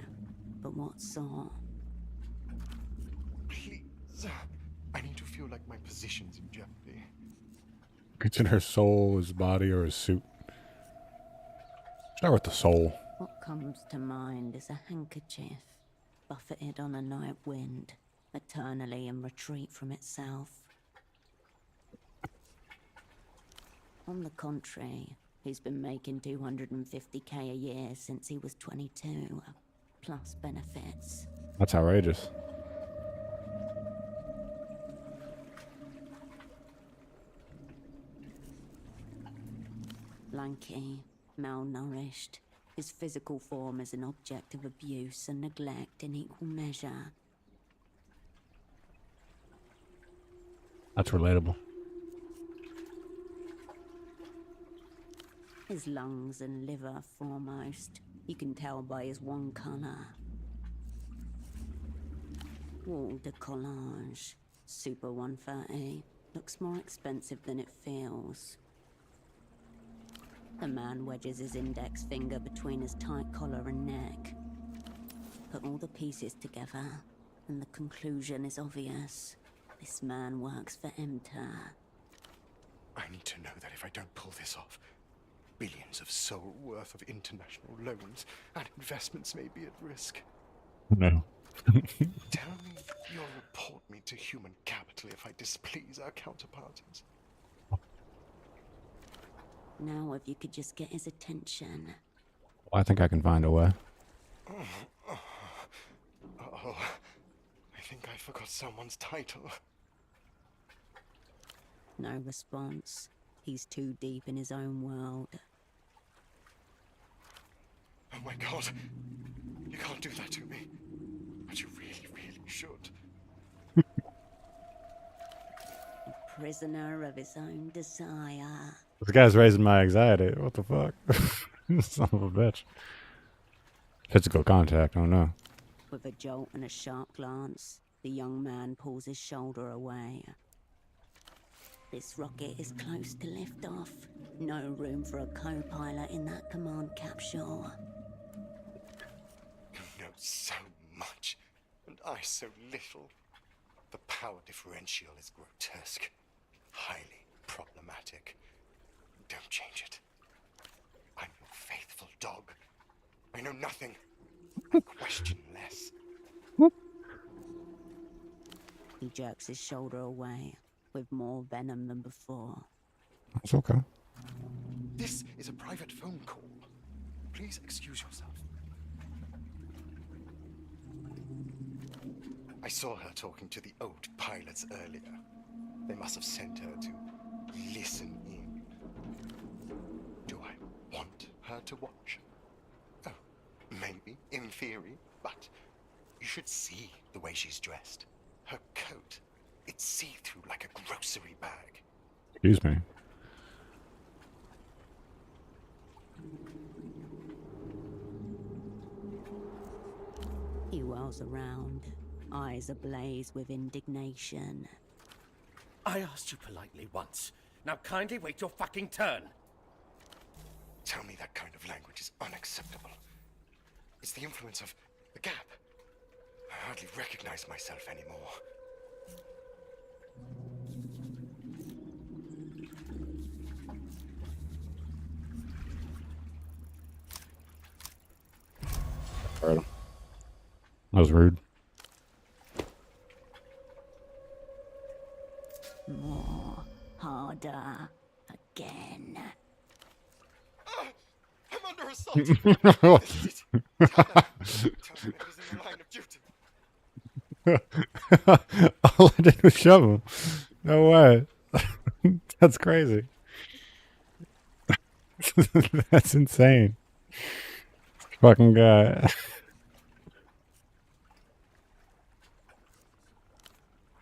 But what sort? Please. I need to feel like my position's in jeopardy. Consider her soul, his body, or his suit. Start with the soul. What comes to mind is a handkerchief, buffeted on a night wind, eternally in retreat from itself. On the contrary, he's been making 250k a year since he was 22, plus benefits. That's outrageous. Lanky, malnourished, his physical form is an object of abuse and neglect in equal measure. That's relatable. His lungs and liver foremost. You can tell by his one colour. Wall de collage. Super 130. Looks more expensive than it feels. The man wedges his index finger between his tight collar and neck. Put all the pieces together, and the conclusion is obvious. This man works for Emter. I need to know that if I don't pull this off, billions of soul worth of international loans and investments may be at risk. No. Tell me you'll report me to human capital if I displease our counterparties. Now if you could just get his attention. Well, I think I can find a way. Oh, I think I forgot someone's title. No response. He's too deep in his own world. Oh my god. You can't do that to me. But you really, really should. A prisoner of his own desire. This guy's raising my anxiety. What the fuck? Son of a bitch. Physical contact, oh no. With a jolt and a sharp glance, the young man pulls his shoulder away. This rocket is close to liftoff. No room for a co-pilot in that command capsule. You know so much, and I so little. The power differential is grotesque, highly problematic. Don't change it. I'm your faithful dog. I know nothing. I question less. He jerks his shoulder away, with more venom than before. It's okay. This is a private phone call. Please excuse yourself. I saw her talking to the old pilots earlier. They must have sent her to listen in. Do I want her to watch? Oh, maybe, in theory, but you should see the way she's dressed. Her coat, it's see-through like a grocery bag. Excuse me. He whirls around, eyes ablaze with indignation. I asked you politely once. Now kindly wait your fucking turn. Tell me that kind of language is unacceptable. It's the influence of the gap. I hardly recognize myself anymore. Heard him. That was rude. More, harder, again. I'm under assault! This is it. Tell them it was in the line of duty. All I did was shove him. No way. That's crazy. That's insane. Fucking guy.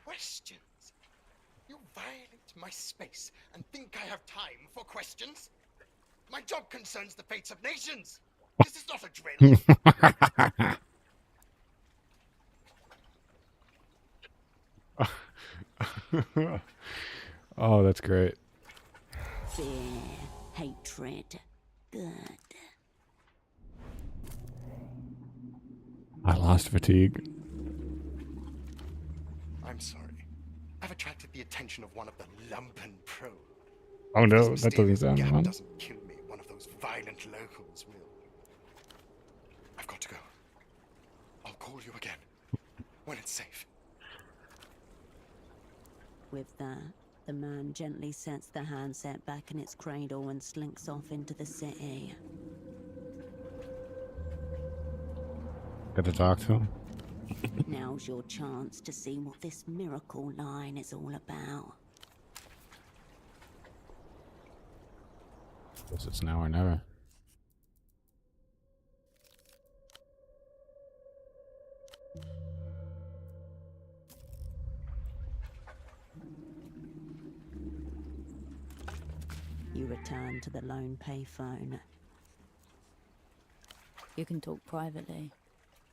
Questions? You violate my space and think I have time for questions? My job concerns the fates of nations. This is not a drill. Oh, that's great. Fear, hatred, good. I lost fatigue. I'm sorry. I've attracted the attention of one of the lumpen pro. Oh no, This that doesn't mysterious sound gap fun. doesn't kill me. One of those violent locals will. I've got to go. I'll call you again when it's safe. With that, the man gently sets the handset back in its cradle and slinks off into the city. Got to talk to him. Now's your chance to see what this miracle line is all about. Guess it's now or never. You return to the lone payphone. You can talk privately,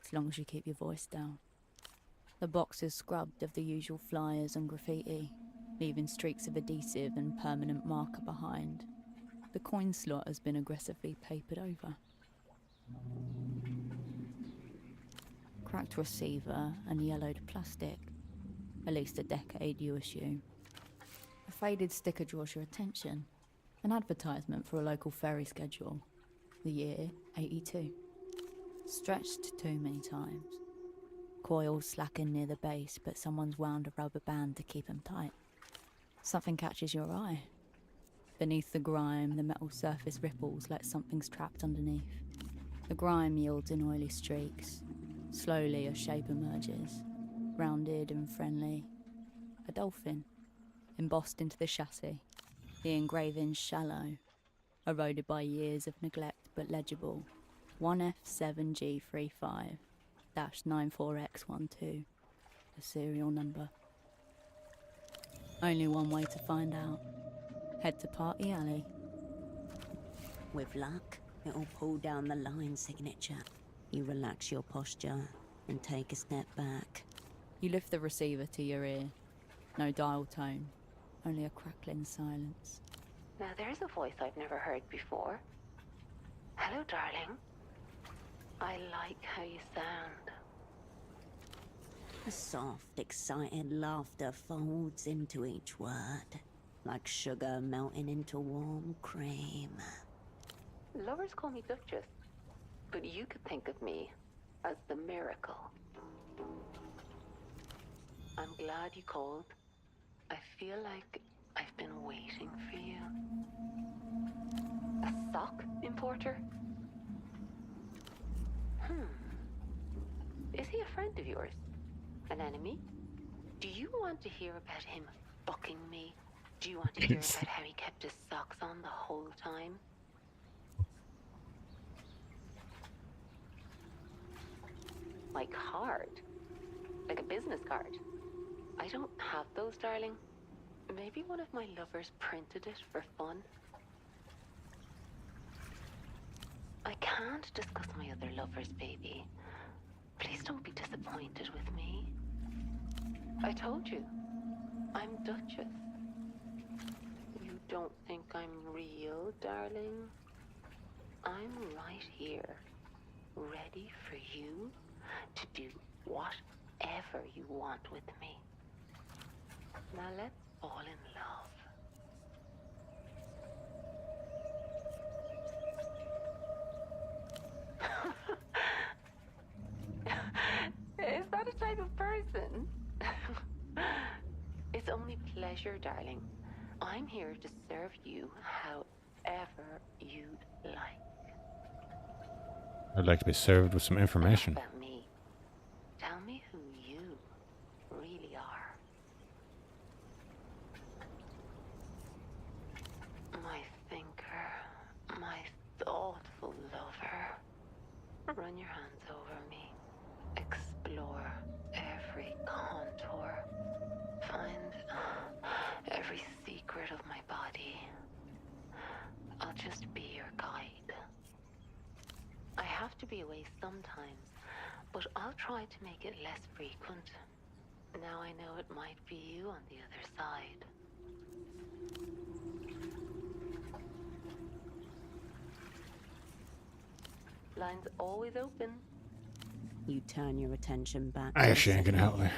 as long as you keep your voice down. The box is scrubbed of the usual flyers and graffiti, leaving streaks of adhesive and permanent marker behind. The coin slot has been aggressively papered over. Cracked receiver and yellowed plastic. At least a decade, you assume. A faded sticker draws your attention. An advertisement for a local ferry schedule. The year, 82. Stretched too many times. Coils slacken near the base, but someone's wound a rubber band to keep them tight. Something catches your eye. Beneath the grime, the metal surface ripples like something's trapped underneath. The grime yields in oily streaks. Slowly, a shape emerges, rounded and friendly. A dolphin, embossed into the chassis. The engraving's shallow, eroded by years of neglect but legible. 1F7G35-94X12. A serial number. Only one way to find out. Head to Party Alley. With luck, it'll pull down the line signature. You relax your posture and take a step back. You lift the receiver to your ear. No dial tone, only a crackling silence. Now there's a voice I've never heard before. Hello, darling. I like how you sound. A soft, excited laughter folds into each word, like sugar melting into warm cream. Lovers call me Duchess, but you could think of me as the miracle. I'm glad you called. I feel like I've been waiting for you. A sock importer? Is he a friend of yours? An enemy? Do you want to hear about him fucking me? Do you want to hear about how he kept his socks on the whole time? My card? Like a business card? I don't have those, darling. Maybe one of my lovers printed it for fun. I can't discuss my other lovers, baby. Please don't be disappointed with me. I told you, I'm Duchess. You don't think I'm real, darling? I'm right here, ready for you to do whatever you want with me. Now let's fall in love. Is that a type of person? It's only pleasure, darling. I'm here to serve you however you'd like. I'd like to be served with some information. Enough about me. Tell me who you really are. My thinker, my thoughtful lover. Run your hands over me. Explore every contour. Find every secret of my body. I'll just be your guide. I have to be away sometimes, but I'll try to make it less frequent. Now I know it might be you on the other side. Line's always open. You turn your attention back. I actually ain't gonna help me.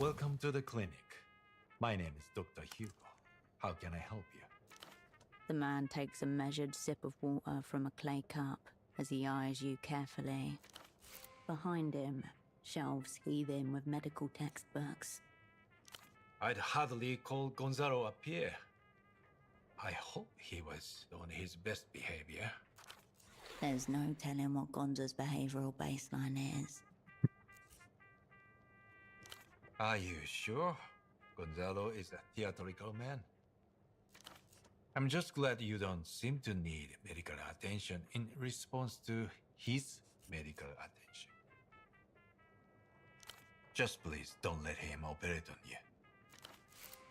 Welcome to the clinic. My name is Dr. Hugo. How can I help you? The man takes a measured sip of water from a clay cup as he eyes you carefully. Behind him, shelves heaving with medical textbooks. I'd hardly call Gonzalo up here. I hope he was on his best behavior. There's no telling what Gonza's behavioral baseline is. Are you sure? Gonzalo is a theatrical man. I'm just glad you don't seem to need medical attention in response to his medical attention. Just please don't let him operate on you.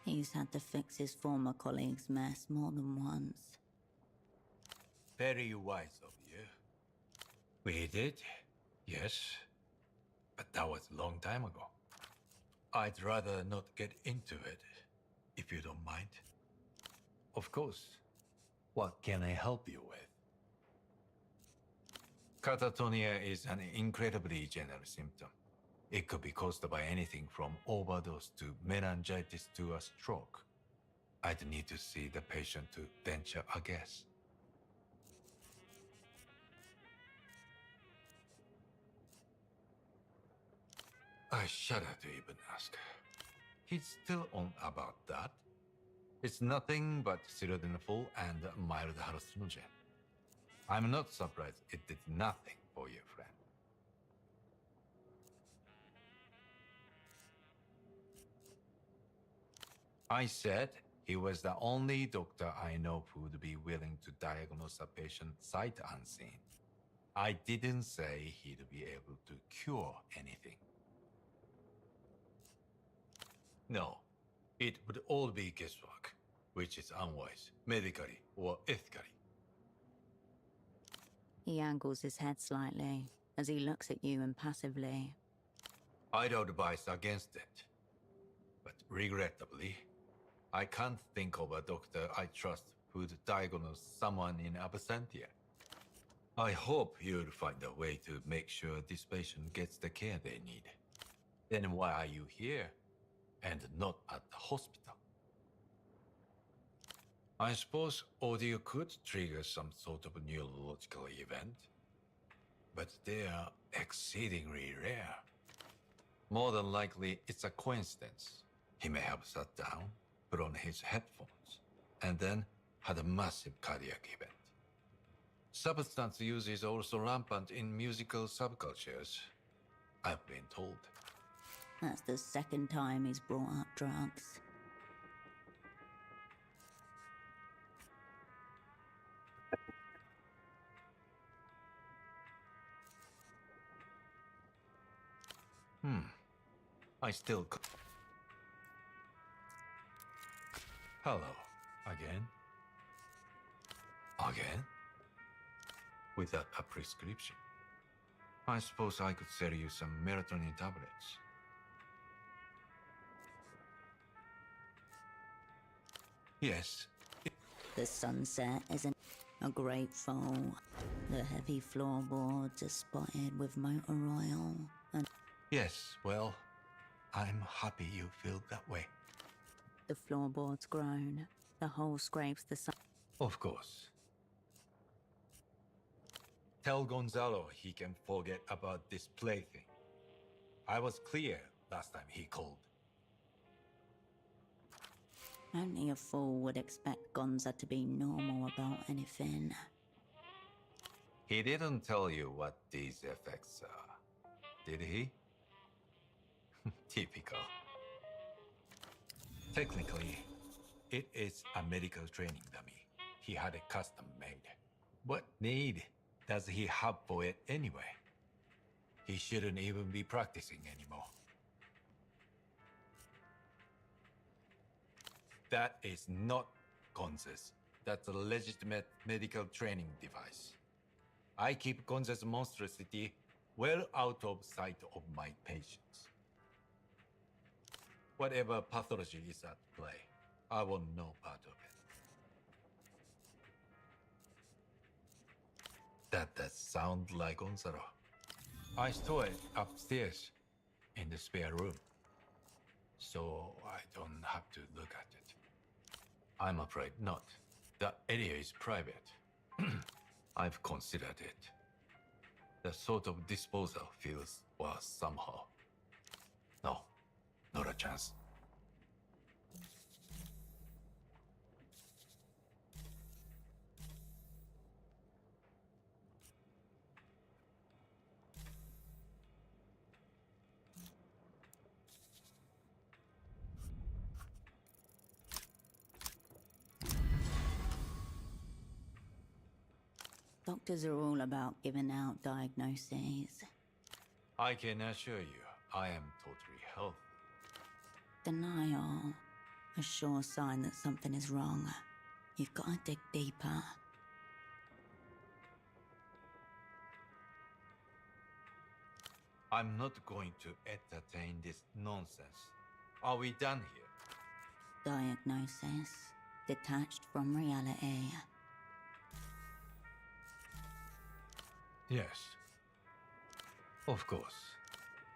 He's had to fix his former colleague's mess more than once. Very wise of you. We did, yes. But that was a long time ago. I'd rather not get into it, if you don't mind. Of course. What can I help you with? Catatonia is an incredibly general symptom. It could be caused by anything from overdose to meningitis to a stroke. I'd need to see the patient to venture a guess. I shudder to even ask. He's still on about that. It's nothing but sildenafil and mild hallucinogen. I'm not surprised it did nothing for you, friend. I said he was the only doctor I know who would be willing to diagnose a patient sight unseen. I didn't say he'd be able to cure anything. No, it would all be guesswork, which is unwise, medically or ethically. He angles his head slightly as he looks at you impassively. I'd advise against it. But regrettably, I can't think of a doctor I trust who'd diagnose someone in absentia. I hope you'll find a way to make sure this patient gets the care they need. Then why are you here? And not at the hospital? I suppose audio could trigger some sort of neurological event, but they are exceedingly rare. More than likely, it's a coincidence. He may have sat down, put on his headphones, and then had a massive cardiac event. Substance use is also rampant in musical subcultures, I've been told. That's the second time he's brought up drugs. I still. Hello. Again? Again? Without a prescription. I suppose I could sell you some melatonin tablets. Yes. The sunset isn't a great fall. The heavy floorboards are spotted with motor oil and Yes, well, I'm happy you feel that way. the floorboards groan. The hole scrapes the sun. Of course. Tell Gonzalo he can forget about this plaything. I was clear last time he called. Only a fool would expect Gonza to be normal about anything. He didn't tell you what these effects are, did he? Typical. Technically, it is a medical training dummy. He had it custom made. What need does he have for it anyway? He shouldn't even be practicing anymore. That is not Gonza's. That's a legitimate medical training device. I keep Gonza's monstrosity well out of sight of my patients. Whatever pathology is at play, I want no part of it. That does sound like Gonzalo. I store it upstairs in the spare room, so I don't have to look at it. I'm afraid not. The area is private. I've considered it. The sort of disposal feels worse somehow. No, not a chance. Doctors are all about giving out diagnoses. I can assure you, I am totally healthy. Denial, a sure sign that something is wrong. You've got to dig deeper. I'm not going to entertain this nonsense. Are we done here? Diagnosis, detached from reality. Yes. Of course.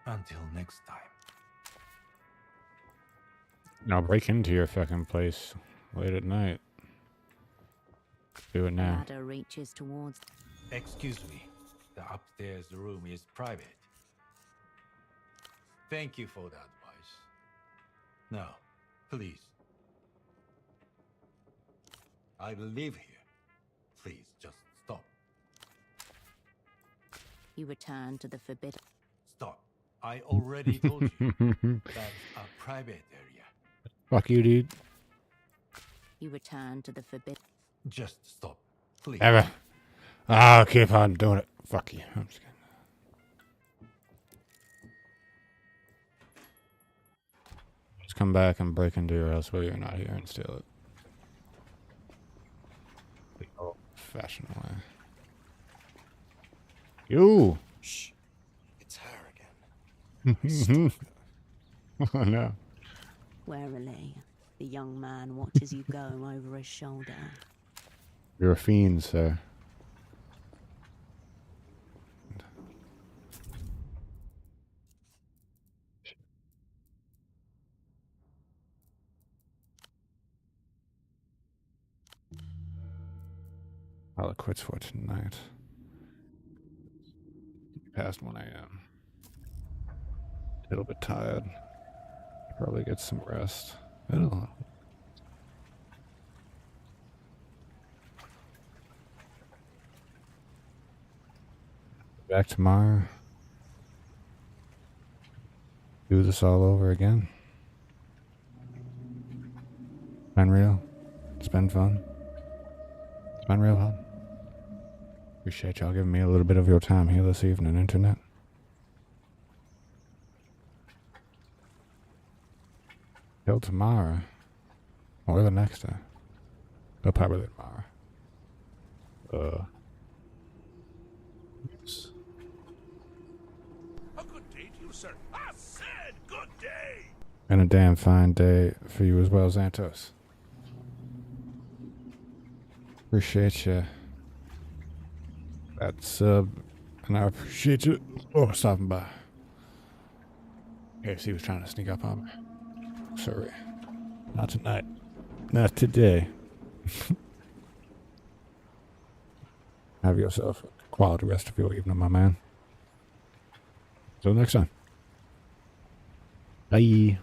Until next time. Now break into your fucking place late at night. Do it now. Ladder reaches towards. Excuse me. The upstairs room is private. Thank you for the advice. Now, please. I live here. Please, just stop. You return to the forbidden. Stop. I already told you. That's a private area. Fuck you, dude. You return to the forbidden. Just stop, please. Ever. I'll keep on doing it. Fuck you. I'm just kidding. Just come back and break into your house while you're not here and steal it. The old-fashioned way. You. Shh. It's her again. Oh no. Warily, the young man watches you go over his shoulder. You're a fiend, sir. I'll quit for tonight. Past 1 a.m. A little bit tired. Probably get some rest. Back tomorrow. Do this all over again. It's been real. It's been fun. It's been real fun. Appreciate y'all giving me a little bit of your time here this evening, Internet. Till tomorrow. Or the next day. They'll probably tomorrow. Yes. A good day to you, sir. I said good day. And a damn fine day for you as well, Xantos. Appreciate you. That sub. And I appreciate you. Oh, stopping by. KFC was trying to sneak up on me. Sorry. Not tonight. Not today. Have yourself a quality rest of your evening, my man. Till next time. Bye.